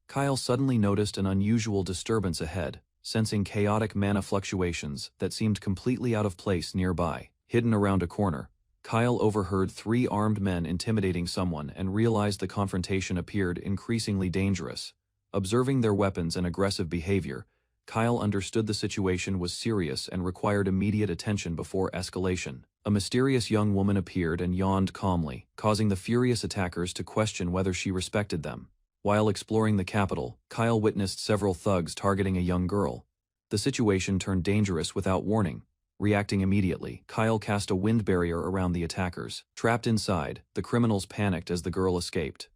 Kyle suddenly noticed an unusual disturbance ahead, sensing chaotic mana fluctuations that seemed completely out of place nearby. Hidden around a corner, Kyle overheard 3 armed men intimidating someone and realized the confrontation appeared increasingly dangerous. Observing their weapons and aggressive behavior, Kyle understood the situation was serious and required immediate attention before escalation. A mysterious young woman appeared and yawned calmly, causing the furious attackers to question whether she respected them. While exploring the capital, Kyle witnessed several thugs targeting a young girl. The situation turned dangerous without warning. Reacting immediately, Kyle cast a wind barrier around the attackers. Trapped inside, the criminals panicked as the girl escaped.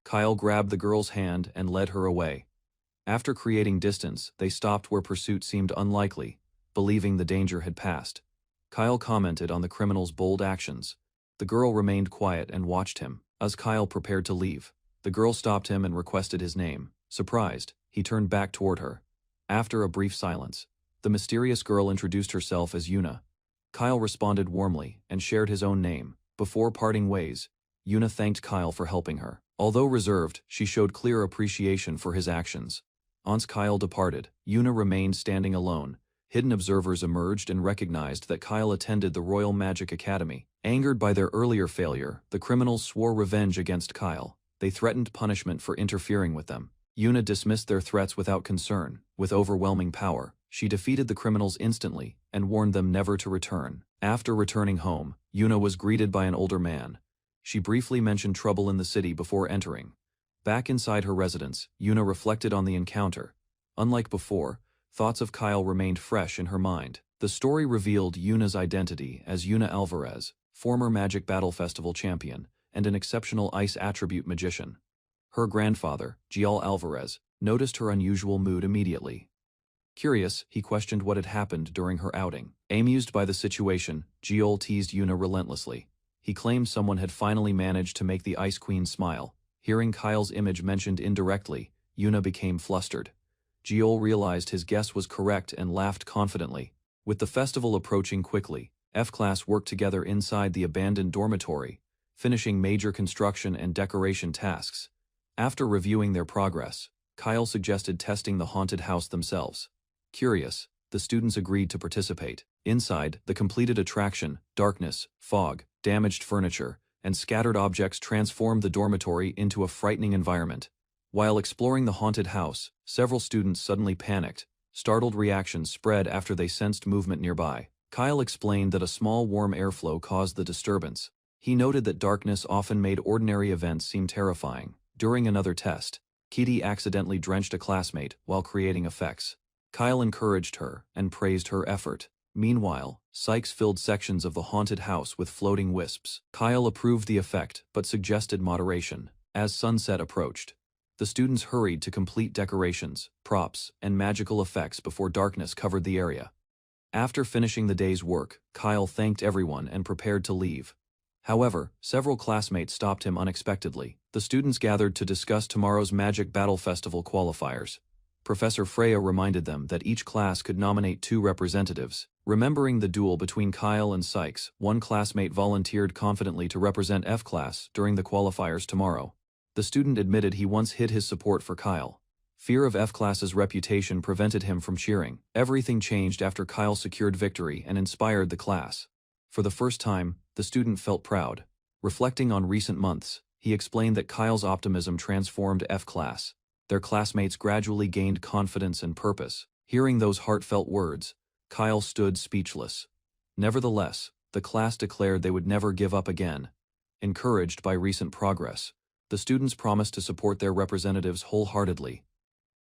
Kyle grabbed the girl's hand and led her away. After creating distance, they stopped where pursuit seemed unlikely, believing the danger had passed. Kyle commented on the criminals' bold actions. The girl remained quiet and watched him. As Kyle prepared to leave, the girl stopped him and requested his name. Surprised, he turned back toward her. After a brief silence, the mysterious girl introduced herself as Yuna. Kyle responded warmly and shared his own name. Before parting ways, Yuna thanked Kyle for helping her. Although reserved, she showed clear appreciation for his actions. Once Kyle departed, Yuna remained standing alone. Hidden observers emerged and recognized that Kyle attended the Royal Magic Academy. Angered by their earlier failure, the criminals swore revenge against Kyle. They threatened punishment for interfering with them. Yuna dismissed their threats without concern. With overwhelming power, she defeated the criminals instantly and warned them never to return. After returning home, Yuna was greeted by an older man. She briefly mentioned trouble in the city before entering. Back inside her residence, Yuna reflected on the encounter. Unlike before, thoughts of Kyle remained fresh in her mind. The story revealed Yuna's identity as Yuna Alvarez, former Magic Battle Festival champion, and an exceptional ice attribute magician. Her grandfather, Gial Alvarez, noticed her unusual mood immediately. Curious, he questioned what had happened during her outing. Amused by the situation, Gial teased Yuna relentlessly. He claimed someone had finally managed to make the Ice Queen smile. Hearing Kyle's image mentioned indirectly, Yuna became flustered. Gial realized his guess was correct and laughed confidently. With the festival approaching quickly, F-Class worked together inside the abandoned dormitory, finishing major construction and decoration tasks. After reviewing their progress, Kyle suggested testing the haunted house themselves. Curious, the students agreed to participate. Inside, the completed attraction, darkness, fog, damaged furniture, and scattered objects transformed the dormitory into a frightening environment. While exploring the haunted house, several students suddenly panicked. Startled reactions spread after they sensed movement nearby. Kyle explained that a small warm airflow caused the disturbance. He noted that darkness often made ordinary events seem terrifying. During another test, Kitty accidentally drenched a classmate while creating effects. Kyle encouraged her and praised her effort. Meanwhile, Sykes filled sections of the haunted house with floating wisps. Kyle approved the effect but suggested moderation. As sunset approached, the students hurried to complete decorations, props, and magical effects before darkness covered the area. After finishing the day's work, Kyle thanked everyone and prepared to leave. However, several classmates stopped him unexpectedly. The students gathered to discuss tomorrow's Magic Battle Festival qualifiers. Professor Freya reminded them that each class could nominate 2 representatives. Remembering the duel between Kyle and Sykes, one classmate volunteered confidently to represent F class during the qualifiers tomorrow. The student admitted he once hid his support for Kyle. Fear of F-class's reputation prevented him from cheering. Everything changed after Kyle secured victory and inspired the class. For the first time, the student felt proud. Reflecting on recent months, he explained that Kyle's optimism transformed F-class. Their classmates gradually gained confidence and purpose. Hearing those heartfelt words, Kyle stood speechless. Nevertheless, the class declared they would never give up again. Encouraged by recent progress, the students promised to support their representatives wholeheartedly.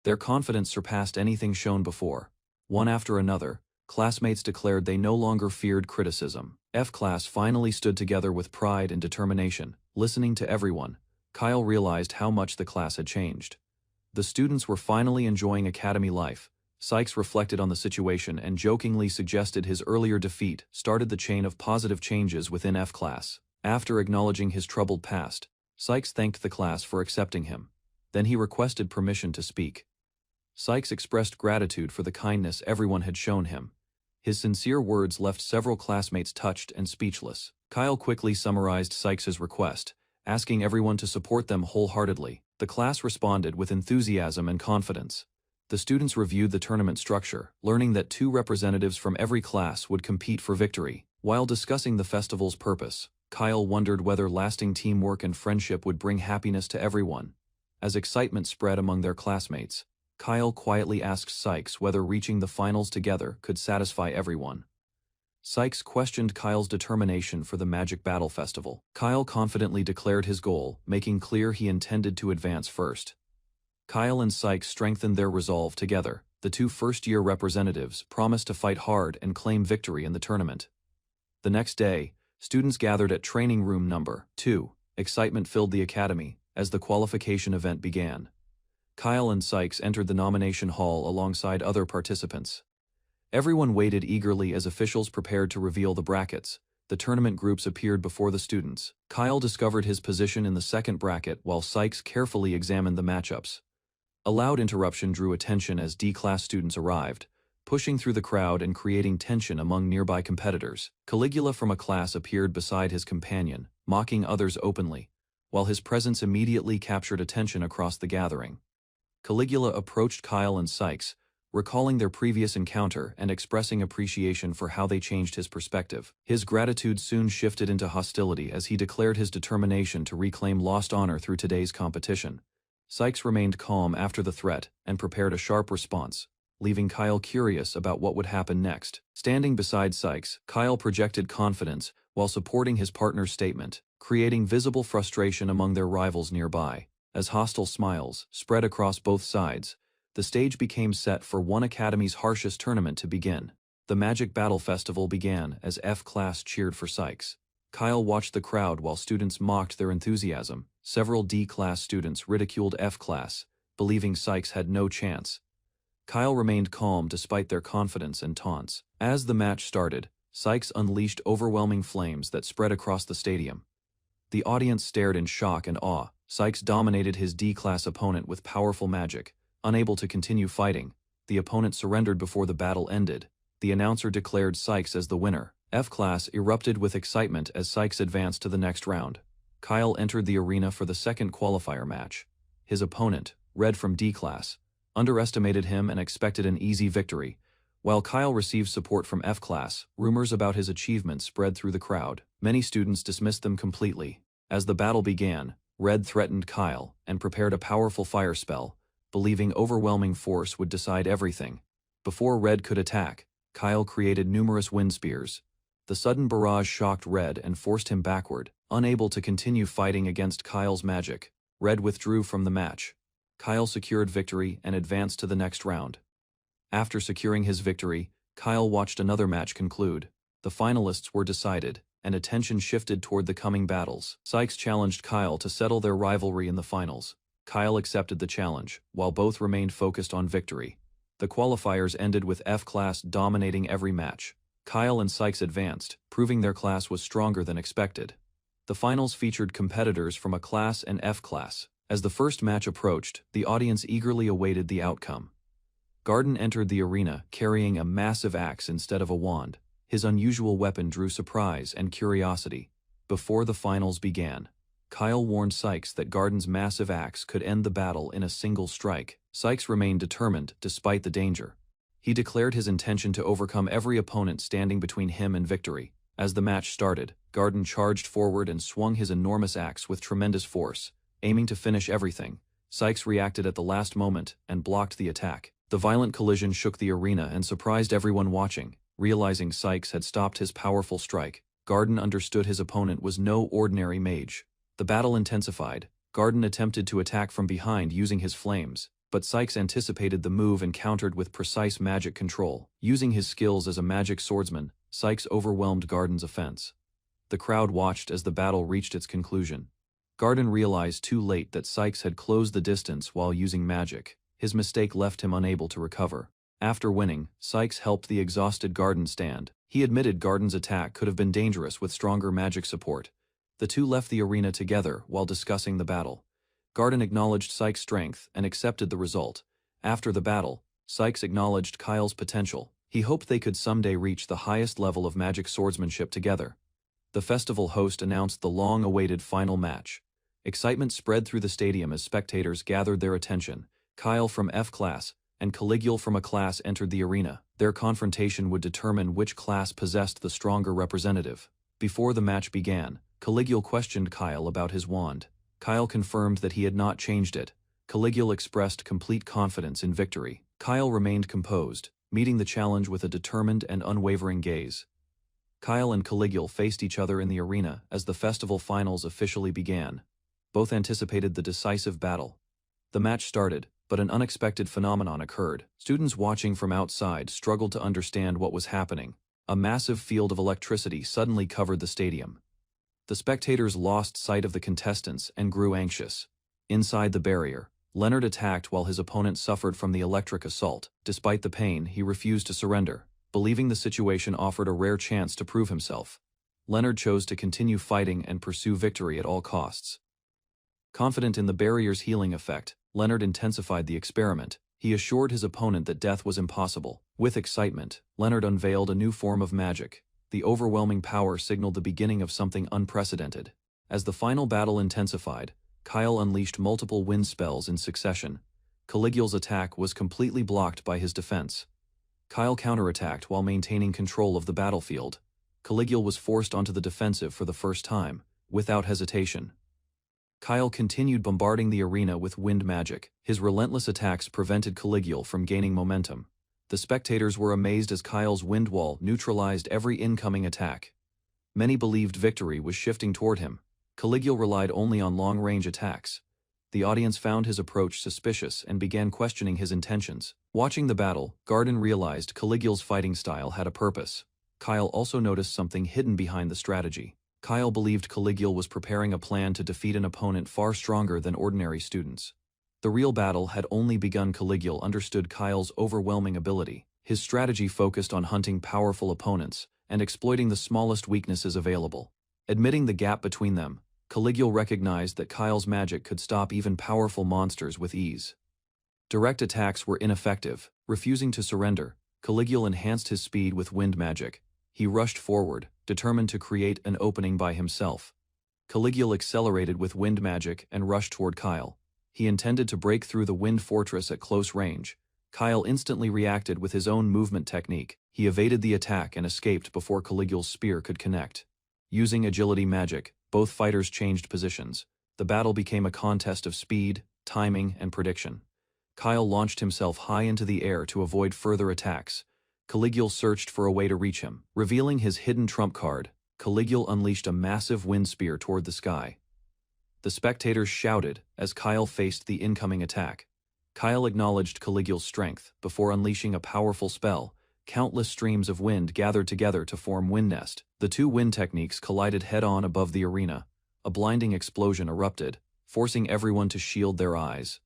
Their confidence surpassed anything shown before. One after another, classmates declared they no longer feared criticism. F-class finally stood together with pride and determination. Listening to everyone, Kyle realized how much the class had changed. The students were finally enjoying academy life. Sykes reflected on the situation and jokingly suggested his earlier defeat started the chain of positive changes within F-class. After acknowledging his troubled past, Sykes thanked the class for accepting him. Then he requested permission to speak. Sykes expressed gratitude for the kindness everyone had shown him. His sincere words left several classmates touched and speechless. Kyle quickly summarized Sykes's request, asking everyone to support them wholeheartedly. The class responded with enthusiasm and confidence. The students reviewed the tournament structure, learning that 2 representatives from every class would compete for victory. While discussing the festival's purpose, Kyle wondered whether lasting teamwork and friendship would bring happiness to everyone. As excitement spread among their classmates, Kyle quietly asked Sykes whether reaching the finals together could satisfy everyone. Sykes questioned Kyle's determination for the Magic Battle Festival. Kyle confidently declared his goal, making clear he intended to advance first. Kyle and Sykes strengthened their resolve together. The 2 first-year representatives promised to fight hard and claim victory in the tournament. The next day, students gathered at training room number 2. Excitement filled the academy as the qualification event began. Kyle and Sykes entered the nomination hall alongside other participants. Everyone waited eagerly as officials prepared to reveal the brackets. The tournament groups appeared before the students. Kyle discovered his position in the second bracket while Sykes carefully examined the matchups. A loud interruption drew attention as D-class students arrived, pushing through the crowd and creating tension among nearby competitors. Caligula from a class appeared beside his companion, mocking others openly, while his presence immediately captured attention across the gathering. Caligula approached Kyle and Sykes, recalling their previous encounter and expressing appreciation for how they changed his perspective. His gratitude soon shifted into hostility as he declared his determination to reclaim lost honor through today's competition. Sykes remained calm after the threat and prepared a sharp response, leaving Kyle curious about what would happen next. Standing beside Sykes, Kyle projected confidence while supporting his partner's statement, creating visible frustration among their rivals nearby. As hostile smiles spread across both sides, the stage became set for one academy's harshest tournament to begin. The Magic Battle Festival began as F-class cheered for Sykes. Kyle watched the crowd while students mocked their enthusiasm. Several D-class students ridiculed F-class, believing Sykes had no chance. Kyle remained calm despite their confidence and taunts. As the match started, Sykes unleashed overwhelming flames that spread across the stadium. The audience stared in shock and awe. Sykes dominated his D-class opponent with powerful magic. Unable to continue fighting, the opponent surrendered before the battle ended. The announcer declared Sykes as the winner. F-class erupted with excitement as Sykes advanced to the next round. Kyle entered the arena for the second qualifier match. His opponent, Red from D-class, underestimated him and expected an easy victory. While Kyle received support from F-Class, rumors about his achievements spread through the crowd. Many students dismissed them completely. As the battle began, Red threatened Kyle and prepared a powerful fire spell, believing overwhelming force would decide everything. Before Red could attack, Kyle created numerous wind spears. The sudden barrage shocked Red and forced him backward. Unable to continue fighting against Kyle's magic, Red withdrew from the match. Kyle secured victory and advanced to the next round. After securing his victory, Kyle watched another match conclude. The finalists were decided, and attention shifted toward the coming battles. Sykes challenged Kyle to settle their rivalry in the finals. Kyle accepted the challenge, while both remained focused on victory. The qualifiers ended with F-Class dominating every match. Kyle and Sykes advanced, proving their class was stronger than expected. The finals featured competitors from A-Class and F-Class. As the first match approached, the audience eagerly awaited the outcome. Garden entered the arena carrying a massive axe instead of a wand. His unusual weapon drew surprise and curiosity. Before the finals began, Kyle warned Sykes that Garden's massive axe could end the battle in a single strike. Sykes remained determined despite the danger. He declared his intention to overcome every opponent standing between him and victory. As the match started, Garden charged forward and swung his enormous axe with tremendous force, aiming to finish everything. Sykes reacted at the last moment and blocked the attack. The violent collision shook the arena and surprised everyone watching. Realizing Sykes had stopped his powerful strike, Garden understood his opponent was no ordinary mage. The battle intensified. Garden attempted to attack from behind using his flames, but Sykes anticipated the move and countered with precise magic control. Using his skills as a magic swordsman, Sykes overwhelmed Garden's offense. The crowd watched as the battle reached its conclusion. Garden realized too late that Sykes had closed the distance while using magic. His mistake left him unable to recover. After winning, Sykes helped the exhausted Garden stand. He admitted Garden's attack could have been dangerous with stronger magic support. The two left the arena together while discussing the battle. Garden acknowledged Sykes' strength and accepted the result. After the battle, Sykes acknowledged Kyle's potential. He hoped they could someday reach the highest level of magic swordsmanship together. The festival host announced the long-awaited final match. Excitement spread through the stadium as spectators gathered their attention. Kyle from F-Class and Caligula from A-Class entered the arena. Their confrontation would determine which class possessed the stronger representative. Before the match began, Caligula questioned Kyle about his wand. Kyle confirmed that he had not changed it. Caligula expressed complete confidence in victory. Kyle remained composed, meeting the challenge with a determined and unwavering gaze. Kyle and Caligula faced each other in the arena as the festival finals officially began. Both anticipated the decisive battle. The match started, but an unexpected phenomenon occurred. Students watching from outside struggled to understand what was happening. A massive field of electricity suddenly covered the stadium. The spectators lost sight of the contestants and grew anxious. Inside the barrier, Leonard attacked while his opponent suffered from the electric assault. Despite the pain, he refused to surrender, believing the situation offered a rare chance to prove himself. Leonard chose to continue fighting and pursue victory at all costs. Confident in the barrier's healing effect, Leonard intensified the experiment. He assured his opponent that death was impossible. With excitement, Leonard unveiled a new form of magic. The overwhelming power signaled the beginning of something unprecedented. As the final battle intensified, Kyle unleashed multiple wind spells in succession. Caligula's attack was completely blocked by his defense. Kyle counterattacked while maintaining control of the battlefield. Caligula was forced onto the defensive for the first time, without hesitation. Kyle continued bombarding the arena with wind magic. His relentless attacks prevented Caligula from gaining momentum. The spectators were amazed as Kyle's wind wall neutralized every incoming attack. Many believed victory was shifting toward him. Caligula relied only on long-range attacks. The audience found his approach suspicious and began questioning his intentions. Watching the battle, Garden realized Caligula's fighting style had a purpose. Kyle also noticed something hidden behind the strategy. Kyle believed Caligula was preparing a plan to defeat an opponent far stronger than ordinary students. The real battle had only begun. Caligula understood Kyle's overwhelming ability. His strategy focused on hunting powerful opponents and exploiting the smallest weaknesses available. Admitting the gap between them, Caligula recognized that Kyle's magic could stop even powerful monsters with ease. Direct attacks were ineffective. Refusing to surrender, Caligula enhanced his speed with wind magic. He rushed forward, determined to create an opening by himself. Caligula accelerated with wind magic and rushed toward Kyle. He intended to break through the wind fortress at close range. Kyle instantly reacted with his own movement technique. He evaded the attack and escaped before Caligula's spear could connect. Using agility magic, both fighters changed positions. The battle became a contest of speed, timing, and prediction. Kyle launched himself high into the air to avoid further attacks. Caligula searched for a way to reach him. Revealing his hidden trump card, Caligula unleashed a massive wind spear toward the sky. The spectators shouted as Kyle faced the incoming attack. Kyle acknowledged Caligula's strength. Before unleashing a powerful spell, countless streams of wind gathered together to form Wind Nest. The two wind techniques collided head-on above the arena. A blinding explosion erupted, forcing everyone to shield their eyes.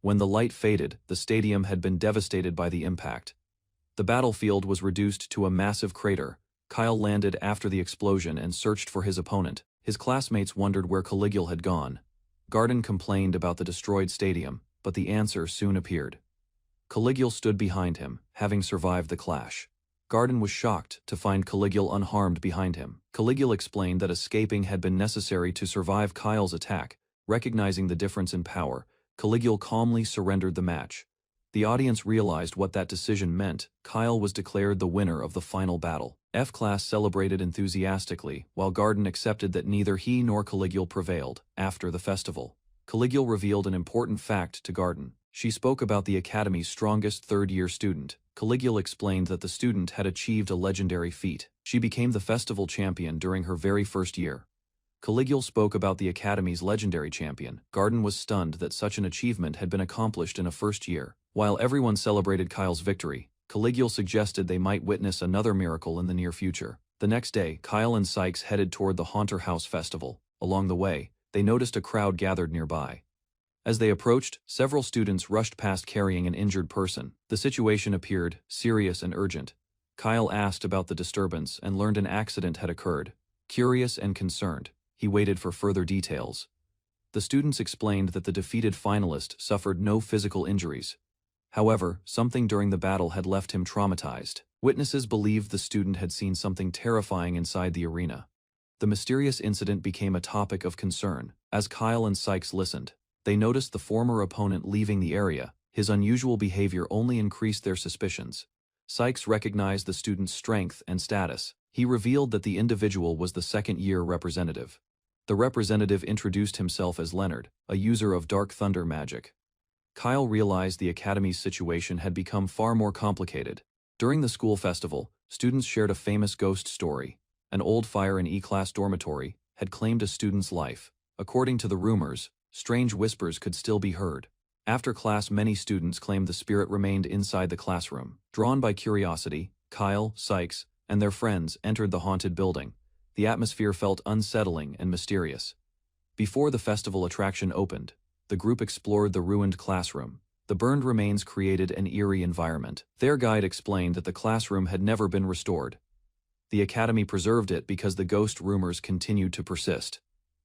When the light faded, the stadium had been devastated by the impact. The battlefield was reduced to a massive crater. Kyle landed after the explosion and searched for his opponent. His classmates wondered where Caligula had gone. Garden complained about the destroyed stadium, but the answer soon appeared. Caligula stood behind him, having survived the clash. Garden was shocked to find Caligula unharmed behind him. Caligula explained that escaping had been necessary to survive Kyle's attack. Recognizing the difference in power, Caligula calmly surrendered the match. The audience realized what that decision meant. Kyle was declared the winner of the final battle. F-Class celebrated enthusiastically, while Garden accepted that neither he nor Caligula prevailed. After the festival, Caligula revealed an important fact to Garden. She spoke about the Academy's strongest third-year student. Caligula explained that the student had achieved a legendary feat. She became the festival champion during her very first year. Caligula spoke about the Academy's legendary champion. Garden was stunned that such an achievement had been accomplished in a first year. While everyone celebrated Kyle's victory, Caligula suggested they might witness another miracle in the near future. The next day, Kyle and Sykes headed toward the Haunter House Festival. Along the way, they noticed a crowd gathered nearby. As they approached, several students rushed past carrying an injured person. The situation appeared serious and urgent. Kyle asked about the disturbance and learned an accident had occurred. Curious and concerned, he waited for further details. The students explained that the defeated finalist suffered no physical injuries. However, something during the battle had left him traumatized. Witnesses believed the student had seen something terrifying inside the arena. The mysterious incident became a topic of concern. As Kyle and Sykes listened, they noticed the former opponent leaving the area. His unusual behavior only increased their suspicions. Sykes recognized the student's strength and status. He revealed that the individual was the second-year representative. The representative introduced himself as Leonard, a user of Dark Thunder magic. Kyle realized the Academy's situation had become far more complicated. During the school festival, students shared a famous ghost story. An old fire in E-class dormitory had claimed a student's life. According to the rumors, strange whispers could still be heard. After class, many students claimed the spirit remained inside the classroom. Drawn by curiosity, Kyle, Sykes, and their friends entered the haunted building. The atmosphere felt unsettling and mysterious. Before the festival attraction opened, the group explored the ruined classroom. The burned remains created an eerie environment. Their guide explained that the classroom had never been restored. The Academy preserved it because the ghost rumors continued to persist.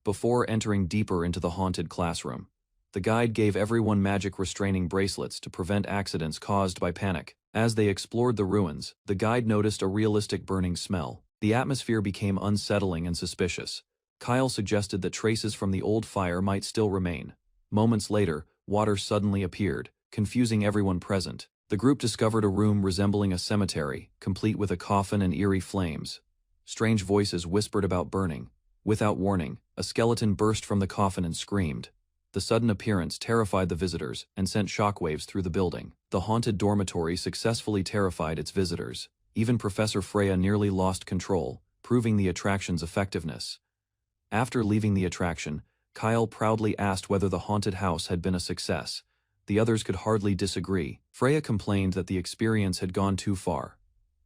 Before entering deeper into the haunted classroom, the guide gave everyone magic restraining bracelets to prevent accidents caused by panic. As they explored the ruins, the guide noticed a realistic burning smell. The atmosphere became unsettling and suspicious. Kyle suggested that traces from the old fire might still remain. Moments later, water suddenly appeared, confusing everyone present. The group discovered a room resembling a cemetery, complete with a coffin and eerie flames. Strange voices whispered about burning. Without warning, a skeleton burst from the coffin and screamed. The sudden appearance terrified the visitors and sent shockwaves through the building. The haunted dormitory successfully terrified its visitors. Even Professor Freya nearly lost control, proving the attraction's effectiveness. After leaving the attraction, Kyle proudly asked whether the haunted house had been a success. The others could hardly disagree. Freya complained that the experience had gone too far.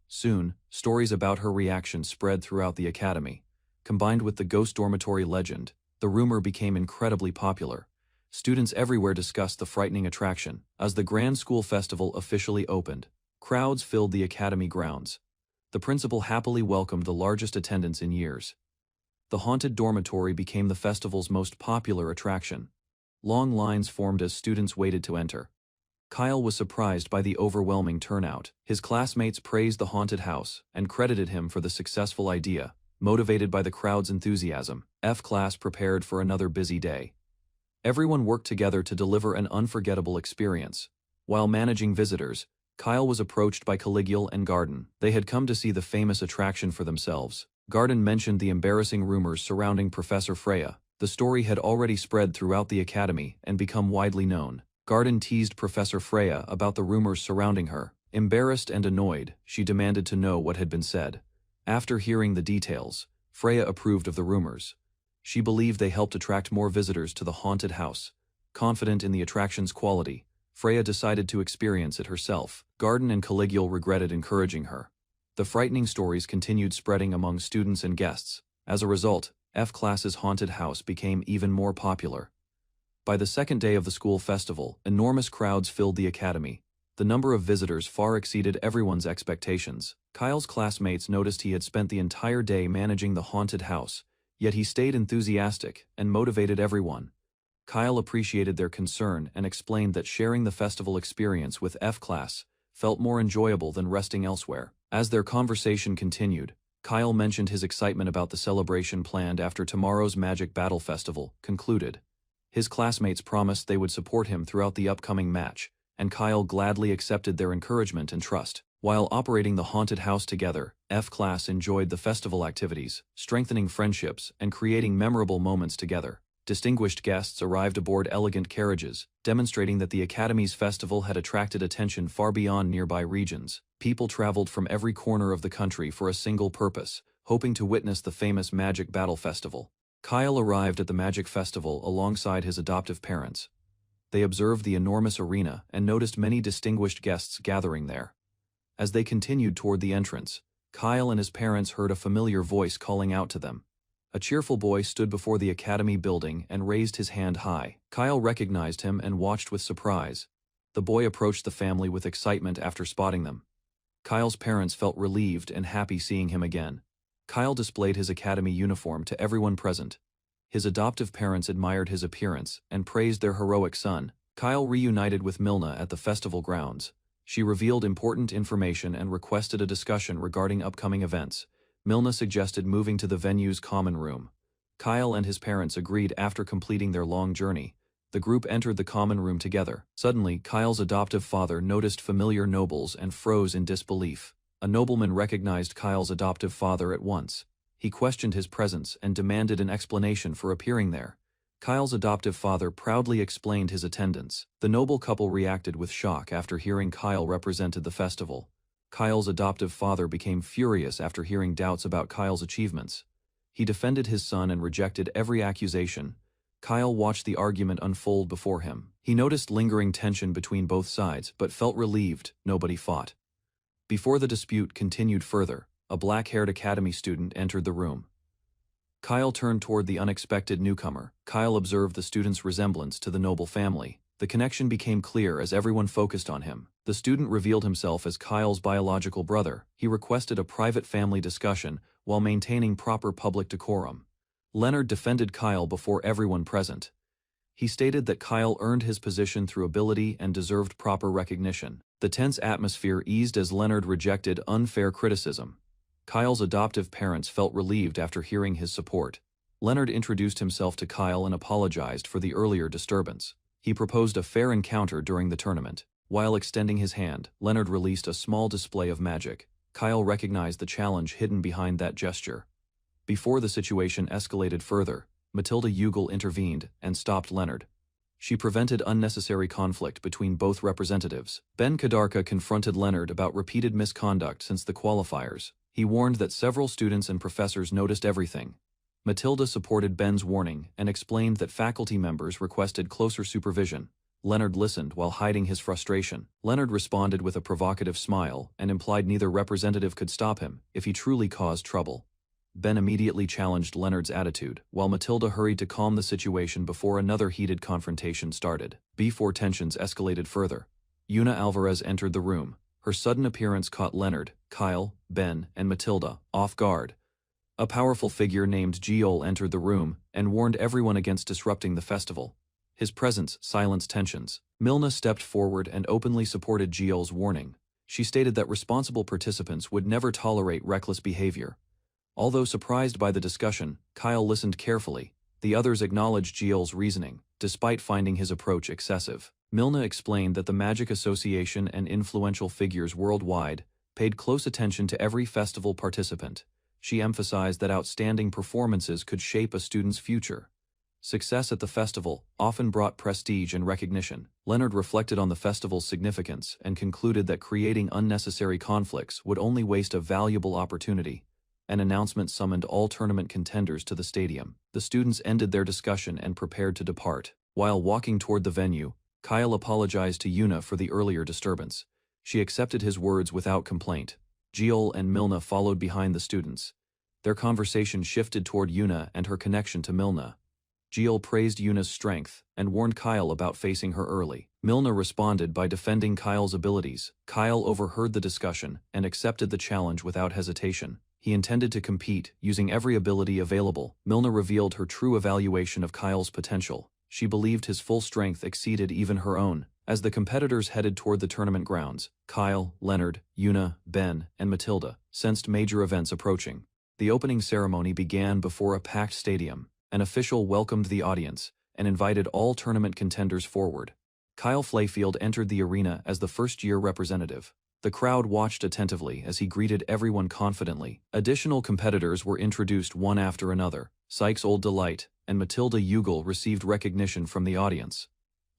Soon, stories about her reaction spread throughout the Academy. Combined with the ghost dormitory legend, the rumor became incredibly popular. Students everywhere discussed the frightening attraction. As the Grand School Festival officially opened, crowds filled the Academy grounds. The principal happily welcomed the largest attendance in years. The haunted dormitory became the festival's most popular attraction. Long lines formed as students waited to enter. Kyle was surprised by the overwhelming turnout. His classmates praised the haunted house and credited him for the successful idea. Motivated by the crowd's enthusiasm, F-Class prepared for another busy day. Everyone worked together to deliver an unforgettable experience. While managing visitors, Kyle was approached by Caligula and Garden. They had come to see the famous attraction for themselves. Garden mentioned the embarrassing rumors surrounding Professor Freya. The story had already spread throughout the academy and become widely known. Garden teased Professor Freya about the rumors surrounding her. Embarrassed and annoyed, she demanded to know what had been said. After hearing the details, Freya approved of the rumors. She believed they helped attract more visitors to the haunted house. Confident in the attraction's quality, Freya decided to experience it herself. Garden and Caligula regretted encouraging her. The frightening stories continued spreading among students and guests. As a result, F-Class's haunted house became even more popular. By the second day of the school festival, enormous crowds filled the academy. The number of visitors far exceeded everyone's expectations. Kyle's classmates noticed he had spent the entire day managing the haunted house, yet he stayed enthusiastic and motivated everyone. Kyle appreciated their concern and explained that sharing the festival experience with F-Class felt more enjoyable than resting elsewhere. As their conversation continued, Kyle mentioned his excitement about the celebration planned after tomorrow's Magic Battle Festival concluded. His classmates promised they would support him throughout the upcoming match, and Kyle gladly accepted their encouragement and trust. While operating the haunted house together, F-Class enjoyed the festival activities, strengthening friendships and creating memorable moments together. Distinguished guests arrived aboard elegant carriages, demonstrating that the Academy's festival had attracted attention far beyond nearby regions. People traveled from every corner of the country for a single purpose, hoping to witness the famous Magic Battle Festival. Kyle arrived at the Magic Festival alongside his adoptive parents. They observed the enormous arena and noticed many distinguished guests gathering there. As they continued toward the entrance, Kyle and his parents heard a familiar voice calling out to them. A cheerful boy stood before the academy building and raised his hand high. Kyle recognized him and watched with surprise. The boy approached the family with excitement after spotting them. Kyle's parents felt relieved and happy seeing him again. Kyle displayed his academy uniform to everyone present. His adoptive parents admired his appearance and praised their heroic son. Kyle reunited with Milna at the festival grounds. She revealed important information and requested a discussion regarding upcoming events. Milna suggested moving to the venue's common room. Kyle and his parents agreed after completing their long journey. The group entered the common room together. Suddenly, Kyle's adoptive father noticed familiar nobles and froze in disbelief. A nobleman recognized Kyle's adoptive father at once. He questioned his presence and demanded an explanation for appearing there. Kyle's adoptive father proudly explained his attendance. The noble couple reacted with shock after hearing Kyle represented the festival. Kyle's adoptive father became furious after hearing doubts about Kyle's achievements. He defended his son and rejected every accusation. Kyle watched the argument unfold before him. He noticed lingering tension between both sides but felt relieved nobody fought. Before the dispute continued further, a black-haired academy student entered the room. Kyle turned toward the unexpected newcomer. Kyle observed the student's resemblance to the noble family. The connection became clear as everyone focused on him. The student revealed himself as Kyle's biological brother. He requested a private family discussion while maintaining proper public decorum. Leonard defended Kyle before everyone present. He stated that Kyle earned his position through ability and deserved proper recognition. The tense atmosphere eased as Leonard rejected unfair criticism. Kyle's adoptive parents felt relieved after hearing his support. Leonard introduced himself to Kyle and apologized for the earlier disturbance. He proposed a fair encounter during the tournament. While extending his hand, Leonard released a small display of magic. Kyle recognized the challenge hidden behind that gesture. Before the situation escalated further, Matilda Ugal intervened and stopped Leonard. She prevented unnecessary conflict between both representatives. Ben Kadarka confronted Leonard about repeated misconduct since the qualifiers. He warned that several students and professors noticed everything. Matilda supported Ben's warning and explained that faculty members requested closer supervision. Leonard listened while hiding his frustration. Leonard responded with a provocative smile and implied neither representative could stop him if he truly caused trouble. Ben immediately challenged Leonard's attitude, while Matilda hurried to calm the situation before another heated confrontation started. Before tensions escalated further, Yuna Alvarez entered the room. Her sudden appearance caught Leonard, Kyle, Ben, and Matilda off guard. A powerful figure named Giol entered the room and warned everyone against disrupting the festival. His presence silenced tensions. Milna stepped forward and openly supported Giol's warning. She stated that responsible participants would never tolerate reckless behavior. Although surprised by the discussion, Kyle listened carefully. The others acknowledged Giol's reasoning, despite finding his approach excessive. Milna explained that the Magic Association and influential figures worldwide paid close attention to every festival participant. She emphasized that outstanding performances could shape a student's future. Success at the festival often brought prestige and recognition. Leonard reflected on the festival's significance and concluded that creating unnecessary conflicts would only waste a valuable opportunity. An announcement summoned all tournament contenders to the stadium. The students ended their discussion and prepared to depart. While walking toward the venue, Kyle apologized to Yuna for the earlier disturbance. She accepted his words without complaint. Jiol and Milna followed behind the students. Their conversation shifted toward Yuna and her connection to Milna. Jiol praised Yuna's strength and warned Kyle about facing her early. Milna responded by defending Kyle's abilities. Kyle overheard the discussion and accepted the challenge without hesitation. He intended to compete, using every ability available. Milna revealed her true evaluation of Kyle's potential. She believed his full strength exceeded even her own. As the competitors headed toward the tournament grounds, Kyle, Leonard, Yuna, Ben, and Matilda sensed major events approaching. The opening ceremony began before a packed stadium. An official welcomed the audience and invited all tournament contenders forward. Kyle Flayfield entered the arena as the first-year representative. The crowd watched attentively as he greeted everyone confidently. Additional competitors were introduced one after another. Sykes Old Delight and Matilda Ugal received recognition from the audience.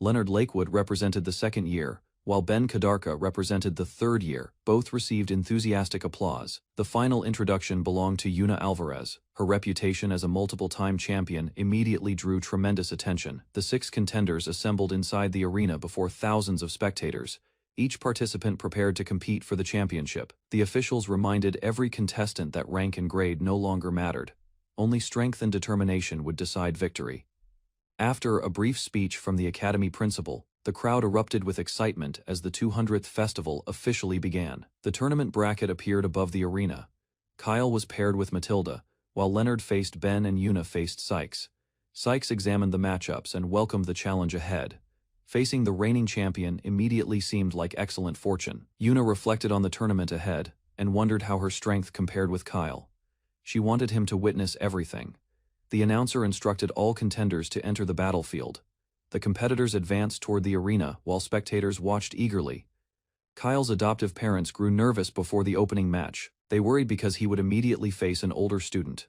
Leonard Lakewood represented the second year, while Ben Kadarka represented the third year. Both received enthusiastic applause. The final introduction belonged to Yuna Alvarez. Her reputation as a multiple-time champion immediately drew tremendous attention. The 6 contenders assembled inside the arena before thousands of spectators, each participant prepared to compete for the championship. The officials reminded every contestant that rank and grade no longer mattered. Only strength and determination would decide victory. After a brief speech from the academy principal, the crowd erupted with excitement as the 200th festival officially began. The tournament bracket appeared above the arena. Kyle was paired with Matilda, while Leonard faced Ben and Yuna faced Sykes. Sykes examined the matchups and welcomed the challenge ahead. Facing the reigning champion immediately seemed like excellent fortune. Yuna reflected on the tournament ahead and wondered how her strength compared with Kyle. She wanted him to witness everything. The announcer instructed all contenders to enter the battlefield. The competitors advanced toward the arena while spectators watched eagerly. Kyle's adoptive parents grew nervous before the opening match. They worried because he would immediately face an older student.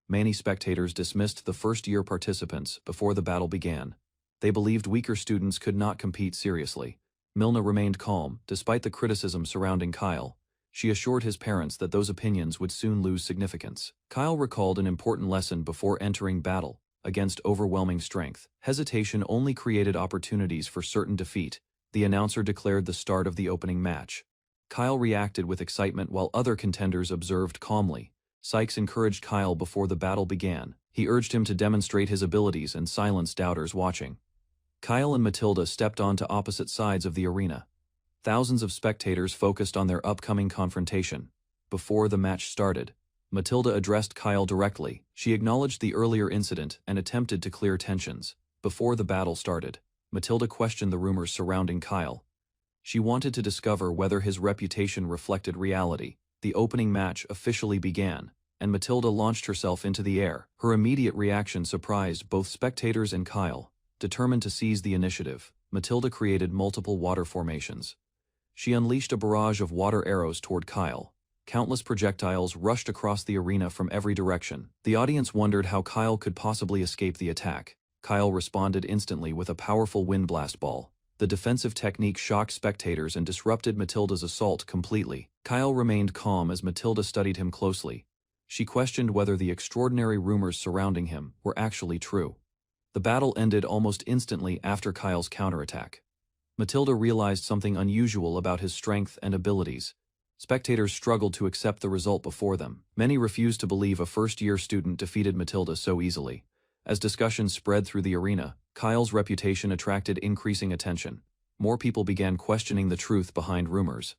Many spectators dismissed the first-year participants before the battle began. They believed weaker students could not compete seriously. Milna remained calm, despite the criticism surrounding Kyle. She assured his parents that those opinions would soon lose significance. Kyle recalled an important lesson before entering battle. Against overwhelming strength, hesitation only created opportunities for certain defeat. The announcer declared the start of the opening match. Kyle reacted with excitement while other contenders observed calmly. Sykes encouraged Kyle before the battle began. He urged him to demonstrate his abilities and silence doubters watching. Kyle and Matilda stepped onto opposite sides of the arena. Thousands of spectators focused on their upcoming confrontation. Before the match started, Matilda addressed Kyle directly. She acknowledged the earlier incident and attempted to clear tensions. Before the battle started, Matilda questioned the rumors surrounding Kyle. She wanted to discover whether his reputation reflected reality. The opening match officially began, and Matilda launched herself into the air. Her immediate reaction surprised both spectators and Kyle. Determined to seize the initiative, Matilda created multiple water formations. She unleashed a barrage of water arrows toward Kyle. Countless projectiles rushed across the arena from every direction. The audience wondered how Kyle could possibly escape the attack. Kyle responded instantly with a powerful wind blast ball. The defensive technique shocked spectators and disrupted Matilda's assault completely. Kyle remained calm as Matilda studied him closely. She questioned whether the extraordinary rumors surrounding him were actually true. The battle ended almost instantly after Kyle's counterattack. Matilda realized something unusual about his strength and abilities. Spectators struggled to accept the result before them. Many refused to believe a first-year student defeated Matilda so easily. As discussions spread through the arena, Kyle's reputation attracted increasing attention. More people began questioning the truth behind rumors.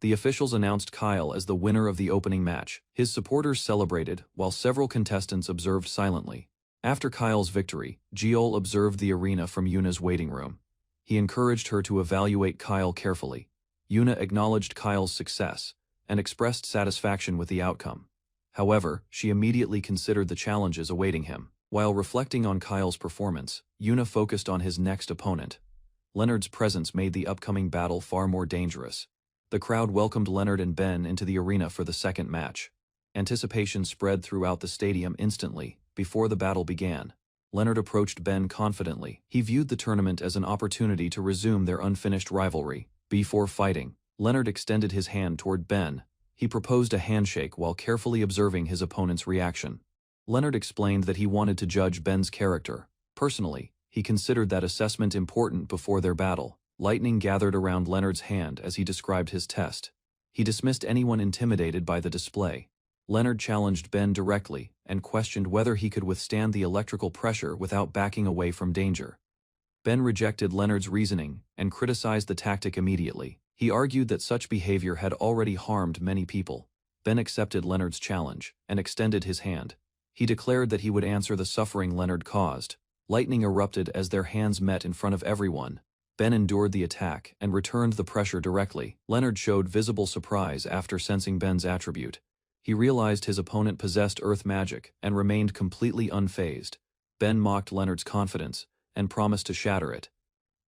The officials announced Kyle as the winner of the opening match. His supporters celebrated, while several contestants observed silently. After Kyle's victory, Jiol observed the arena from Yuna's waiting room. He encouraged her to evaluate Kyle carefully. Yuna acknowledged Kyle's success and expressed satisfaction with the outcome. However, she immediately considered the challenges awaiting him. While reflecting on Kyle's performance, Yuna focused on his next opponent. Leonard's presence made the upcoming battle far more dangerous. The crowd welcomed Leonard and Ben into the arena for the second match. Anticipation spread throughout the stadium instantly. Before the battle began, Leonard approached Ben confidently. He viewed the tournament as an opportunity to resume their unfinished rivalry. Before fighting, Leonard extended his hand toward Ben. He proposed a handshake while carefully observing his opponent's reaction. Leonard explained that he wanted to judge Ben's character. Personally, he considered that assessment important before their battle. Lightning gathered around Leonard's hand as he described his test. He dismissed anyone intimidated by the display. Leonard challenged Ben directly and questioned whether he could withstand the electrical pressure without backing away from danger. Ben rejected Leonard's reasoning and criticized the tactic immediately. He argued that such behavior had already harmed many people. Ben accepted Leonard's challenge and extended his hand. He declared that he would answer the suffering Leonard caused. Lightning erupted as their hands met in front of everyone. Ben endured the attack and returned the pressure directly. Leonard showed visible surprise after sensing Ben's attribute. He realized his opponent possessed earth magic and remained completely unfazed. Ben mocked Leonard's confidence and promised to shatter it.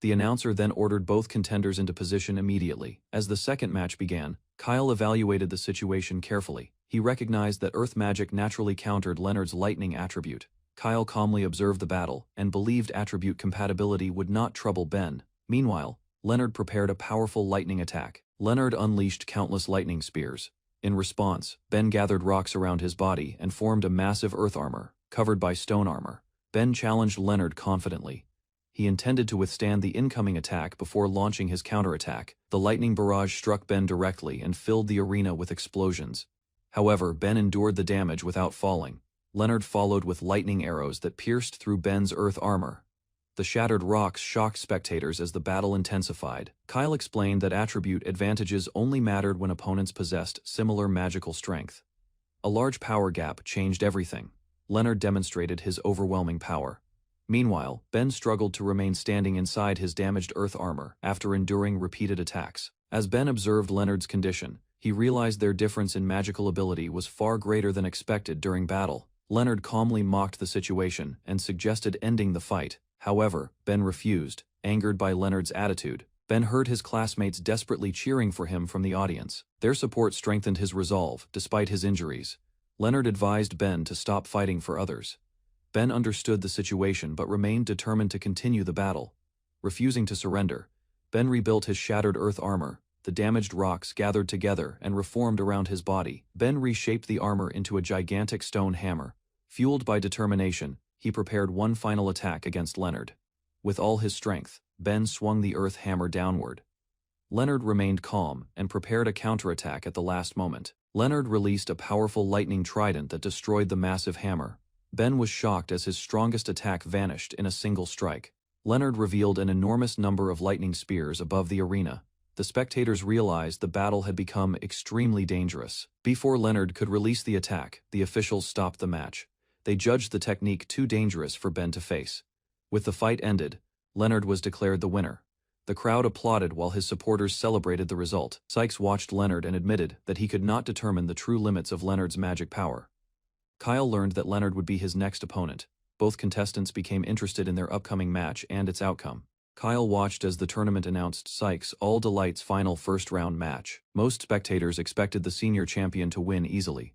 The announcer then ordered both contenders into position immediately. As the second match began, Kyle evaluated the situation carefully. He recognized that earth magic naturally countered Leonard's lightning attribute. Kyle calmly observed the battle and believed attribute compatibility would not trouble Ben. Meanwhile, Leonard prepared a powerful lightning attack. Leonard unleashed countless lightning spears. In response, Ben gathered rocks around his body and formed a massive earth armor, covered by stone armor. Ben challenged Leonard confidently. He intended to withstand the incoming attack before launching his counterattack. The lightning barrage struck Ben directly and filled the arena with explosions. However, Ben endured the damage without falling. Leonard followed with lightning arrows that pierced through Ben's earth armor. The shattered rocks shocked spectators as the battle intensified. Kyle explained that attribute advantages only mattered when opponents possessed similar magical strength. A large power gap changed everything. Leonard demonstrated his overwhelming power. Meanwhile, Ben struggled to remain standing inside his damaged earth armor after enduring repeated attacks. As Ben observed Leonard's condition, he realized their difference in magical ability was far greater than expected during battle. Leonard calmly mocked the situation and suggested ending the fight. However, Ben refused, angered by Leonard's attitude. Ben heard his classmates desperately cheering for him from the audience. Their support strengthened his resolve, despite his injuries. Leonard advised Ben to stop fighting for others. Ben understood the situation but remained determined to continue the battle. Refusing to surrender, Ben rebuilt his shattered earth armor. The damaged rocks gathered together and reformed around his body. Ben reshaped the armor into a gigantic stone hammer. Fueled by determination, he prepared one final attack against Leonard. With all his strength, Ben swung the earth hammer downward. Leonard remained calm and prepared a counterattack at the last moment. Leonard released a powerful lightning trident that destroyed the massive hammer. Ben was shocked as his strongest attack vanished in a single strike. Leonard revealed an enormous number of lightning spears above the arena. The spectators realized the battle had become extremely dangerous. Before Leonard could release the attack, the officials stopped the match. They judged the technique too dangerous for Ben to face. With the fight ended, Leonard was declared the winner. The crowd applauded while his supporters celebrated the result. Sykes watched Leonard and admitted that he could not determine the true limits of Leonard's magic power. Kyle learned that Leonard would be his next opponent. Both contestants became interested in their upcoming match and its outcome. Kyle watched as the tournament announced Sykes' All Delight's final first-round match. Most spectators expected the senior champion to win easily.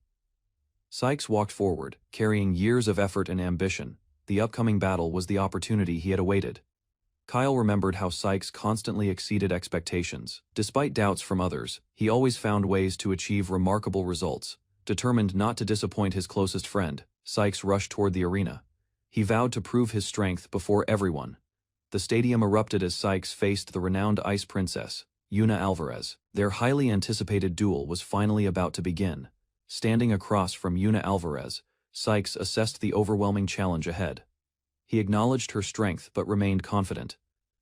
Sykes walked forward, carrying years of effort and ambition. The upcoming battle was the opportunity he had awaited. Kyle remembered how Sykes constantly exceeded expectations. Despite doubts from others, he always found ways to achieve remarkable results. Determined not to disappoint his closest friend, Sykes rushed toward the arena. He vowed to prove his strength before everyone. The stadium erupted as Sykes faced the renowned ice princess, Yuna Alvarez. Their highly anticipated duel was finally about to begin. Standing across from Yuna Alvarez, Sykes assessed the overwhelming challenge ahead. He acknowledged her strength but remained confident.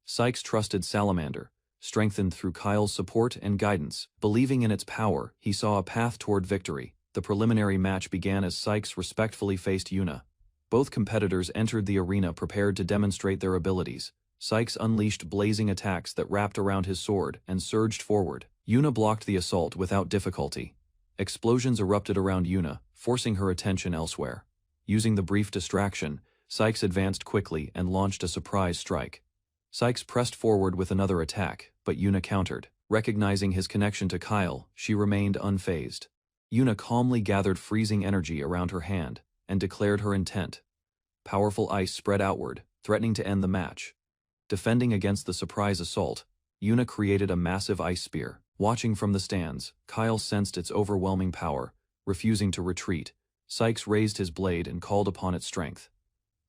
Sykes trusted Salamander, strengthened through Kyle's support and guidance. Believing in its power, he saw a path toward victory. The preliminary match began as Sykes respectfully faced Yuna. Both competitors entered the arena prepared to demonstrate their abilities. Sykes unleashed blazing attacks that wrapped around his sword and surged forward. Yuna blocked the assault without difficulty. Explosions erupted around Yuna, forcing her attention elsewhere. Using the brief distraction, Sykes advanced quickly and launched a surprise strike. Sykes pressed forward with another attack, but Yuna countered. Recognizing his connection to Kyle, she remained unfazed. Yuna calmly gathered freezing energy around her hand and declared her intent. Powerful ice spread outward, threatening to end the match. Defending against the surprise assault, Yuna created a massive ice spear. Watching from the stands, Kyle sensed its overwhelming power. Refusing to retreat, Sykes raised his blade and called upon its strength.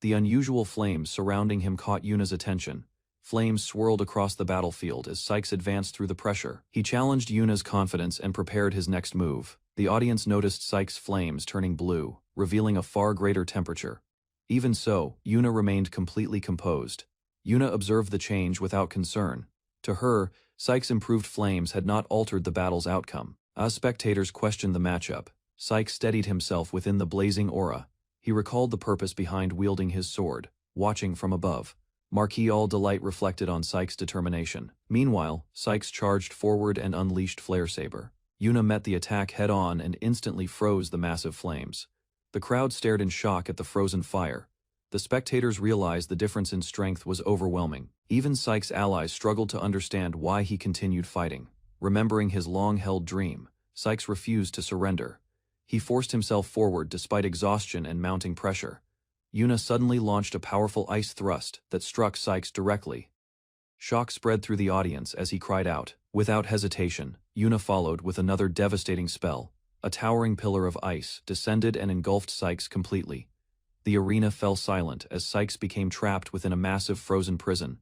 The unusual flames surrounding him caught Yuna's attention. Flames swirled across the battlefield as Sykes advanced through the pressure. He challenged Yuna's confidence and prepared his next move. The audience noticed Sykes' flames turning blue, revealing a far greater temperature. Even so, Yuna remained completely composed. Yuna observed the change without concern. To her, Sykes' improved flames had not altered the battle's outcome. As spectators questioned the matchup, Sykes steadied himself within the blazing aura. He recalled the purpose behind wielding his sword. Watching from above, Marquis All Delight reflected on Sykes' determination. Meanwhile, Sykes charged forward and unleashed Flare Saber. Yuna met the attack head-on and instantly froze the massive flames. The crowd stared in shock at the frozen fire. The spectators realized the difference in strength was overwhelming. Even Sykes' allies struggled to understand why he continued fighting. Remembering his long-held dream, Sykes refused to surrender. He forced himself forward despite exhaustion and mounting pressure. Yuna suddenly launched a powerful ice thrust that struck Sykes directly. Shock spread through the audience as he cried out. Without hesitation, Yuna followed with another devastating spell. A towering pillar of ice descended and engulfed Sykes completely. The arena fell silent as Sykes became trapped within a massive frozen prison.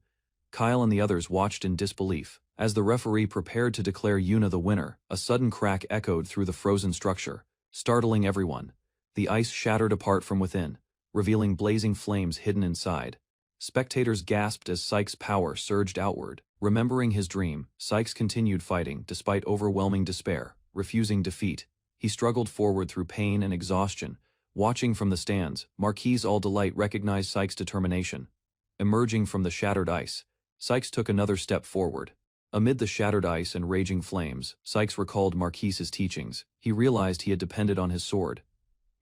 Kyle and the others watched in disbelief. As the referee prepared to declare Yuna the winner, a sudden crack echoed through the frozen structure, startling everyone. The ice shattered apart from within, revealing blazing flames hidden inside. Spectators gasped as Sykes' power surged outward. Remembering his dream, Sykes continued fighting despite overwhelming despair. Refusing defeat, he struggled forward through pain and exhaustion. Watching from the stands, Marquis All Delight recognized Sykes' determination. Emerging from the shattered ice, Sykes took another step forward. Amid the shattered ice and raging flames, Sykes recalled Marquis's teachings. He realized he had depended on his sword.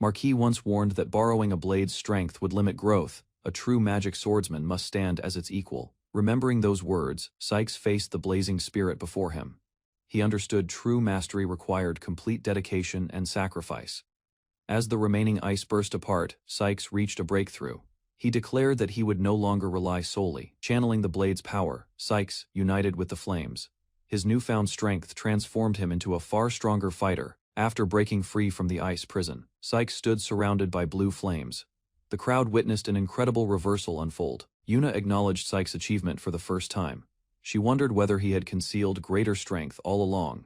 Marquis once warned that borrowing a blade's strength would limit growth. A true magic swordsman must stand as its equal. Remembering those words, Sykes faced the blazing spirit before him. He understood true mastery required complete dedication and sacrifice. As the remaining ice burst apart, Sykes reached a breakthrough. He declared that he would no longer rely solely. Channeling the blade's power, Sykes united with the flames. His newfound strength transformed him into a far stronger fighter. After breaking free from the ice prison, Sykes stood surrounded by blue flames. The crowd witnessed an incredible reversal unfold. Yuna acknowledged Sykes' achievement for the first time. She wondered whether he had concealed greater strength all along.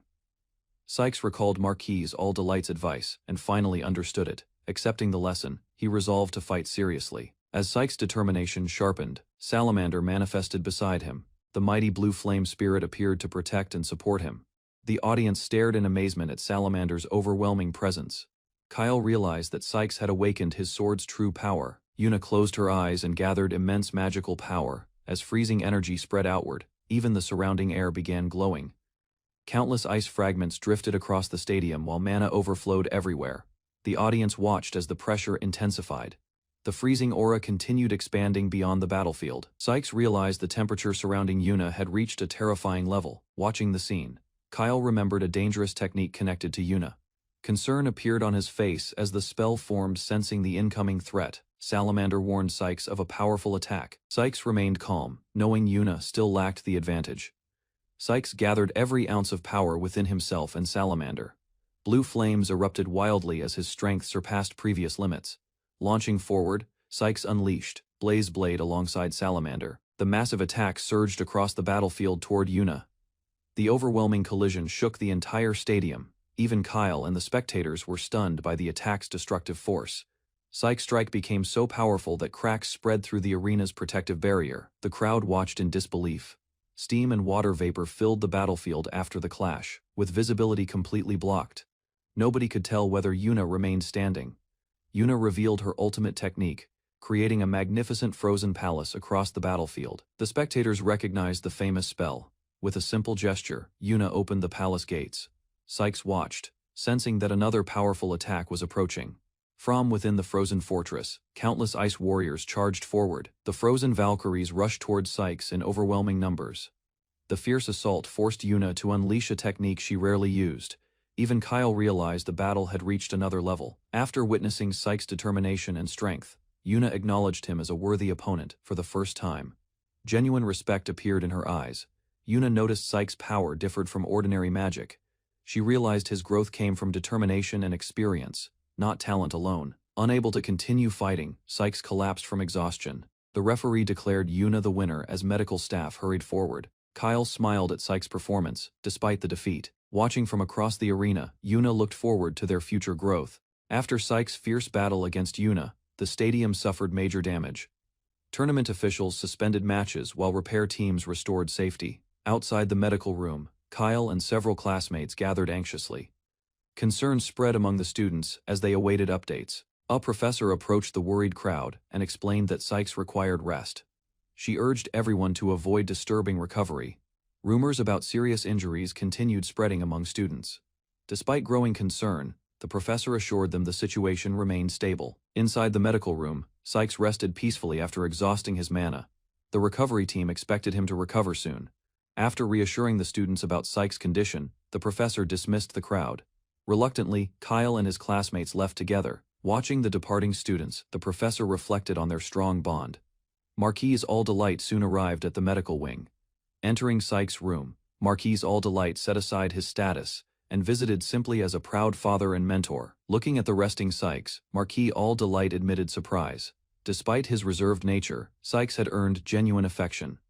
Sykes recalled Marquis All Delight's advice and finally understood it. Accepting the lesson, he resolved to fight seriously. As Sykes' determination sharpened, Salamander manifested beside him. The mighty blue flame spirit appeared to protect and support him. The audience stared in amazement at Salamander's overwhelming presence. Kyle realized that Sykes had awakened his sword's true power. Yuna closed her eyes and gathered immense magical power. As freezing energy spread outward, even the surrounding air began glowing. Countless ice fragments drifted across the stadium while mana overflowed everywhere. The audience watched as the pressure intensified. The freezing aura continued expanding beyond the battlefield. Sykes realized the temperature surrounding Yuna had reached a terrifying level. Watching the scene, Kyle remembered a dangerous technique connected to Yuna. Concern appeared on his face as the spell formed. Sensing the incoming threat, Salamander warned Sykes of a powerful attack. Sykes remained calm, knowing Yuna still lacked the advantage. Sykes gathered every ounce of power within himself and Salamander. Blue flames erupted wildly as his strength surpassed previous limits. Launching forward, Sykes unleashed Blaze Blade alongside Salamander. The massive attack surged across the battlefield toward Yuna. The overwhelming collision shook the entire stadium. Even Kyle and the spectators were stunned by the attack's destructive force. Sykes' strike became so powerful that cracks spread through the arena's protective barrier. The crowd watched in disbelief. Steam and water vapor filled the battlefield after the clash, with visibility completely blocked. Nobody could tell whether Yuna remained standing. Yuna revealed her ultimate technique, creating a magnificent frozen palace across the battlefield. The spectators recognized the famous spell. With a simple gesture, Yuna opened the palace gates. Sykes watched, sensing that another powerful attack was approaching. From within the frozen fortress, countless ice warriors charged forward. The frozen Valkyries rushed toward Sykes in overwhelming numbers. The fierce assault forced Yuna to unleash a technique she rarely used. Even Kyle realized the battle had reached another level. After witnessing Sykes' determination and strength, Yuna acknowledged him as a worthy opponent for the first time. Genuine respect appeared in her eyes. Yuna noticed Sykes' power differed from ordinary magic. She realized his growth came from determination and experience, not talent alone. Unable to continue fighting, Sykes collapsed from exhaustion. The referee declared Yuna the winner as medical staff hurried forward. Kyle smiled at Sykes' performance, despite the defeat. Watching from across the arena, Yuna looked forward to their future growth. After Sykes' fierce battle against Yuna, the stadium suffered major damage. Tournament officials suspended matches while repair teams restored safety. Outside the medical room, Kyle and several classmates gathered anxiously. Concern spread among the students as they awaited updates. A professor approached the worried crowd and explained that Sykes required rest. She urged everyone to avoid disturbing recovery. Rumors about serious injuries continued spreading among students. Despite growing concern, the professor assured them the situation remained stable. Inside the medical room, Sykes rested peacefully after exhausting his mana. The recovery team expected him to recover soon. After reassuring the students about Sykes' condition, the professor dismissed the crowd. Reluctantly, Kyle and his classmates left together. Watching the departing students, the professor reflected on their strong bond. Marquise All Delight soon arrived at the medical wing. Entering Sykes' room, Marquise All Delight set aside his status and visited simply as a proud father and mentor. Looking at the resting Sykes, Marquis All Delight admitted surprise. Despite his reserved nature, Sykes had earned genuine affection.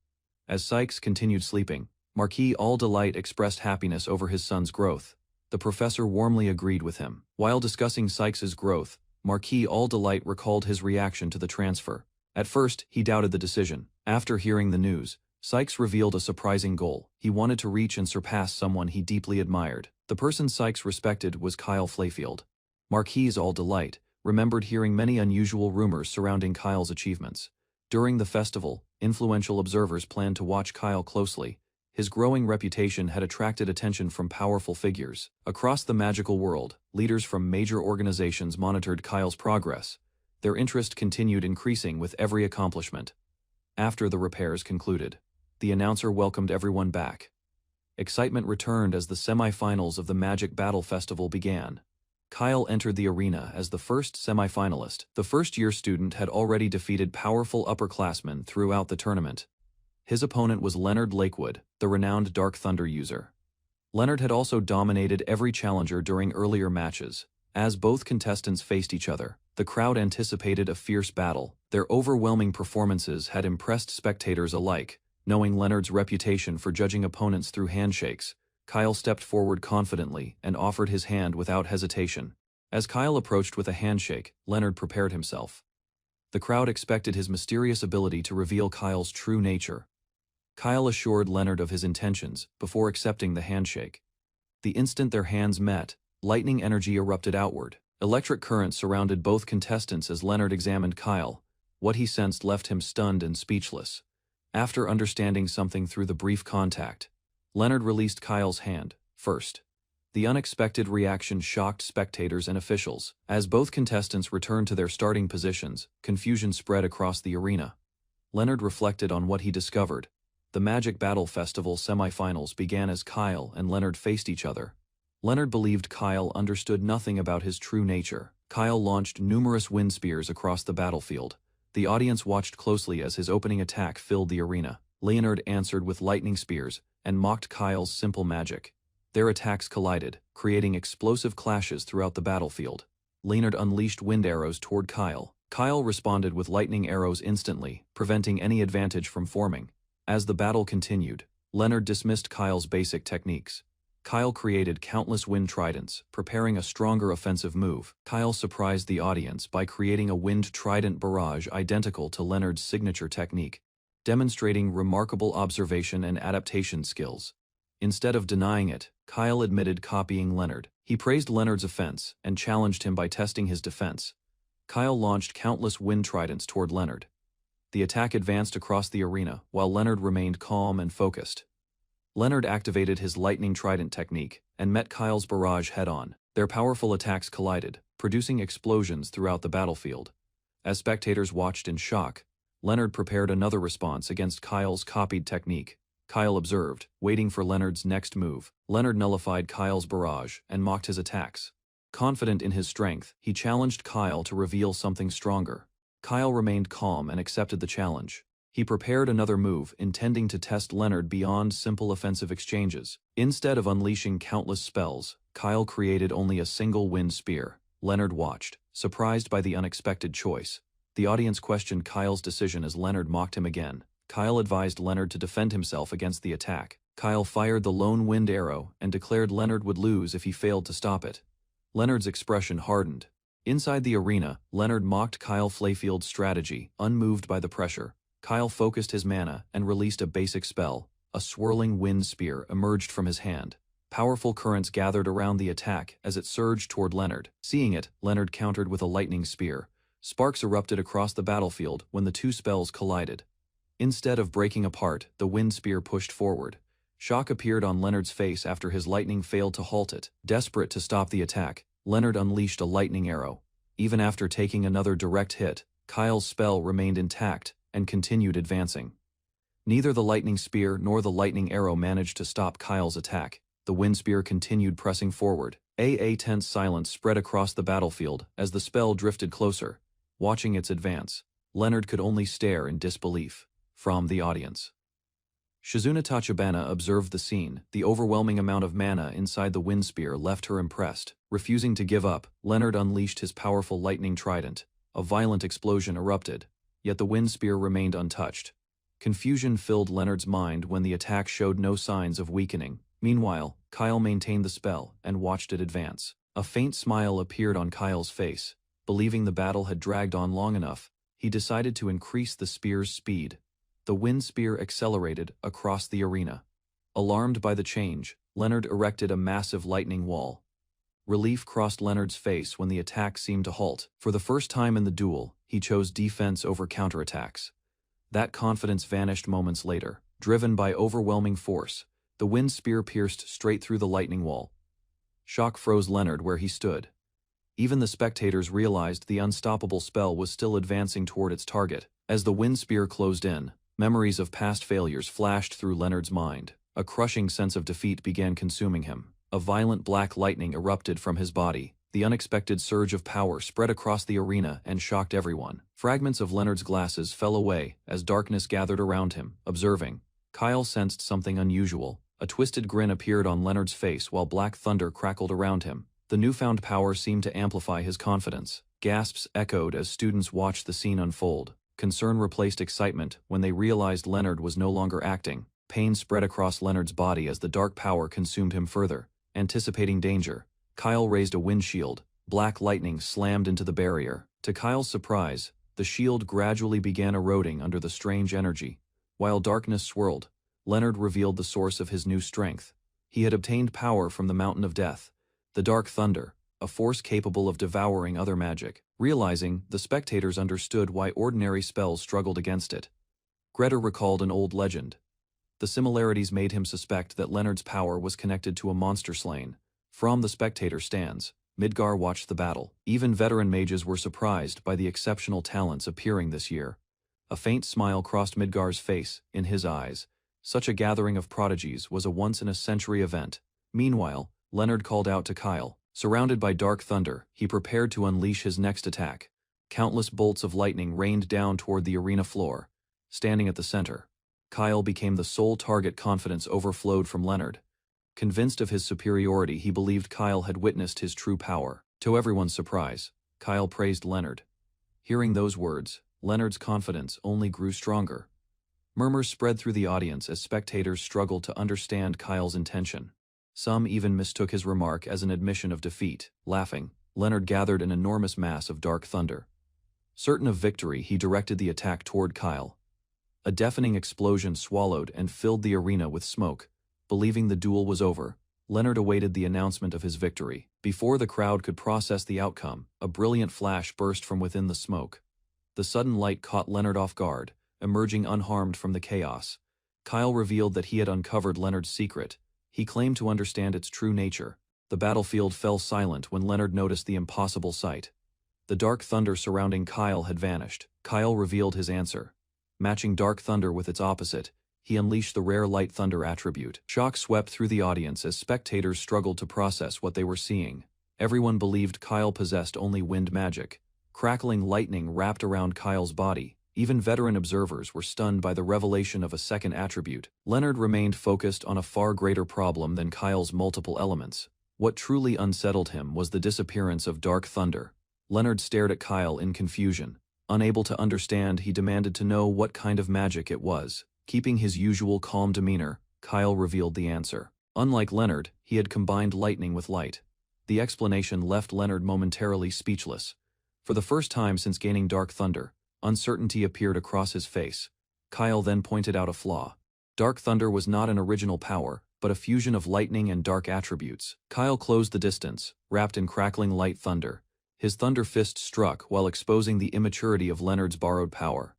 As Sykes continued sleeping, Marquis All Delight expressed happiness over his son's growth. The professor warmly agreed with him. While discussing Sykes's growth, Marquis All Delight recalled his reaction to the transfer. At first, he doubted the decision. After hearing the news, Sykes revealed a surprising goal. He wanted to reach and surpass someone he deeply admired. The person Sykes respected was Kyle Flayfield. Marquis All Delight remembered hearing many unusual rumors surrounding Kyle's achievements. During the festival, influential observers planned to watch Kyle closely. His growing reputation had attracted attention from powerful figures. Across the magical world, leaders from major organizations monitored Kyle's progress. Their interest continued increasing with every accomplishment. After the repairs concluded, the announcer welcomed everyone back. Excitement returned as the semi-finals of the Magic Battle Festival began. Kyle entered the arena as the first semi-finalist. The first-year student had already defeated powerful upperclassmen throughout the tournament. His opponent was Leonard Lakewood, the renowned Dark Thunder user. Leonard had also dominated every challenger during earlier matches. As both contestants faced each other, the crowd anticipated a fierce battle. Their overwhelming performances had impressed spectators alike. Knowing Leonard's reputation for judging opponents through handshakes, Kyle stepped forward confidently and offered his hand without hesitation. As Kyle approached with a handshake, Leonard prepared himself. The crowd expected his mysterious ability to reveal Kyle's true nature. Kyle assured Leonard of his intentions before accepting the handshake. The instant their hands met, lightning energy erupted outward. Electric currents surrounded both contestants as Leonard examined Kyle. What he sensed left him stunned and speechless. After understanding something through the brief contact, Leonard released Kyle's hand first. The unexpected reaction shocked spectators and officials. As both contestants returned to their starting positions, confusion spread across the arena. Leonard reflected on what he discovered. The Magic Battle Festival semifinals began as Kyle and Leonard faced each other. Leonard believed Kyle understood nothing about his true nature. Kyle launched numerous wind spears across the battlefield. The audience watched closely as his opening attack filled the arena. Leonard answered with lightning spears and mocked Kyle's simple magic. Their attacks collided, creating explosive clashes throughout the battlefield. Leonard unleashed wind arrows toward Kyle. Kyle responded with lightning arrows instantly, preventing any advantage from forming. As the battle continued, Leonard dismissed Kyle's basic techniques. Kyle created countless wind tridents, preparing a stronger offensive move. Kyle surprised the audience by creating a wind trident barrage identical to Leonard's signature technique, demonstrating remarkable observation and adaptation skills. Instead of denying it, Kyle admitted copying Leonard. He praised Leonard's offense and challenged him by testing his defense. Kyle launched countless wind tridents toward Leonard. The attack advanced across the arena, while Leonard remained calm and focused. Leonard activated his lightning trident technique and met Kyle's barrage head-on. Their powerful attacks collided, producing explosions throughout the battlefield. As spectators watched in shock, Leonard prepared another response against Kyle's copied technique. Kyle observed, waiting for Leonard's next move. Leonard nullified Kyle's barrage and mocked his attacks. Confident in his strength, he challenged Kyle to reveal something stronger. Kyle remained calm and accepted the challenge. He prepared another move, intending to test Leonard beyond simple offensive exchanges. Instead of unleashing countless spells, Kyle created only a single wind spear. Leonard watched, surprised by the unexpected choice. The audience questioned Kyle's decision as Leonard mocked him again. Kyle advised Leonard to defend himself against the attack. Kyle fired the lone wind arrow and declared Leonard would lose if he failed to stop it. Leonard's expression hardened. Inside the arena, Leonard mocked Kyle Flayfield's strategy, unmoved by the pressure. Kyle focused his mana and released a basic spell. A swirling wind spear emerged from his hand. Powerful currents gathered around the attack as it surged toward Leonard. Seeing it, Leonard countered with a lightning spear. Sparks erupted across the battlefield when the two spells collided. Instead of breaking apart, the wind spear pushed forward. Shock appeared on Leonard's face after his lightning failed to halt it. Desperate to stop the attack, Leonard unleashed a lightning arrow. Even after taking another direct hit, Kyle's spell remained intact and continued advancing. Neither the lightning spear nor the lightning arrow managed to stop Kyle's attack. The wind spear continued pressing forward. A tense silence spread across the battlefield as the spell drifted closer. Watching its advance, Leonard could only stare in disbelief. From the audience, Shizuna Tachibana observed the scene. The overwhelming amount of mana inside the wind spear left her impressed. Refusing to give up, Leonard unleashed his powerful lightning trident. A violent explosion erupted, yet the wind spear remained untouched. Confusion filled Leonard's mind when the attack showed no signs of weakening. Meanwhile, Kyle maintained the spell and watched it advance. A faint smile appeared on Kyle's face. Believing the battle had dragged on long enough, he decided to increase the spear's speed. The wind spear accelerated across the arena. Alarmed by the change, Leonard erected a massive lightning wall. Relief crossed Leonard's face when the attack seemed to halt. For the first time in the duel, he chose defense over counterattacks. That confidence vanished moments later. Driven by overwhelming force, the wind spear pierced straight through the lightning wall. Shock froze Leonard where he stood. Even the spectators realized the unstoppable spell was still advancing toward its target. As the wind spear closed in, memories of past failures flashed through Leonard's mind. A crushing sense of defeat began consuming him. A violent black lightning erupted from his body. The unexpected surge of power spread across the arena and shocked everyone. Fragments of Leonard's glasses fell away as darkness gathered around him. Observing, Kyle sensed something unusual. A twisted grin appeared on Leonard's face while black thunder crackled around him. The newfound power seemed to amplify his confidence. Gasps echoed as students watched the scene unfold. Concern replaced excitement when they realized Leonard was no longer acting. Pain spread across Leonard's body as the dark power consumed him further. Anticipating danger, Kyle raised a wind shield. Black lightning slammed into the barrier. To Kyle's surprise, the shield gradually began eroding under the strange energy. While darkness swirled, Leonard revealed the source of his new strength. He had obtained power from the Mountain of Death, the Dark Thunder, a force capable of devouring other magic. Realizing, the spectators understood why ordinary spells struggled against it. Greta recalled an old legend. The similarities made him suspect that Leonard's power was connected to a monster slain. From the spectator stands, Midgar watched the battle. Even veteran mages were surprised by the exceptional talents appearing this year. A faint smile crossed Midgar's face. In his eyes, such a gathering of prodigies was a once-in-a-century event. Meanwhile, Leonard called out to Kyle. Surrounded by dark thunder, he prepared to unleash his next attack. Countless bolts of lightning rained down toward the arena floor. Standing at the center, Kyle became the sole target. Confidence overflowed from Leonard. Convinced of his superiority, he believed Kyle had witnessed his true power. To everyone's surprise, Kyle praised Leonard. Hearing those words, Leonard's confidence only grew stronger. Murmurs spread through the audience as spectators struggled to understand Kyle's intention. Some even mistook his remark as an admission of defeat. Laughing, Leonard gathered an enormous mass of dark thunder. Certain of victory, he directed the attack toward Kyle. A deafening explosion swallowed and filled the arena with smoke. Believing the duel was over, Leonard awaited the announcement of his victory. Before the crowd could process the outcome, a brilliant flash burst from within the smoke. The sudden light caught Leonard off guard. Emerging unharmed from the chaos, Kyle revealed that he had uncovered Leonard's secret. He claimed to understand its true nature. The battlefield fell silent when Leonard noticed the impossible sight. The dark thunder surrounding Kyle had vanished. Kyle revealed his answer. Matching dark thunder with its opposite, he unleashed the rare light thunder attribute. Shock swept through the audience as spectators struggled to process what they were seeing. Everyone believed Kyle possessed only wind magic. Crackling lightning wrapped around Kyle's body. Even veteran observers were stunned by the revelation of a second attribute. Leonard remained focused on a far greater problem than Kyle's multiple elements. What truly unsettled him was the disappearance of dark thunder. Leonard stared at Kyle in confusion. Unable to understand, he demanded to know what kind of magic it was. Keeping his usual calm demeanor, Kyle revealed the answer. Unlike Leonard, he had combined lightning with light. The explanation left Leonard momentarily speechless. For the first time since gaining dark thunder, uncertainty appeared across his face. Kyle then pointed out a flaw. Dark thunder was not an original power, but a fusion of lightning and dark attributes. Kyle closed the distance, wrapped in crackling light thunder. His thunder fist struck while exposing the immaturity of Leonard's borrowed power.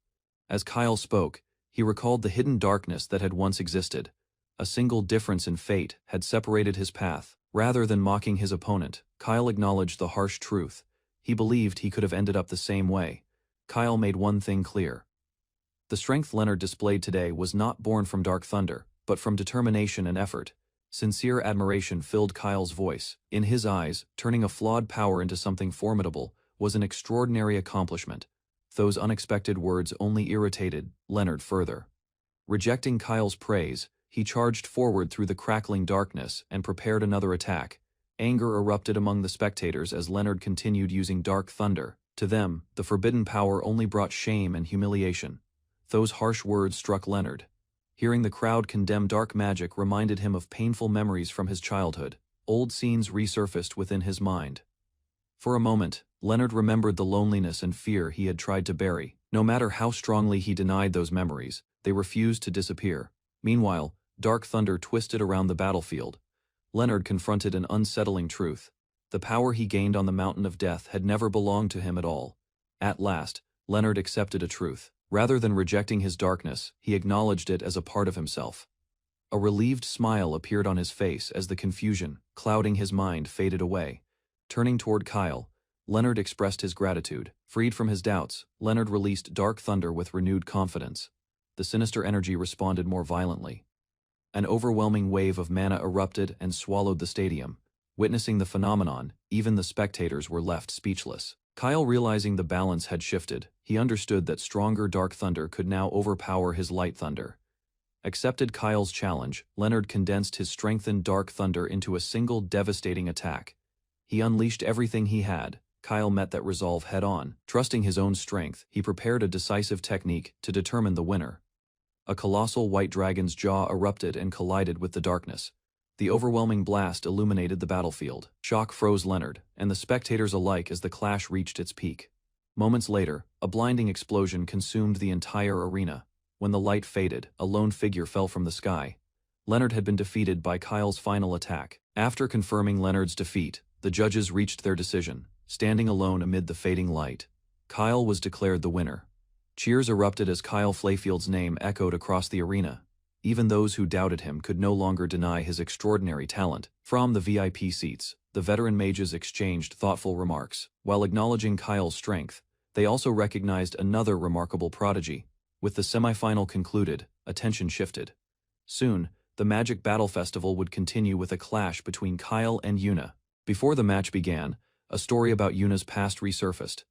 As Kyle spoke, he recalled the hidden darkness that had once existed. A single difference in fate had separated his path. Rather than mocking his opponent, Kyle acknowledged the harsh truth. He believed he could have ended up the same way. Kyle made one thing clear. The strength Leonard displayed today was not born from dark thunder, but from determination and effort. Sincere admiration filled Kyle's voice. In his eyes, turning a flawed power into something formidable was an extraordinary accomplishment. Those unexpected words only irritated Leonard further. Rejecting Kyle's praise, he charged forward through the crackling darkness and prepared another attack. Anger erupted among the spectators as Leonard continued using dark thunder. To them, the forbidden power only brought shame and humiliation. Those harsh words struck Leonard. Hearing the crowd condemn dark magic reminded him of painful memories from his childhood. Old scenes resurfaced within his mind. For a moment, Leonard remembered the loneliness and fear he had tried to bury. No matter how strongly he denied those memories, they refused to disappear. Meanwhile, dark thunder twisted around the battlefield. Leonard confronted an unsettling truth. The power he gained on the Mountain of Death had never belonged to him at all. At last, Leonard accepted a truth. Rather than rejecting his darkness, he acknowledged it as a part of himself. A relieved smile appeared on his face as the confusion, clouding his mind, faded away. Turning toward Kyle, Leonard expressed his gratitude. Freed from his doubts, Leonard released dark thunder with renewed confidence. The sinister energy responded more violently. An overwhelming wave of mana erupted and swallowed the stadium. Witnessing the phenomenon, even the spectators were left speechless. Kyle, realizing the balance had shifted, he understood that stronger dark thunder could now overpower his light thunder. Accepted Kyle's challenge, Leonard condensed his strengthened dark thunder into a single devastating attack. He unleashed everything he had. Kyle met that resolve head-on. Trusting his own strength, he prepared a decisive technique to determine the winner. A colossal white dragon's jaw erupted and collided with the darkness. The overwhelming blast illuminated the battlefield. Shock froze Leonard and the spectators alike as the clash reached its peak. Moments later, a blinding explosion consumed the entire arena. When the light faded, a lone figure fell from the sky. Leonard had been defeated by Kyle's final attack. After confirming Leonard's defeat, the judges reached their decision. Standing alone amid the fading light, Kyle was declared the winner. Cheers erupted as Kyle Flayfield's name echoed across the arena. Even those who doubted him could no longer deny his extraordinary talent. From the VIP seats, the veteran mages exchanged thoughtful remarks. While acknowledging Kyle's strength, they also recognized another remarkable prodigy. With the semifinal concluded, attention shifted. Soon, the Magic Battle Festival would continue with a clash between Kyle and Yuna. Before the match began, a story about Yuna's past resurfaced.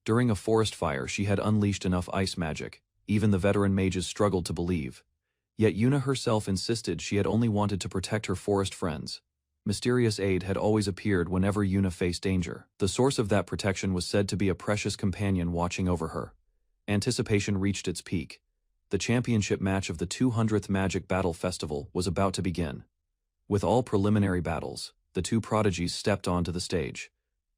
During a forest fire, she had unleashed enough ice magic. Even the veteran mages struggled to believe. Yet Yuna herself insisted she had only wanted to protect her forest friends. Mysterious aid had always appeared whenever Yuna faced danger. The source of that protection was said to be a precious companion watching over her. Anticipation reached its peak. The championship match of the 200th Magic Battle Festival was about to begin. With all preliminary battles, the two prodigies stepped onto the stage.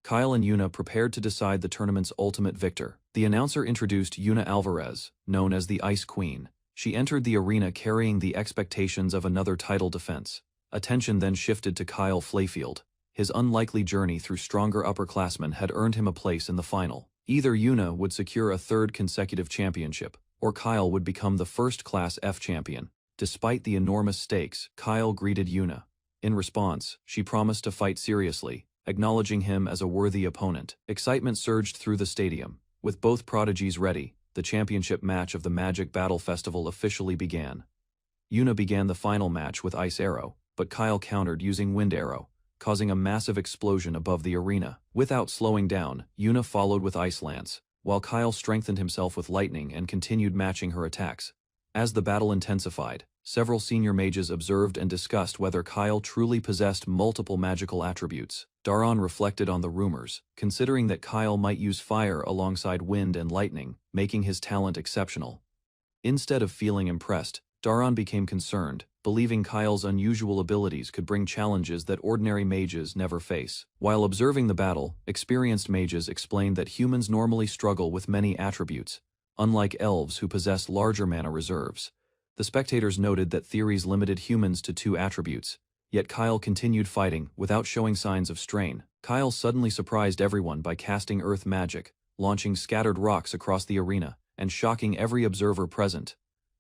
Kyle and Yuna prepared to decide the tournament's ultimate victor. The announcer introduced Yuna Alvarez, known as the Ice Queen. She entered the arena carrying the expectations of another title defense. Attention then shifted to Kyle Flayfield. His unlikely journey through stronger upperclassmen had earned him a place in the final. Either Yuna would secure a third consecutive championship, or Kyle would become the first Class F champion. Despite the enormous stakes, Kyle greeted Yuna. In response, she promised to fight seriously, acknowledging him as a worthy opponent. Excitement surged through the stadium. With both prodigies ready, the championship match of the Magic Battle Festival officially began. Yuna began the final match with Ice Arrow, but Kyle countered using Wind Arrow, causing a massive explosion above the arena. Without slowing down, Yuna followed with Ice Lance, while Kyle strengthened himself with Lightning and continued matching her attacks. As the battle intensified, several senior mages observed and discussed whether Kyle truly possessed multiple magical attributes. Daron reflected on the rumors, considering that Kyle might use fire alongside wind and lightning, making his talent exceptional. Instead of feeling impressed, Daron became concerned, believing Kyle's unusual abilities could bring challenges that ordinary mages never face. While observing the battle, experienced mages explained that humans normally struggle with many attributes, unlike elves who possess larger mana reserves. The spectators noted that theories limited humans to 2 attributes, yet Kyle continued fighting without showing signs of strain. Kyle suddenly surprised everyone by casting earth magic, launching scattered rocks across the arena, and shocking every observer present.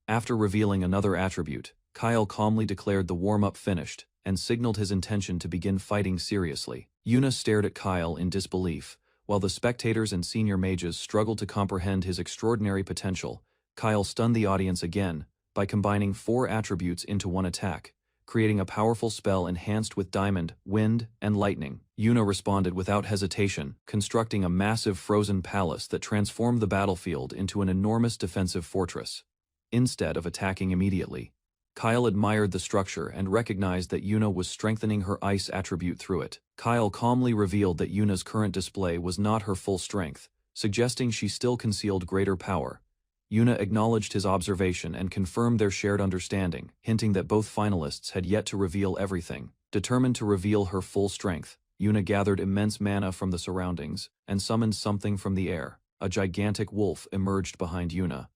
After revealing another attribute, Kyle calmly declared the warm-up finished and signaled his intention to begin fighting seriously. Yuna stared at Kyle in disbelief, while the spectators and senior mages struggled to comprehend his extraordinary potential. Kyle stunned the audience again by combining 4 attributes into one attack, creating a powerful spell enhanced with diamond, wind, and lightning. Yuna responded without hesitation, constructing a massive frozen palace that transformed the battlefield into an enormous defensive fortress. Instead of attacking immediately, Kyle admired the structure and recognized that Yuna was strengthening her ice attribute through it. Kyle calmly revealed that Yuna's current display was not her full strength, suggesting she still concealed greater power. Yuna acknowledged his observation and confirmed their shared understanding, hinting that both finalists had yet to reveal everything. Determined to reveal her full strength, Yuna gathered immense mana from the surroundings and summoned something from the air. A gigantic wolf emerged behind Yuna,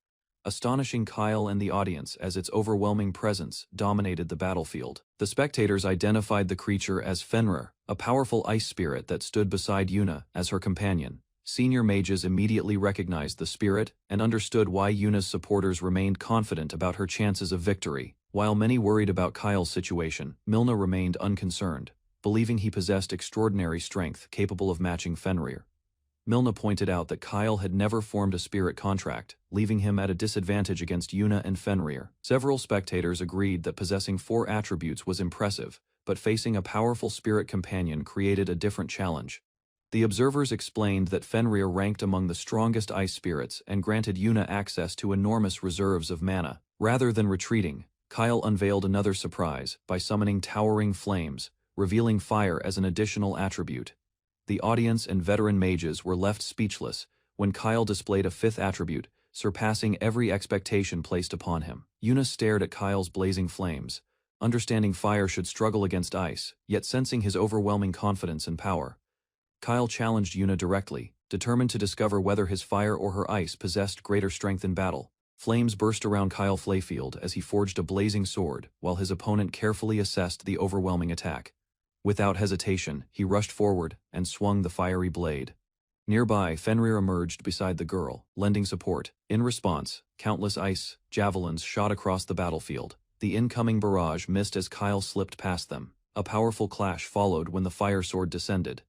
astonishing Kyle and the audience as its overwhelming presence dominated the battlefield. The spectators identified the creature as Fenrir, a powerful ice spirit that stood beside Yuna as her companion. Senior mages immediately recognized the spirit and understood why Yuna's supporters remained confident about her chances of victory. While many worried about Kyle's situation, Milna remained unconcerned, believing he possessed extraordinary strength capable of matching Fenrir. Milna pointed out that Kyle had never formed a spirit contract, leaving him at a disadvantage against Yuna and Fenrir. Several spectators agreed that possessing 4 attributes was impressive, but facing a powerful spirit companion created a different challenge. The observers explained that Fenrir ranked among the strongest ice spirits and granted Yuna access to enormous reserves of mana. Rather than retreating, Kyle unveiled another surprise by summoning towering flames, revealing fire as an additional attribute. The audience and veteran mages were left speechless when Kyle displayed a 5th attribute, surpassing every expectation placed upon him. Yuna stared at Kyle's blazing flames, understanding fire should struggle against ice, yet sensing his overwhelming confidence and power. Kyle challenged Yuna directly, determined to discover whether his fire or her ice possessed greater strength in battle. Flames burst around Kyle Flayfield as he forged a blazing sword, while his opponent carefully assessed the overwhelming attack. Without hesitation, he rushed forward and swung the fiery blade. Nearby, Fenrir emerged beside the girl, lending support. In response, countless ice javelins shot across the battlefield. The incoming barrage missed as Kyle slipped past them. A powerful clash followed when the fire sword descended.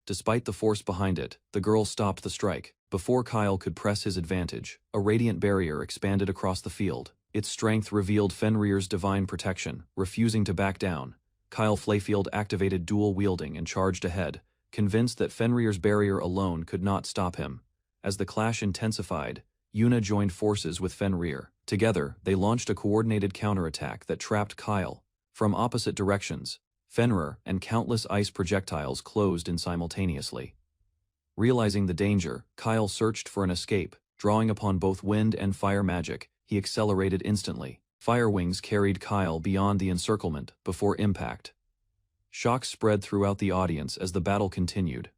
Despite the force behind it, the girl stopped the strike. Before Kyle could press his advantage, a radiant barrier expanded across the field. Its strength revealed Fenrir's divine protection, refusing to back down. Kyle Flayfield activated dual wielding and charged ahead, convinced that Fenrir's barrier alone could not stop him. As the clash intensified, Yuna joined forces with Fenrir. Together, they launched a coordinated counterattack that trapped Kyle. From opposite directions, Fenrir and countless ice projectiles closed in simultaneously. Realizing the danger, Kyle searched for an escape. Drawing upon both wind and fire magic, he accelerated instantly. Fire wings carried Kyle beyond the encirclement before impact. Shock spread throughout the audience as the battle continued.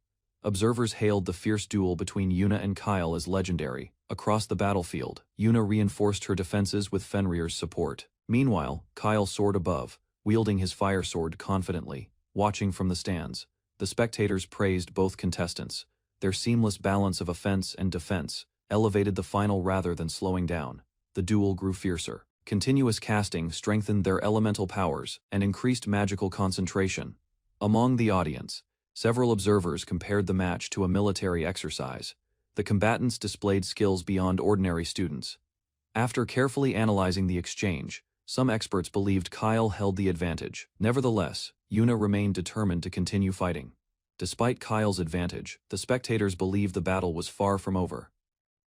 Observers hailed the fierce duel between Yuna and Kyle as legendary. Across the battlefield, Yuna reinforced her defenses with Fenrir's support. Meanwhile, Kyle soared above, wielding his fire sword confidently. Watching from the stands, the spectators praised both contestants. Their seamless balance of offense and defense elevated the final rather than slowing down. The duel grew fiercer. Continuous casting strengthened their elemental powers and increased magical concentration. Among the audience, several observers compared the match to a military exercise. The combatants displayed skills beyond ordinary students. After carefully analyzing the exchange, some experts believed Kyle held the advantage. Nevertheless, Yuna remained determined to continue fighting. Despite Kyle's advantage, the spectators believed the battle was far from over.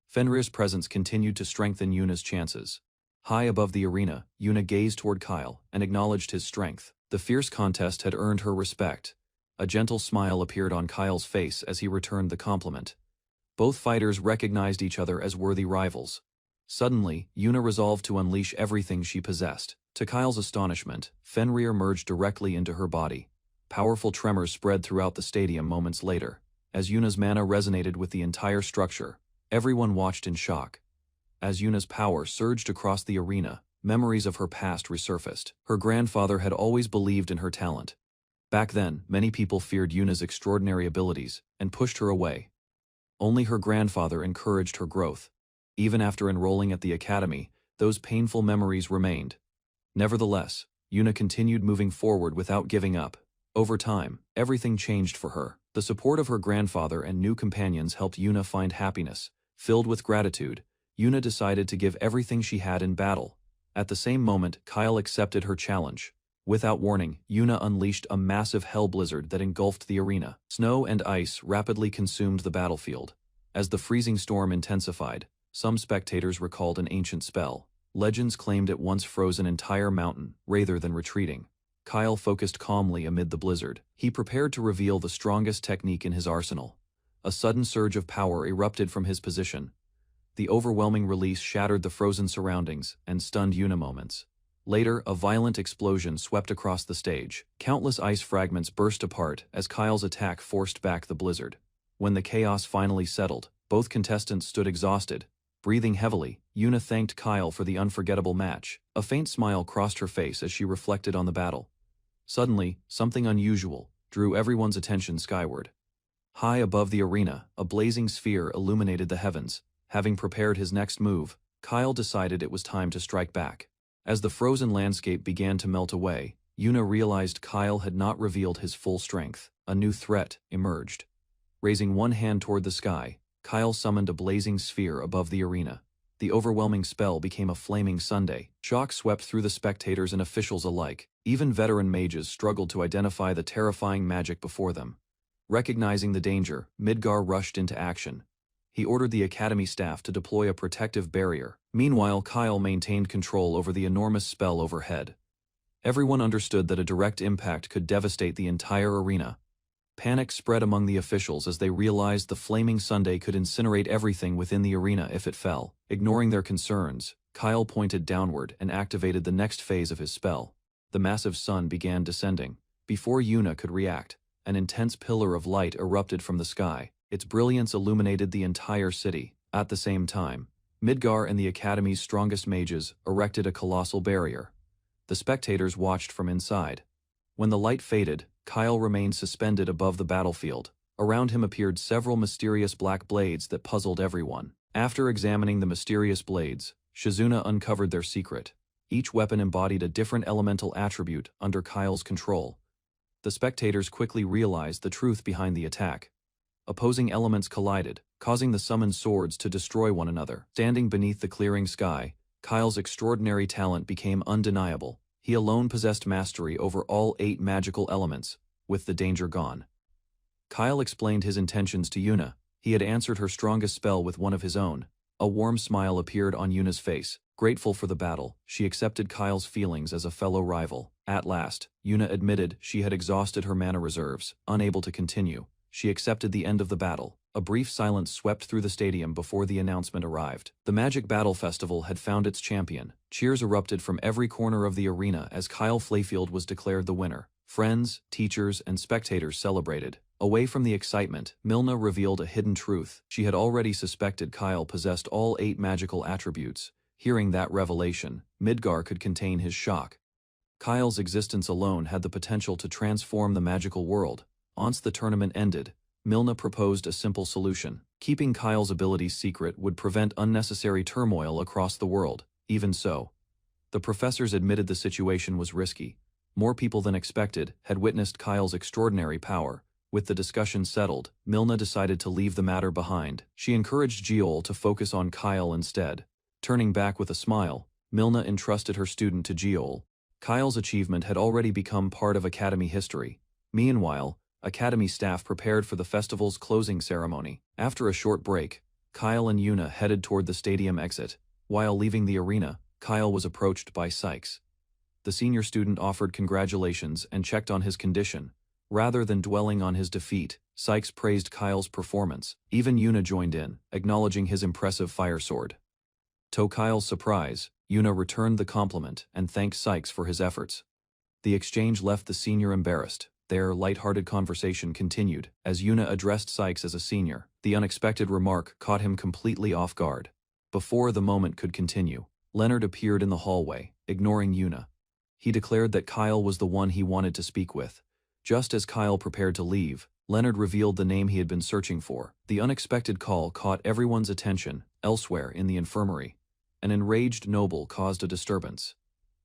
Fenrir's presence continued to strengthen Yuna's chances. High above the arena, Yuna gazed toward Kyle and acknowledged his strength. The fierce contest had earned her respect. A gentle smile appeared on Kyle's face as he returned the compliment. Both fighters recognized each other as worthy rivals. Suddenly, Yuna resolved to unleash everything she possessed. To Kyle's astonishment, Fenrir merged directly into her body. Powerful tremors spread throughout the stadium moments later. As Yuna's mana resonated with the entire structure, everyone watched in shock. As Yuna's power surged across the arena, memories of her past resurfaced. Her grandfather had always believed in her talent. Back then, many people feared Yuna's extraordinary abilities and pushed her away. Only her grandfather encouraged her growth. Even after enrolling at the academy, those painful memories remained. Nevertheless, Yuna continued moving forward without giving up. Over time, everything changed for her. The support of her grandfather and new companions helped Yuna find happiness. Filled with gratitude, Yuna decided to give everything she had in battle. At the same moment, Kyle accepted her challenge. Without warning, Yuna unleashed a massive hell blizzard that engulfed the arena. Snow and ice rapidly consumed the battlefield. As the freezing storm intensified, some spectators recalled an ancient spell. Legends claimed it once froze an entire mountain, rather than retreating. Kyle focused calmly amid the blizzard. He prepared to reveal the strongest technique in his arsenal. A sudden surge of power erupted from his position. The overwhelming release shattered the frozen surroundings and stunned Yuna moments. Later, a violent explosion swept across the stage. Countless ice fragments burst apart as Kyle's attack forced back the blizzard. When the chaos finally settled, both contestants stood exhausted. Breathing heavily, Yuna thanked Kyle for the unforgettable match. A faint smile crossed her face as she reflected on the battle. Suddenly, something unusual drew everyone's attention skyward. High above the arena, a blazing sphere illuminated the heavens. Having prepared his next move, Kyle decided it was time to strike back. As the frozen landscape began to melt away, Yuna realized Kyle had not revealed his full strength. A new threat emerged. Raising one hand toward the sky, Kyle summoned a blazing sphere above the arena. The overwhelming spell became a flaming sundae. Shock swept through the spectators and officials alike. Even veteran mages struggled to identify the terrifying magic before them. Recognizing the danger, Midgar rushed into action. He ordered the academy staff to deploy a protective barrier. Meanwhile, Kyle maintained control over the enormous spell overhead. Everyone understood that a direct impact could devastate the entire arena. Panic spread among the officials as they realized the flaming sundae could incinerate everything within the arena if it fell. Ignoring their concerns, Kyle pointed downward and activated the next phase of his spell. The massive sun began descending. Before Yuna could react, an intense pillar of light erupted from the sky. Its brilliance illuminated the entire city. At the same time, Midgar and the Academy's strongest mages erected a colossal barrier. The spectators watched from inside. When the light faded, Kyle remained suspended above the battlefield. Around him appeared several mysterious black blades that puzzled everyone. After examining the mysterious blades, Shizuna uncovered their secret. Each weapon embodied a different elemental attribute under Kyle's control. The spectators quickly realized the truth behind the attack. Opposing elements collided, causing the summoned swords to destroy one another. Standing beneath the clearing sky, Kyle's extraordinary talent became undeniable. He alone possessed mastery over all 8 magical elements, with the danger gone. Kyle explained his intentions to Yuna. He had answered her strongest spell with one of his own. A warm smile appeared on Yuna's face. Grateful for the battle, she accepted Kyle's feelings as a fellow rival. At last, Yuna admitted she had exhausted her mana reserves. Unable to continue, she accepted the end of the battle. A brief silence swept through the stadium before the announcement arrived. The Magic Battle Festival had found its champion. Cheers erupted from every corner of the arena as Kyle Flayfield was declared the winner. Friends, teachers, and spectators celebrated. Away from the excitement, Milna revealed a hidden truth. She had already suspected Kyle possessed all 8 magical attributes. Hearing that revelation, Midgar could contain his shock. Kyle's existence alone had the potential to transform the magical world. Once the tournament ended, Milna proposed a simple solution. Keeping Kyle's abilities secret would prevent unnecessary turmoil across the world. Even so, The professors admitted the situation was risky. More people than expected had witnessed Kyle's extraordinary power. With the discussion settled, Milna decided to leave the matter behind. She encouraged Jeol to focus on Kyle instead. Turning back with a smile, Milna entrusted her student to Jeol. Kyle's achievement had already become part of Academy history. Meanwhile, Academy staff prepared for the festival's closing ceremony. After a short break, Kyle and Yuna headed toward the stadium exit. While leaving the arena, Kyle was approached by Sykes. The senior student offered congratulations and checked on his condition. Rather than dwelling on his defeat, Sykes praised Kyle's performance. Even Yuna joined in, acknowledging his impressive fire sword. To Kyle's surprise, Yuna returned the compliment and thanked Sykes for his efforts. The exchange left the senior embarrassed. Their light-hearted conversation continued. As Yuna addressed Sykes as a senior, the unexpected remark caught him completely off guard. Before the moment could continue, Leonard appeared in the hallway, ignoring Yuna. He declared that Kyle was the one he wanted to speak with. Just as Kyle prepared to leave, Leonard revealed the name he had been searching for. The unexpected call caught everyone's attention. Elsewhere in the infirmary, an enraged noble caused a disturbance.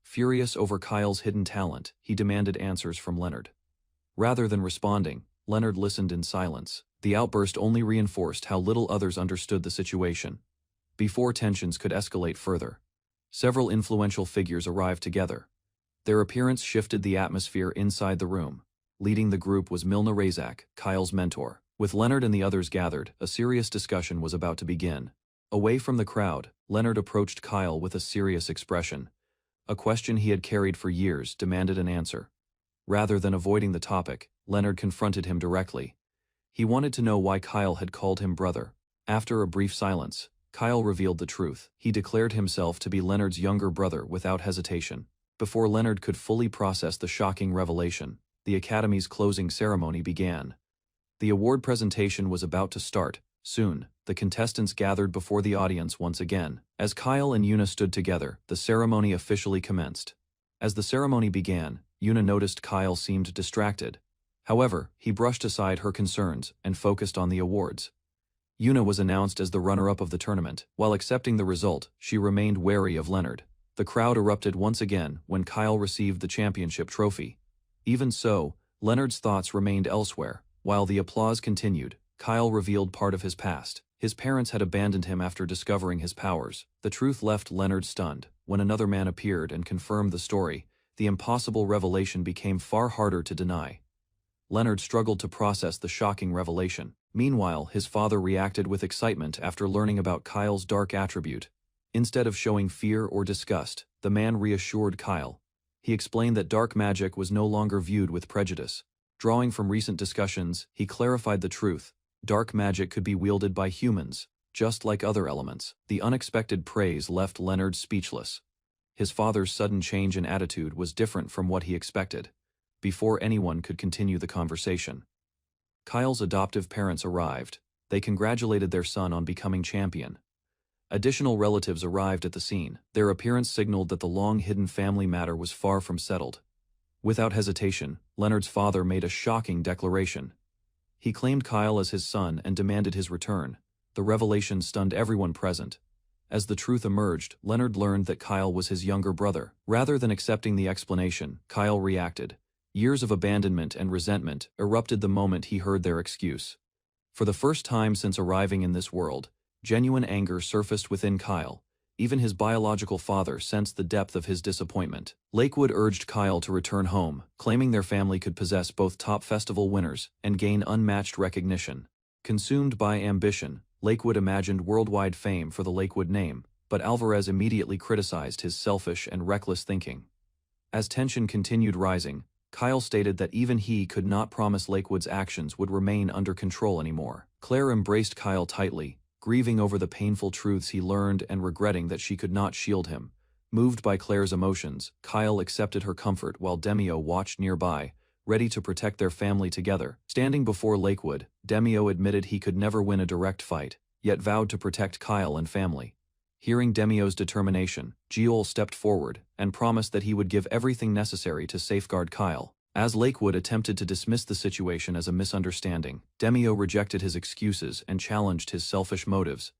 Furious over Kyle's hidden talent, he demanded answers from Leonard. Rather than responding, Leonard listened in silence. The outburst only reinforced how little others understood the situation. Before tensions could escalate further, several influential figures arrived together. Their appearance shifted the atmosphere inside the room. Leading the group was Milna Razak, Kyle's mentor. With Leonard and the others gathered, a serious discussion was about to begin. Away from the crowd, Leonard approached Kyle with a serious expression. A question he had carried for years demanded an answer. Rather than avoiding the topic, Leonard confronted him directly. He wanted to know why Kyle had called him brother. After a brief silence, Kyle revealed the truth. He declared himself to be Leonard's younger brother without hesitation. Before Leonard could fully process the shocking revelation, the Academy's closing ceremony began. The award presentation was about to start. Soon, the contestants gathered before the audience once again. As Kyle and Yuna stood together, the ceremony officially commenced. As the ceremony began, Yuna noticed Kyle seemed distracted. However, he brushed aside her concerns and focused on the awards. Yuna was announced as the runner-up of the tournament. While accepting the result, she remained wary of Leonard. The crowd erupted once again when Kyle received the championship trophy. Even so, Leonard's thoughts remained elsewhere. While the applause continued, Kyle revealed part of his past. His parents had abandoned him after discovering his powers. The truth left Leonard stunned. When another man appeared and confirmed the story, the impossible revelation became far harder to deny. Leonard struggled to process the shocking revelation. Meanwhile, his father reacted with excitement after learning about Kyle's dark attribute. Instead of showing fear or disgust, the man reassured Kyle. He explained that dark magic was no longer viewed with prejudice. Drawing from recent discussions, he clarified the truth. Dark magic could be wielded by humans, just like other elements. The unexpected praise left Leonard speechless. His father's sudden change in attitude was different from what he expected. Before anyone could continue the conversation, Kyle's adoptive parents arrived. They congratulated their son on becoming champion. Additional relatives arrived at the scene. Their appearance signaled that the long-hidden family matter was far from settled. Without hesitation, Leonard's father made a shocking declaration. He claimed Kyle as his son and demanded his return. The revelation stunned everyone present. As the truth emerged, Leonard learned that Kyle was his younger brother. Rather than accepting the explanation, Kyle reacted. Years of abandonment and resentment erupted the moment he heard their excuse. For the first time since arriving in this world, genuine anger surfaced within Kyle. Even his biological father sensed the depth of his disappointment. Lakewood urged Kyle to return home, claiming their family could possess both top festival winners and gain unmatched recognition. Consumed by ambition, Lakewood imagined worldwide fame for the Lakewood name, but Alvarez immediately criticized his selfish and reckless thinking. As tension continued rising, Kyle stated that even he could not promise Lakewood's actions would remain under control anymore. Claire embraced Kyle tightly, grieving over the painful truths he learned and regretting that she could not shield him. Moved by Claire's emotions, Kyle accepted her comfort while Demio watched nearby, ready to protect their family together. Standing before Lakewood, Demio admitted he could never win a direct fight, yet vowed to protect Kyle and family. Hearing Demio's determination, Jeol stepped forward and promised that he would give everything necessary to safeguard Kyle. As Lakewood attempted to dismiss the situation as a misunderstanding, Demio rejected his excuses and challenged his selfish motives.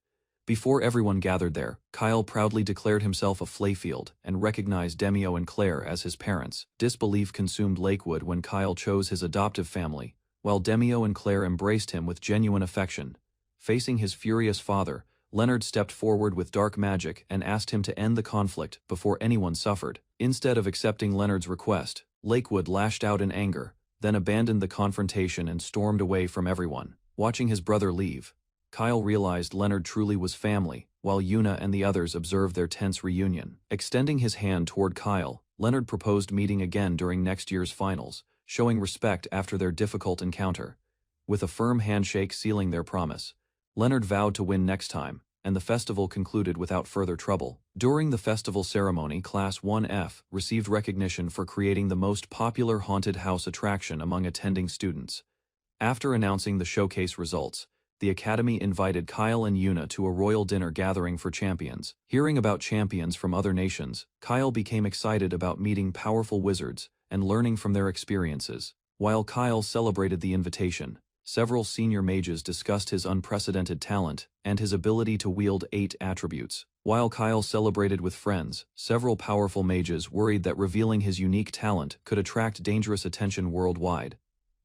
Before everyone gathered there, Kyle proudly declared himself a Flayfield and recognized Demio and Claire as his parents. Disbelief consumed Lakewood when Kyle chose his adoptive family, while Demio and Claire embraced him with genuine affection. Facing his furious father, Leonard stepped forward with dark magic and asked him to end the conflict before anyone suffered. Instead of accepting Leonard's request, Lakewood lashed out in anger, then abandoned the confrontation and stormed away from everyone. Watching his brother leave, Kyle realized Leonard truly was family, while Yuna and the others observed their tense reunion. Extending his hand toward Kyle, Leonard proposed meeting again during next year's finals, showing respect after their difficult encounter. With a firm handshake sealing their promise, Leonard vowed to win next time, and the festival concluded without further trouble. During the festival ceremony, Class 1F received recognition for creating the most popular haunted house attraction among attending students. After announcing the showcase results, the Academy invited Kyle and Yuna to a royal dinner gathering for champions. Hearing about champions from other nations, Kyle became excited about meeting powerful wizards and learning from their experiences. While Kyle celebrated the invitation, several senior mages discussed his unprecedented talent and his ability to wield 8 attributes. While Kyle celebrated with friends, several powerful mages worried that revealing his unique talent could attract dangerous attention worldwide.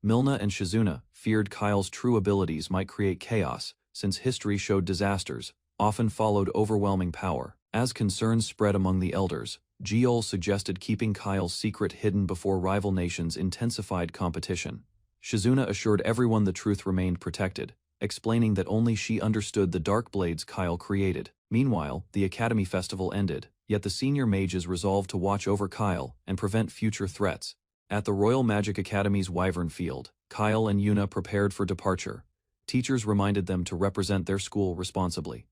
Milna and Shizuna feared Kyle's true abilities might create chaos, since history showed disasters often followed overwhelming power. As concerns spread among the elders, Geol suggested keeping Kyle's secret hidden before rival nations intensified competition. Shizuna assured everyone the truth remained protected, explaining that only she understood the dark blades Kyle created. Meanwhile, the Academy Festival ended, yet the senior mages resolved to watch over Kyle and prevent future threats. At the Royal Magic Academy's Wyvern Field, Kyle and Yuna prepared for departure. Teachers reminded them to represent their school responsibly.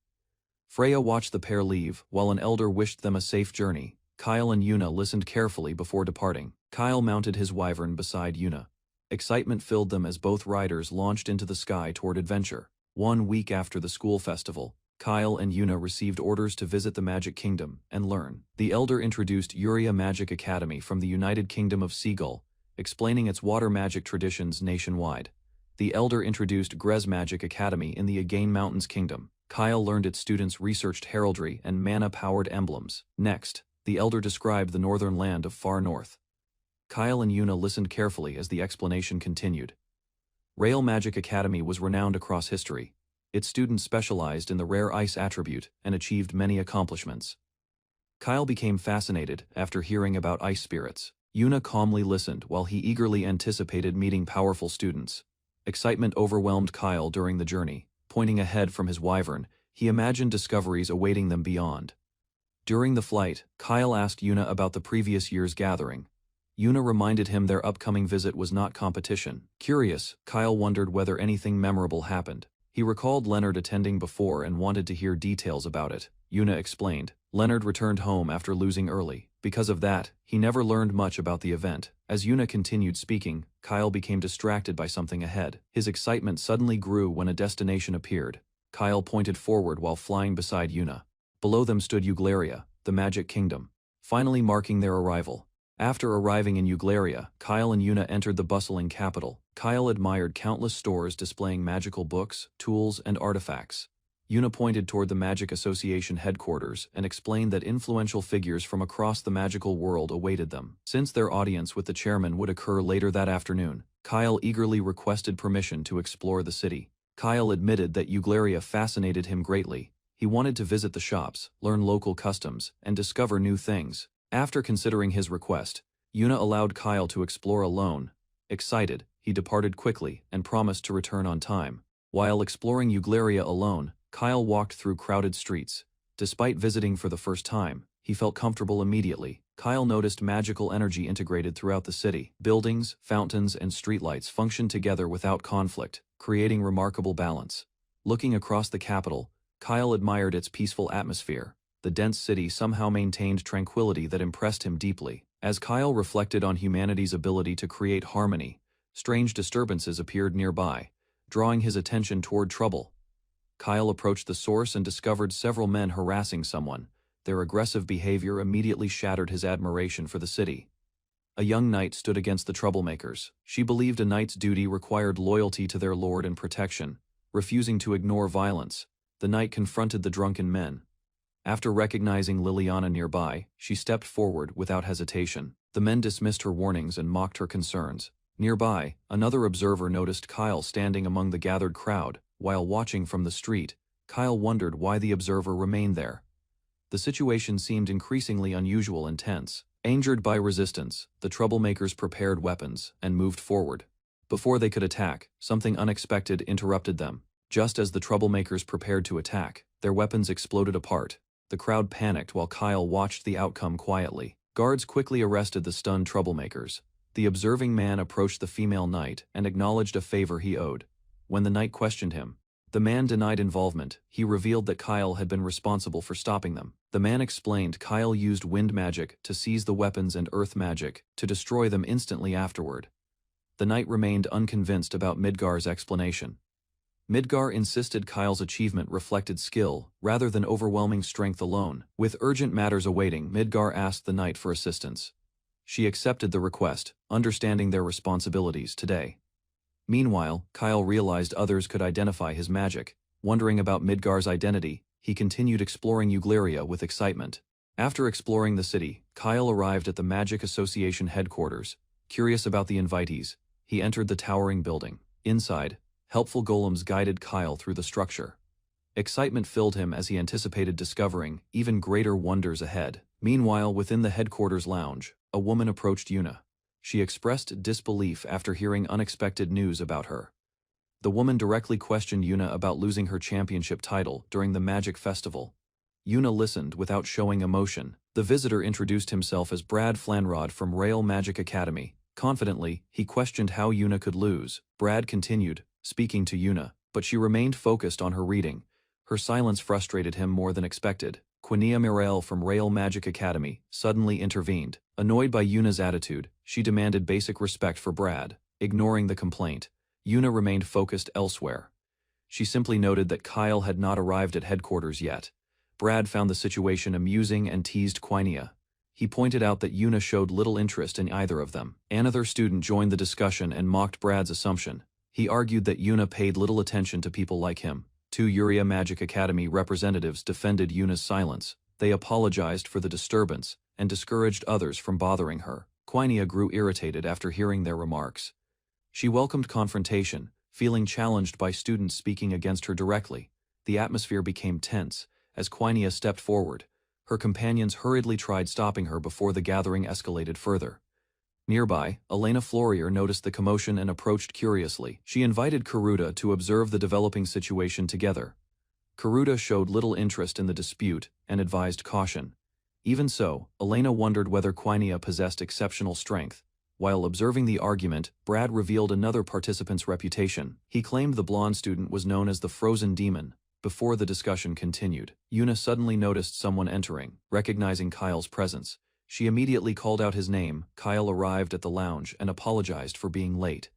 Freya watched the pair leave, while an elder wished them a safe journey. Kyle and Yuna listened carefully before departing. Kyle mounted his wyvern beside Yuna. Excitement filled them as both riders launched into the sky toward adventure. 1 week after the school festival, Kyle and Yuna received orders to visit the Magic Kingdom and learn. The elder introduced Yuria Magic Academy from the United Kingdom of Seagull, explaining its water magic traditions nationwide. The elder introduced Grez Magic Academy in the Again Mountains Kingdom. Kyle learned its students researched heraldry and mana-powered emblems. Next, the elder described the northern land of far north. Kyle and Yuna listened carefully as the explanation continued. Rail Magic Academy was renowned across history. Its students specialized in the rare ice attribute and achieved many accomplishments. Kyle became fascinated after hearing about ice spirits. Yuna calmly listened while he eagerly anticipated meeting powerful students. Excitement overwhelmed Kyle during the journey. Pointing ahead from his wyvern, he imagined discoveries awaiting them beyond. During the flight, Kyle asked Yuna about the previous year's gathering. Yuna reminded him their upcoming visit was not competition. Curious, Kyle wondered whether anything memorable happened. He recalled Leonard attending before and wanted to hear details about it. Yuna explained. Leonard returned home after losing early. Because of that, he never learned much about the event. As Yuna continued speaking, Kyle became distracted by something ahead. His excitement suddenly grew when a destination appeared. Kyle pointed forward while flying beside Yuna. Below them stood Euglaria, the Magic Kingdom, finally marking their arrival. After arriving in Euglaria, Kyle and Yuna entered the bustling capital. Kyle admired countless stores displaying magical books, tools, and artifacts. Yuna pointed toward the Magic Association headquarters and explained that influential figures from across the magical world awaited them. Since their audience with the chairman would occur later that afternoon, Kyle eagerly requested permission to explore the city. Kyle admitted that Euglaria fascinated him greatly. He wanted to visit the shops, learn local customs, and discover new things. After considering his request, Yuna allowed Kyle to explore alone. Excited, he departed quickly and promised to return on time. While exploring Euglaria alone, Kyle walked through crowded streets. Despite visiting for the first time, he felt comfortable immediately. Kyle noticed magical energy integrated throughout the city. Buildings, fountains, and streetlights functioned together without conflict, creating remarkable balance. Looking across the capital, Kyle admired its peaceful atmosphere. The dense city somehow maintained tranquility that impressed him deeply. As Kyle reflected on humanity's ability to create harmony, strange disturbances appeared nearby, drawing his attention toward trouble. Kyle approached the source and discovered several men harassing someone. Their aggressive behavior immediately shattered his admiration for the city. A young knight stood against the troublemakers. She believed a knight's duty required loyalty to their lord and protection, refusing to ignore violence. The knight confronted the drunken men. After recognizing Liliana nearby, she stepped forward without hesitation. The men dismissed her warnings and mocked her concerns. Nearby, another observer noticed Kyle standing among the gathered crowd. While watching from the street, Kyle wondered why the observer remained there. The situation seemed increasingly unusual and tense. Angered by resistance, the troublemakers prepared weapons and moved forward. Before they could attack, something unexpected interrupted them. Just as the troublemakers prepared to attack, their weapons exploded apart. The crowd panicked while Kyle watched the outcome quietly. Guards quickly arrested the stunned troublemakers. The observing man approached the female knight and acknowledged a favor he owed. When the knight questioned him, the man denied involvement. He revealed that Kyle had been responsible for stopping them. The man explained Kyle used wind magic to seize the weapons and earth magic to destroy them instantly afterward. The knight remained unconvinced about Midgar's explanation. Midgar insisted Kyle's achievement reflected skill, rather than overwhelming strength alone. With urgent matters awaiting, Midgar asked the knight for assistance. She accepted the request, understanding their responsibilities today. Meanwhile, Kyle realized others could identify his magic. Wondering about Midgar's identity, he continued exploring Eugleria with excitement. After exploring the city, Kyle arrived at the Magic Association headquarters. Curious about the invitees, he entered the towering building. Inside, helpful golems guided Kyle through the structure. Excitement filled him as he anticipated discovering even greater wonders ahead. Meanwhile, within the headquarters lounge, a woman approached Yuna. She expressed disbelief after hearing unexpected news about her. The woman directly questioned Yuna about losing her championship title during the Magic Festival. Yuna listened without showing emotion. The visitor introduced himself as Brad Flanrod from Rail Magic Academy. Confidently, he questioned how Yuna could lose. Brad continued, speaking to Yuna, but she remained focused on her reading. Her silence frustrated him more than expected. Quinia Mirel from Rail Magic Academy suddenly intervened. Annoyed by Yuna's attitude, she demanded basic respect for Brad. Ignoring the complaint, Yuna remained focused elsewhere. She simply noted that Kyle had not arrived at headquarters yet. Brad found the situation amusing and teased Quinia. He pointed out that Yuna showed little interest in either of them. Another student joined the discussion and mocked Brad's assumption. He argued that Yuna paid little attention to people like him. Two Uria Magic Academy representatives defended Yuna's silence. They apologized for the disturbance and discouraged others from bothering her. Quinia grew irritated after hearing their remarks. She welcomed confrontation, feeling challenged by students speaking against her directly. The atmosphere became tense as Quinia stepped forward. Her companions hurriedly tried stopping her before the gathering escalated further. Nearby, Elena Flourier noticed the commotion and approached curiously. She invited Karuta to observe the developing situation together. Karuta showed little interest in the dispute and advised caution. Even so, Elena wondered whether Quinia possessed exceptional strength. While observing the argument, Brad revealed another participant's reputation. He claimed the blonde student was known as the Frozen Demon. Before the discussion continued, Yuna suddenly noticed someone entering. Recognizing Kyle's presence, she immediately called out his name. Kyle arrived at the lounge and apologized for being late.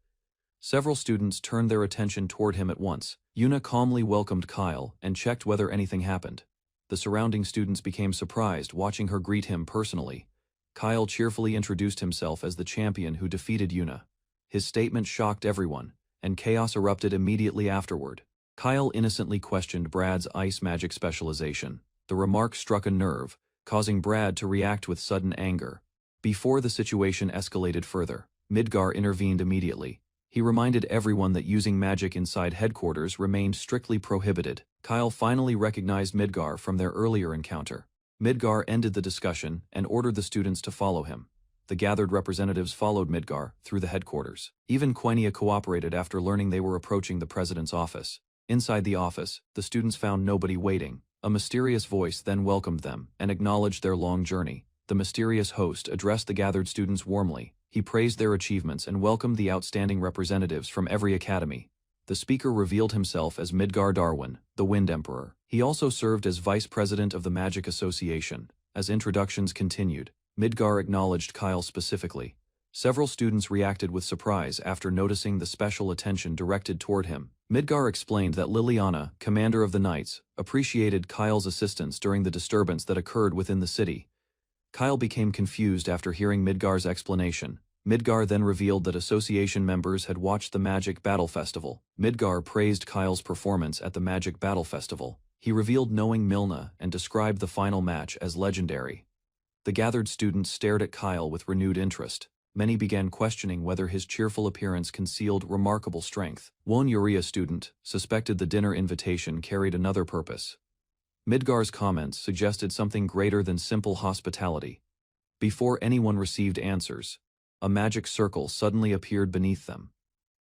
Several students turned their attention toward him at once. Yuna calmly welcomed Kyle and checked whether anything happened. The surrounding students became surprised watching her greet him personally. Kyle cheerfully introduced himself as the champion who defeated Yuna. His statement shocked everyone, and chaos erupted immediately afterward. Kyle innocently questioned Brad's ice magic specialization. The remark struck a nerve, causing Brad to react with sudden anger. Before the situation escalated further, Midgar intervened immediately. He reminded everyone that using magic inside headquarters remained strictly prohibited. Kyle finally recognized Midgar from their earlier encounter. Midgar ended the discussion and ordered the students to follow him. The gathered representatives followed Midgar through the headquarters. Even Quinia cooperated after learning they were approaching the president's office. Inside the office, the students found nobody waiting. A mysterious voice then welcomed them and acknowledged their long journey. The mysterious host addressed the gathered students warmly. He praised their achievements and welcomed the outstanding representatives from every academy. The speaker revealed himself as Midgar Darwin, the Wind Emperor. He also served as vice president of the Magic Association. As introductions continued, Midgar acknowledged Kyle specifically. Several students reacted with surprise after noticing the special attention directed toward him. Midgar explained that Liliana, commander of the Knights, appreciated Kyle's assistance during the disturbance that occurred within the city. Kyle became confused after hearing Midgar's explanation. Midgar then revealed that association members had watched the Magic Battle Festival. Midgar praised Kyle's performance at the Magic Battle Festival. He revealed knowing Milna and described the final match as legendary. The gathered students stared at Kyle with renewed interest. Many began questioning whether his cheerful appearance concealed remarkable strength. One Urea student suspected the dinner invitation carried another purpose. Midgar's comments suggested something greater than simple hospitality. Before anyone received answers, a magic circle suddenly appeared beneath them.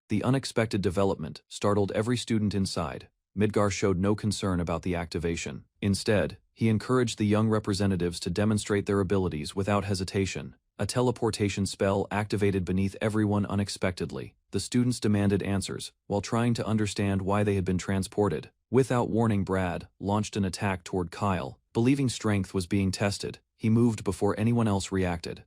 The unexpected development startled every student inside. Midgar showed no concern about the activation. Instead, he encouraged the young representatives to demonstrate their abilities without hesitation. A teleportation spell activated beneath everyone unexpectedly. The students demanded answers, while trying to understand why they had been transported. Without warning, Brad launched an attack toward Kyle. Believing strength was being tested, he moved before anyone else reacted.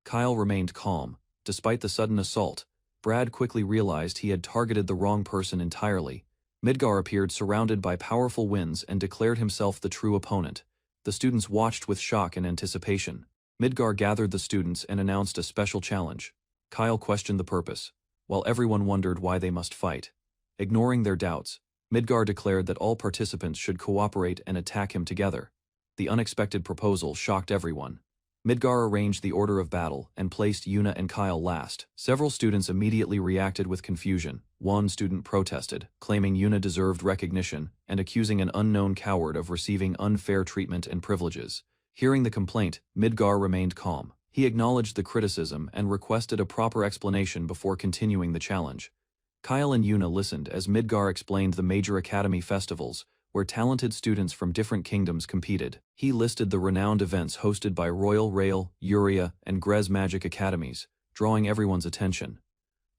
Kyle remained calm. Despite the sudden assault, Brad quickly realized he had targeted the wrong person entirely. Midgar appeared surrounded by powerful winds and declared himself the true opponent. The students watched with shock and anticipation. Midgar gathered the students and announced a special challenge. Kyle questioned the purpose, while everyone wondered why they must fight. Ignoring their doubts, Midgar declared that all participants should cooperate and attack him together. The unexpected proposal shocked everyone. Midgar arranged the order of battle and placed Yuna and Kyle last. Several students immediately reacted with confusion. One student protested, claiming Yuna deserved recognition and accusing an unknown coward of receiving unfair treatment and privileges. Hearing the complaint, Midgar remained calm. He acknowledged the criticism and requested a proper explanation before continuing the challenge. Kyle and Yuna listened as Midgar explained the major academy festivals, where talented students from different kingdoms competed. He listed the renowned events hosted by Royal Rail, Urea, and Grez Magic Academies, drawing everyone's attention.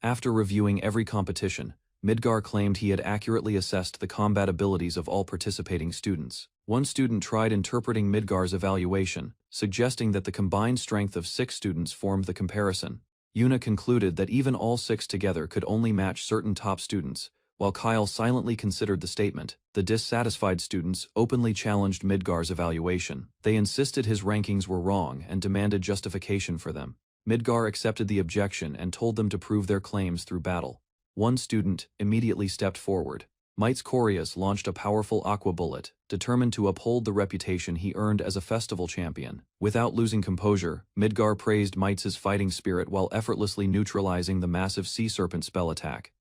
After reviewing every competition, Midgar claimed he had accurately assessed the combat abilities of all participating students. One student tried interpreting Midgar's evaluation, suggesting that the combined strength of 6 students formed the comparison. Yuna concluded that even all 6 together could only match certain top students, while Kyle silently considered the statement. The dissatisfied students openly challenged Midgar's evaluation. They insisted his rankings were wrong and demanded justification for them. Midgar accepted the objection and told them to prove their claims through battle. One student immediately stepped forward. Mites Corius launched a powerful aqua bullet, determined to uphold the reputation he earned as a festival champion. Without losing composure, Midgar praised Mites' fighting spirit while effortlessly neutralizing the massive sea serpent spell attack.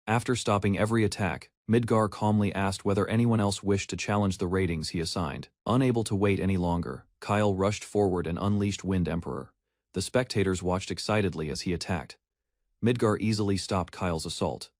After stopping every attack, Midgar calmly asked whether anyone else wished to challenge the ratings he assigned. Unable to wait any longer, Kyle rushed forward and unleashed Wind Emperor. The spectators watched excitedly as he attacked. Midgar easily stopped Kyle's assault.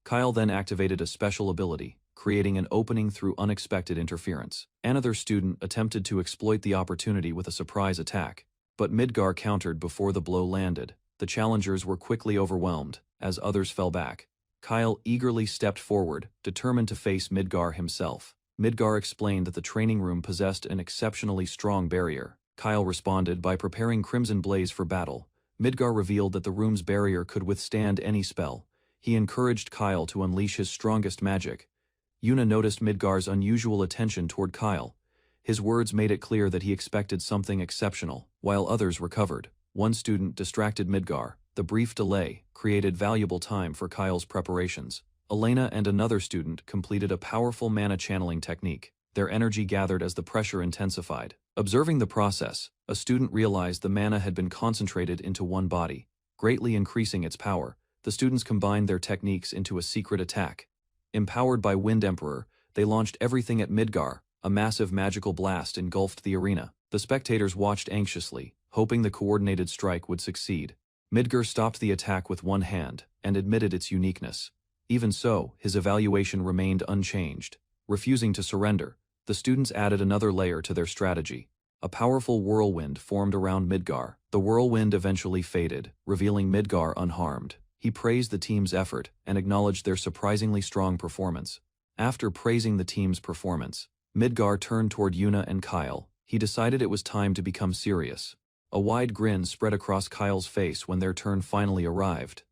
Kyle then activated a special ability, creating an opening through unexpected interference. Another student attempted to exploit the opportunity with a surprise attack, but Midgar countered before the blow landed. The challengers were quickly overwhelmed, as others fell back. Kyle eagerly stepped forward, determined to face Midgar himself. Midgar explained that the training room possessed an exceptionally strong barrier. Kyle responded by preparing Crimson Blaze for battle. Midgar revealed that the room's barrier could withstand any spell. He encouraged Kyle to unleash his strongest magic. Yuna noticed Midgar's unusual attention toward Kyle. His words made it clear that he expected something exceptional. While others recovered, one student distracted Midgar. The brief delay created valuable time for Kyle's preparations. Elena and another student completed a powerful mana channeling technique. Their energy gathered as the pressure intensified. Observing the process, a student realized the mana had been concentrated into one body, greatly increasing its power. The students combined their techniques into a secret attack. Empowered by Wind Emperor, they launched everything at Midgar. A massive magical blast engulfed the arena. The spectators watched anxiously, hoping the coordinated strike would succeed. Midgar stopped the attack with one hand and admitted its uniqueness. Even so, his evaluation remained unchanged. Refusing to surrender, the students added another layer to their strategy. A powerful whirlwind formed around Midgar. The whirlwind eventually faded, revealing Midgar unharmed. He praised the team's effort and acknowledged their surprisingly strong performance. After praising the team's performance, Midgar turned toward Yuna and Kyle. He decided it was time to become serious. A wide grin spread across Kyle's face when their turn finally arrived.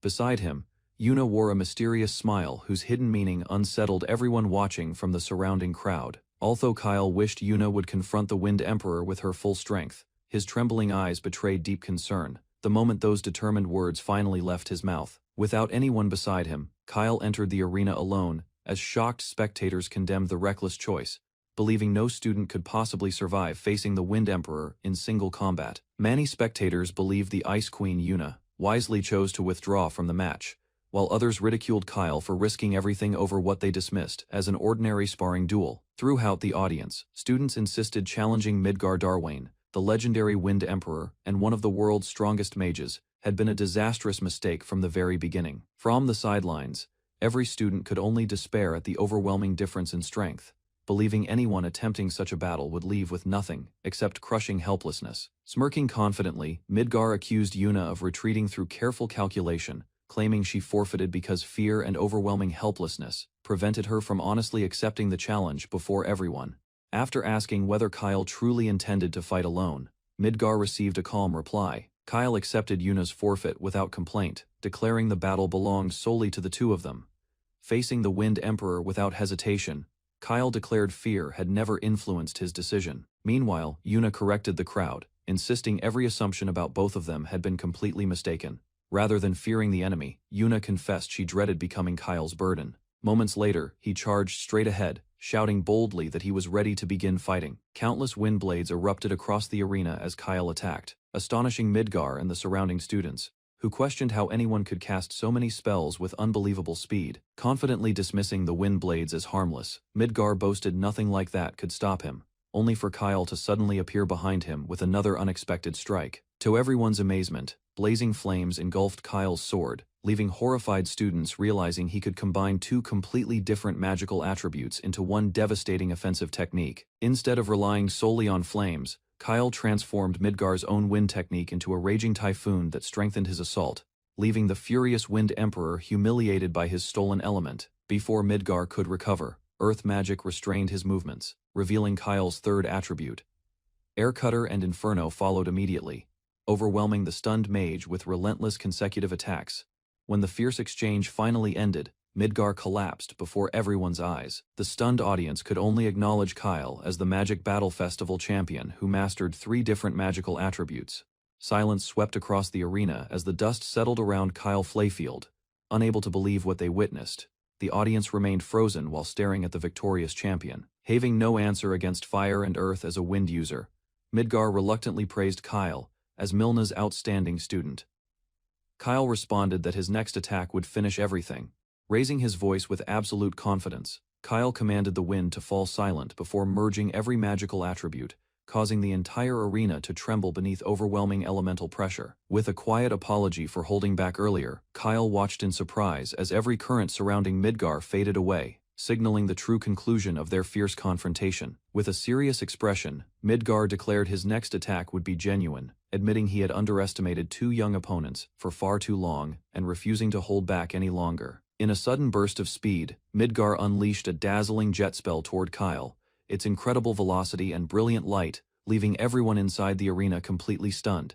Beside him, Yuna wore a mysterious smile whose hidden meaning unsettled everyone watching from the surrounding crowd. Although Kyle wished Yuna would confront the Wind Emperor with her full strength, his trembling eyes betrayed deep concern. The moment those determined words finally left his mouth, without anyone beside him, Kyle entered the arena alone, as shocked spectators condemned the reckless choice, believing no student could possibly survive facing the Wind Emperor in single combat. Many spectators believed the Ice Queen Yuna wisely chose to withdraw from the match, while others ridiculed Kyle for risking everything over what they dismissed as an ordinary sparring duel. Throughout the audience, students insisted challenging Midgar Darwain, the legendary Wind Emperor and one of the world's strongest mages, had been a disastrous mistake from the very beginning. From the sidelines, every student could only despair at the overwhelming difference in strength, believing anyone attempting such a battle would leave with nothing except crushing helplessness. Smirking confidently, Midgar accused Yuna of retreating through careful calculation, claiming she forfeited because fear and overwhelming helplessness prevented her from honestly accepting the challenge before everyone. After asking whether Kyle truly intended to fight alone, Midgar received a calm reply. Kyle accepted Yuna's forfeit without complaint, declaring the battle belonged solely to the two of them. Facing the Wind Emperor without hesitation, Kyle declared fear had never influenced his decision. Meanwhile, Yuna corrected the crowd, insisting every assumption about both of them had been completely mistaken. Rather than fearing the enemy, Yuna confessed she dreaded becoming Kyle's burden. Moments later, he charged straight ahead, shouting boldly that he was ready to begin fighting. Countless wind blades erupted across the arena as Kyle attacked, astonishing Midgar and the surrounding students, who questioned how anyone could cast so many spells with unbelievable speed. Confidently dismissing the wind blades as harmless, Midgar boasted nothing like that could stop him, only for Kyle to suddenly appear behind him with another unexpected strike. To everyone's amazement, blazing flames engulfed Kyle's sword, leaving horrified students realizing he could combine two completely different magical attributes into one devastating offensive technique. Instead of relying solely on flames, Kyle transformed Midgar's own wind technique into a raging typhoon that strengthened his assault, leaving the furious Wind Emperor humiliated by his stolen element. Before Midgar could recover, earth magic restrained his movements, revealing Kyle's third attribute. Air Cutter and Inferno followed immediately, overwhelming the stunned mage with relentless consecutive attacks. When the fierce exchange finally ended, Midgar collapsed before everyone's eyes. The stunned audience could only acknowledge Kyle as the Magic Battle Festival champion who mastered 3 different magical attributes. Silence swept across the arena as the dust settled around Kyle Flayfield. Unable to believe what they witnessed, the audience remained frozen while staring at the victorious champion. Having no answer against fire and earth as a wind user, Midgar reluctantly praised Kyle as Milna's outstanding student. Kyle responded that his next attack would finish everything. Raising his voice with absolute confidence, Kyle commanded the wind to fall silent before merging every magical attribute, causing the entire arena to tremble beneath overwhelming elemental pressure. With a quiet apology for holding back earlier, Kyle watched in surprise as every current surrounding Midgar faded away, signaling the true conclusion of their fierce confrontation. With a serious expression, Midgar declared his next attack would be genuine, admitting he had underestimated 2 young opponents for far too long and refusing to hold back any longer. In a sudden burst of speed, Midgar unleashed a dazzling jet spell toward Kyle, its incredible velocity and brilliant light leaving everyone inside the arena completely stunned.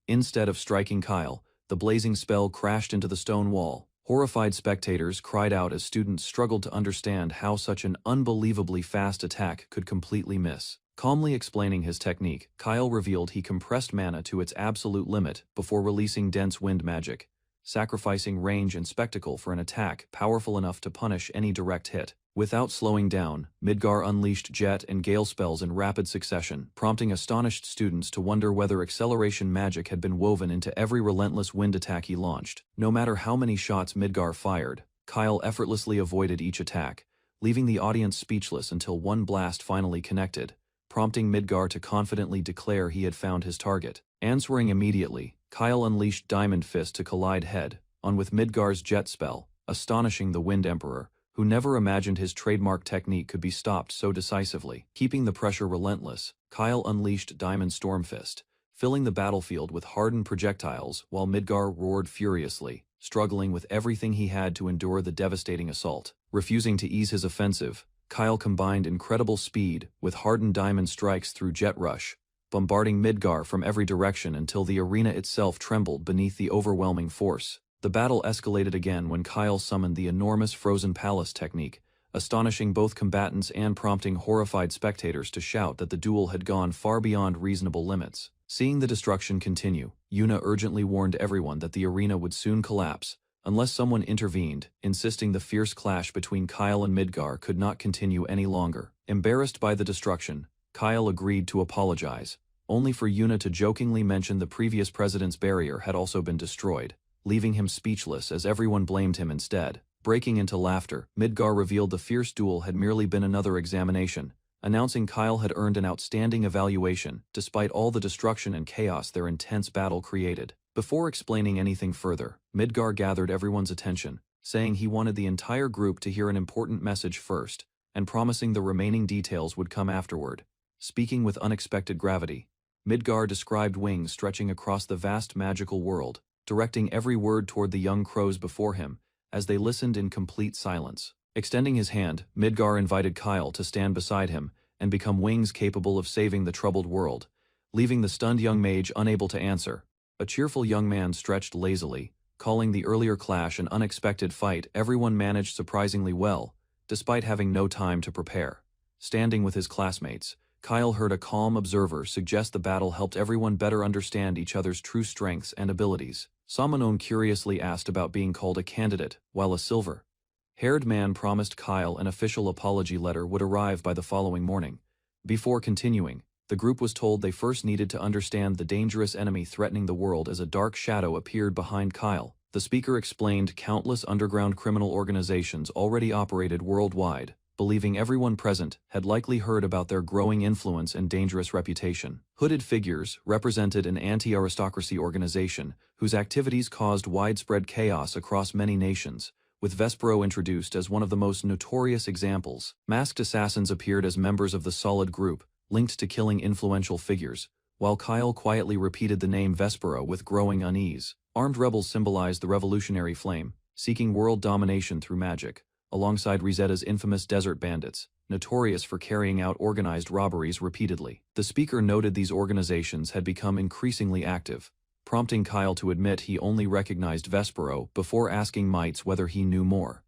Instead of striking Kyle, the blazing spell crashed into the stone wall. Horrified spectators cried out as students struggled to understand how such an unbelievably fast attack could completely miss. Calmly explaining his technique, Kyle revealed he compressed mana to its absolute limit before releasing dense wind magic, sacrificing range and spectacle for an attack powerful enough to punish any direct hit. Without slowing down, Midgar unleashed jet and gale spells in rapid succession, prompting astonished students to wonder whether acceleration magic had been woven into every relentless wind attack he launched. No matter how many shots Midgar fired, Kyle effortlessly avoided each attack, leaving the audience speechless until one blast finally connected, prompting Midgar to confidently declare he had found his target. Answering immediately, Kyle unleashed Diamond Fist to collide head-on with Midgar's jet spell, astonishing the Wind Emperor, who never imagined his trademark technique could be stopped so decisively. Keeping the pressure relentless, Kyle unleashed Diamond Storm Fist, filling the battlefield with hardened projectiles while Midgar roared furiously, struggling with everything he had to endure the devastating assault. Refusing to ease his offensive, Kyle combined incredible speed with hardened diamond strikes through Jet Rush, bombarding Midgar from every direction until the arena itself trembled beneath the overwhelming force. The battle escalated again when Kyle summoned the enormous Frozen Palace technique, astonishing both combatants and prompting horrified spectators to shout that the duel had gone far beyond reasonable limits. Seeing the destruction continue, Yuna urgently warned everyone that the arena would soon collapse, unless someone intervened, insisting the fierce clash between Kyle and Midgar could not continue any longer. Embarrassed by the destruction, Kyle agreed to apologize, only for Yuna to jokingly mention the previous president's barrier had also been destroyed, leaving him speechless as everyone blamed him instead. Breaking into laughter, Midgar revealed the fierce duel had merely been another examination, announcing Kyle had earned an outstanding evaluation despite all the destruction and chaos their intense battle created. Before explaining anything further, Midgar gathered everyone's attention, saying he wanted the entire group to hear an important message first, and promising the remaining details would come afterward. Speaking with unexpected gravity, Midgar described wings stretching across the vast magical world, directing every word toward the young crows before him, as they listened in complete silence. Extending his hand, Midgar invited Kyle to stand beside him and become wings capable of saving the troubled world, leaving the stunned young mage unable to answer. A cheerful young man stretched lazily, calling the earlier clash an unexpected fight everyone managed surprisingly well, despite having no time to prepare. Standing with his classmates, Kyle heard a calm observer suggest the battle helped everyone better understand each other's true strengths and abilities. Samanon curiously asked about being called a candidate, while a silver-haired man promised Kyle an official apology letter would arrive by the following morning. Before continuing, the group was told they first needed to understand the dangerous enemy threatening the world as a dark shadow appeared behind Kyle. The speaker explained countless underground criminal organizations already operated worldwide, believing everyone present had likely heard about their growing influence and dangerous reputation. Hooded figures represented an anti-aristocracy organization whose activities caused widespread chaos across many nations, with Vespero introduced as one of the most notorious examples. Masked assassins appeared as members of the Solid Group, linked to killing influential figures, while Kyle quietly repeated the name Vespero with growing unease. Armed rebels symbolized the revolutionary flame, seeking world domination through magic, alongside Rizetta's infamous desert bandits, notorious for carrying out organized robberies repeatedly. The speaker noted these organizations had become increasingly active, prompting Kyle to admit he only recognized Vespero before asking Mites whether he knew more.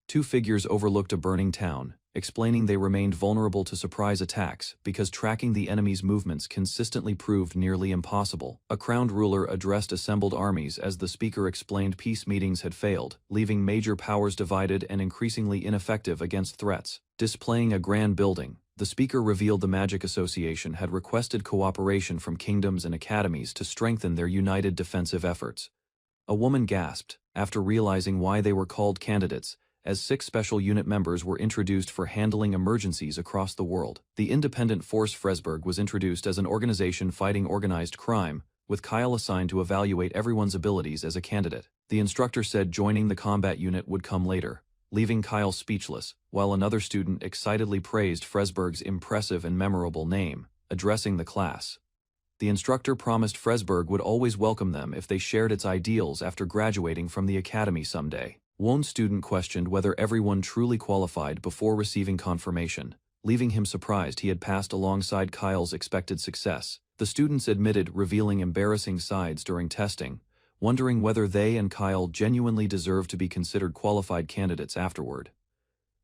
Two figures overlooked a burning town, explaining they remained vulnerable to surprise attacks because tracking the enemy's movements consistently proved nearly impossible. A crowned ruler addressed assembled armies as the speaker explained peace meetings had failed, leaving major powers divided and increasingly ineffective against threats. Displaying a grand building, the speaker revealed the Magic Association had requested cooperation from kingdoms and academies to strengthen their united defensive efforts. A woman gasped, after realizing why they were called candidates, as 6 special unit members were introduced for handling emergencies across the world. The Independent Force Fresburg was introduced as an organization fighting organized crime, with Kyle assigned to evaluate everyone's abilities as a candidate. The instructor said joining the combat unit would come later, leaving Kyle speechless, while another student excitedly praised Fresburg's impressive and memorable name, addressing the class. The instructor promised Fresburg would always welcome them if they shared its ideals after graduating from the academy someday. One student questioned whether everyone truly qualified before receiving confirmation, leaving him surprised he had passed alongside Kyle's expected success. The students admitted revealing embarrassing sides during testing, wondering whether they and Kyle genuinely deserved to be considered qualified candidates afterward.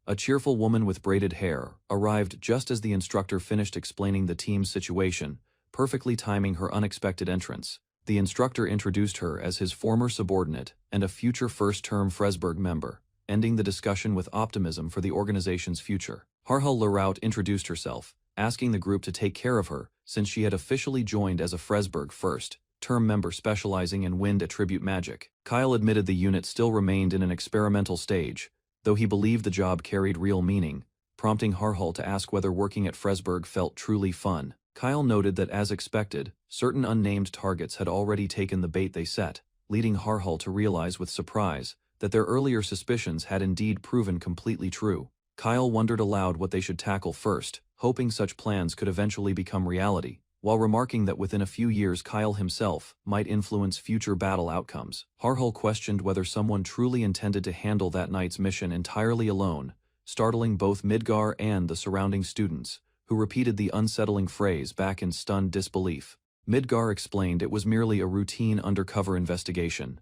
A cheerful woman with braided hair arrived just as the instructor finished explaining the team's situation, perfectly timing her unexpected entrance. The instructor introduced her as his former subordinate and a future first-term Fresburg member, ending the discussion with optimism for the organization's future. Harhal Laraut introduced herself, asking the group to take care of her since she had officially joined as a Fresburg first-term member specializing in wind attribute magic. Kyle admitted the unit still remained in an experimental stage, though he believed the job carried real meaning, prompting Harhal to ask whether working at Fresburg felt truly fun. Kyle noted that as expected, certain unnamed targets had already taken the bait they set, leading Harhal to realize with surprise that their earlier suspicions had indeed proven completely true. Kyle wondered aloud what they should tackle first, hoping such plans could eventually become reality, while remarking that within a few years Kyle himself might influence future battle outcomes. Harhal questioned whether someone truly intended to handle that night's mission entirely alone, startling both Midgar and the surrounding students, who repeated the unsettling phrase back in stunned disbelief. Midgar explained it was merely a routine undercover investigation,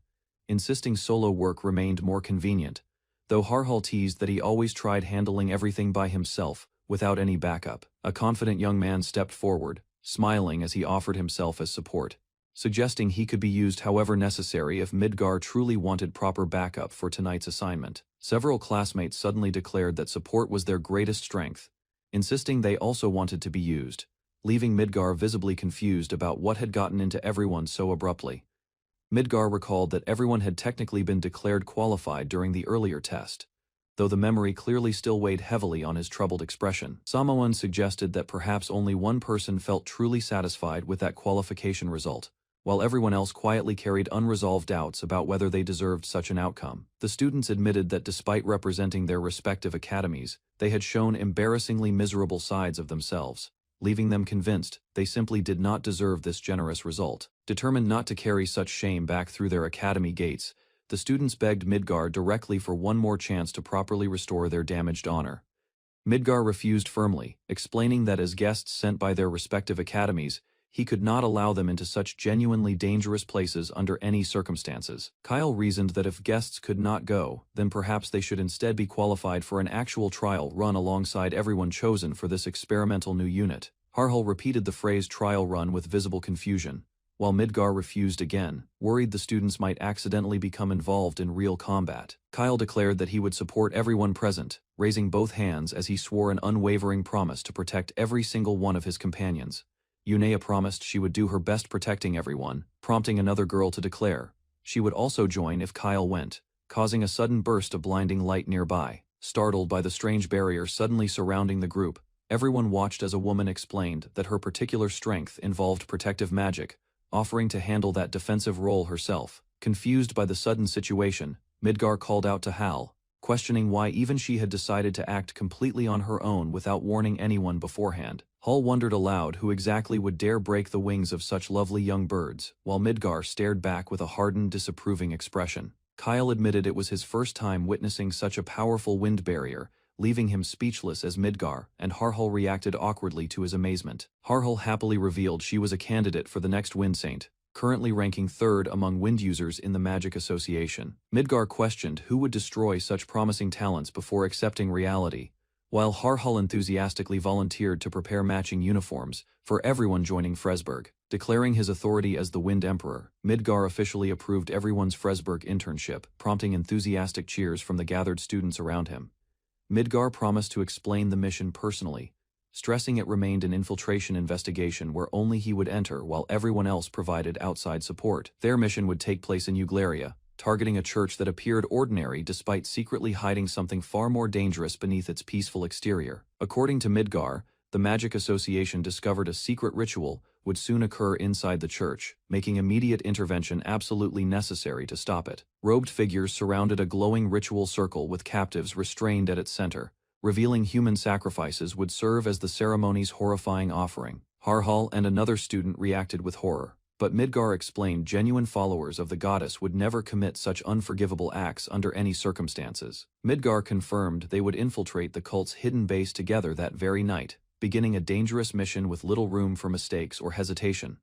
insisting solo work remained more convenient, though Harhal teased that he always tried handling everything by himself, without any backup. A confident young man stepped forward, smiling as he offered himself as support. suggesting he could be used however necessary if Midgar truly wanted proper backup for tonight's assignment. Several classmates suddenly declared that support was their greatest strength, insisting they also wanted to be used, leaving Midgar visibly confused about what had gotten into everyone so abruptly. Midgar recalled that everyone had technically been declared qualified during the earlier test, though the memory clearly still weighed heavily on his troubled expression. Samoan suggested that perhaps only one person felt truly satisfied with that qualification result, while everyone else quietly carried unresolved doubts about whether they deserved such an outcome. The students admitted that despite representing their respective academies, they had shown embarrassingly miserable sides of themselves, leaving them convinced they simply did not deserve this generous result. Determined not to carry such shame back through their academy gates, the students begged Midgar directly for one more chance to properly restore their damaged honor. Midgar refused firmly, explaining that as guests sent by their respective academies, he could not allow them into such genuinely dangerous places under any circumstances. Kyle reasoned that if guests could not go, then perhaps they should instead be qualified for an actual trial run alongside everyone chosen for this experimental new unit. Harhul repeated the phrase trial run with visible confusion, while Midgar refused again, worried the students might accidentally become involved in real combat. Kyle declared that he would support everyone present, raising both hands as he swore an unwavering promise to protect every single one of his companions. Yunea promised she would do her best protecting everyone, prompting another girl to declare she would also join if Kyle went, causing a sudden burst of blinding light nearby. Startled by the strange barrier suddenly surrounding the group, everyone watched as a woman explained that her particular strength involved protective magic, offering to handle that defensive role herself. Confused by the sudden situation, Midgar called out to Hal, questioning why even she had decided to act completely on her own without warning anyone beforehand. Hal wondered aloud who exactly would dare break the wings of such lovely young birds, while Midgar stared back with a hardened, disapproving expression. Kyle admitted it was his first time witnessing such a powerful wind barrier, leaving him speechless as Midgar and Harhul reacted awkwardly to his amazement. Harhul happily revealed she was a candidate for the next Wind Saint, currently ranking 3rd among wind users in the Magic Association. Midgar questioned who would destroy such promising talents before accepting reality, while Harhul enthusiastically volunteered to prepare matching uniforms for everyone joining Fresburg. Declaring his authority as the Wind Emperor, Midgar officially approved everyone's Fresburg internship, prompting enthusiastic cheers from the gathered students around him. Midgar promised to explain the mission personally, stressing it remained an infiltration investigation where only he would enter while everyone else provided outside support. Their mission would take place in Eugleria, targeting a church that appeared ordinary despite secretly hiding something far more dangerous beneath its peaceful exterior. According to Midgar, the Magic Association discovered a secret ritual would soon occur inside the church, making immediate intervention absolutely necessary to stop it. Robed figures surrounded a glowing ritual circle with captives restrained at its center, revealing human sacrifices would serve as the ceremony's horrifying offering. Harhul and another student reacted with horror, but Midgar explained genuine followers of the goddess would never commit such unforgivable acts under any circumstances. Midgar confirmed they would infiltrate the cult's hidden base together that very night, beginning a dangerous mission with little room for mistakes or hesitation.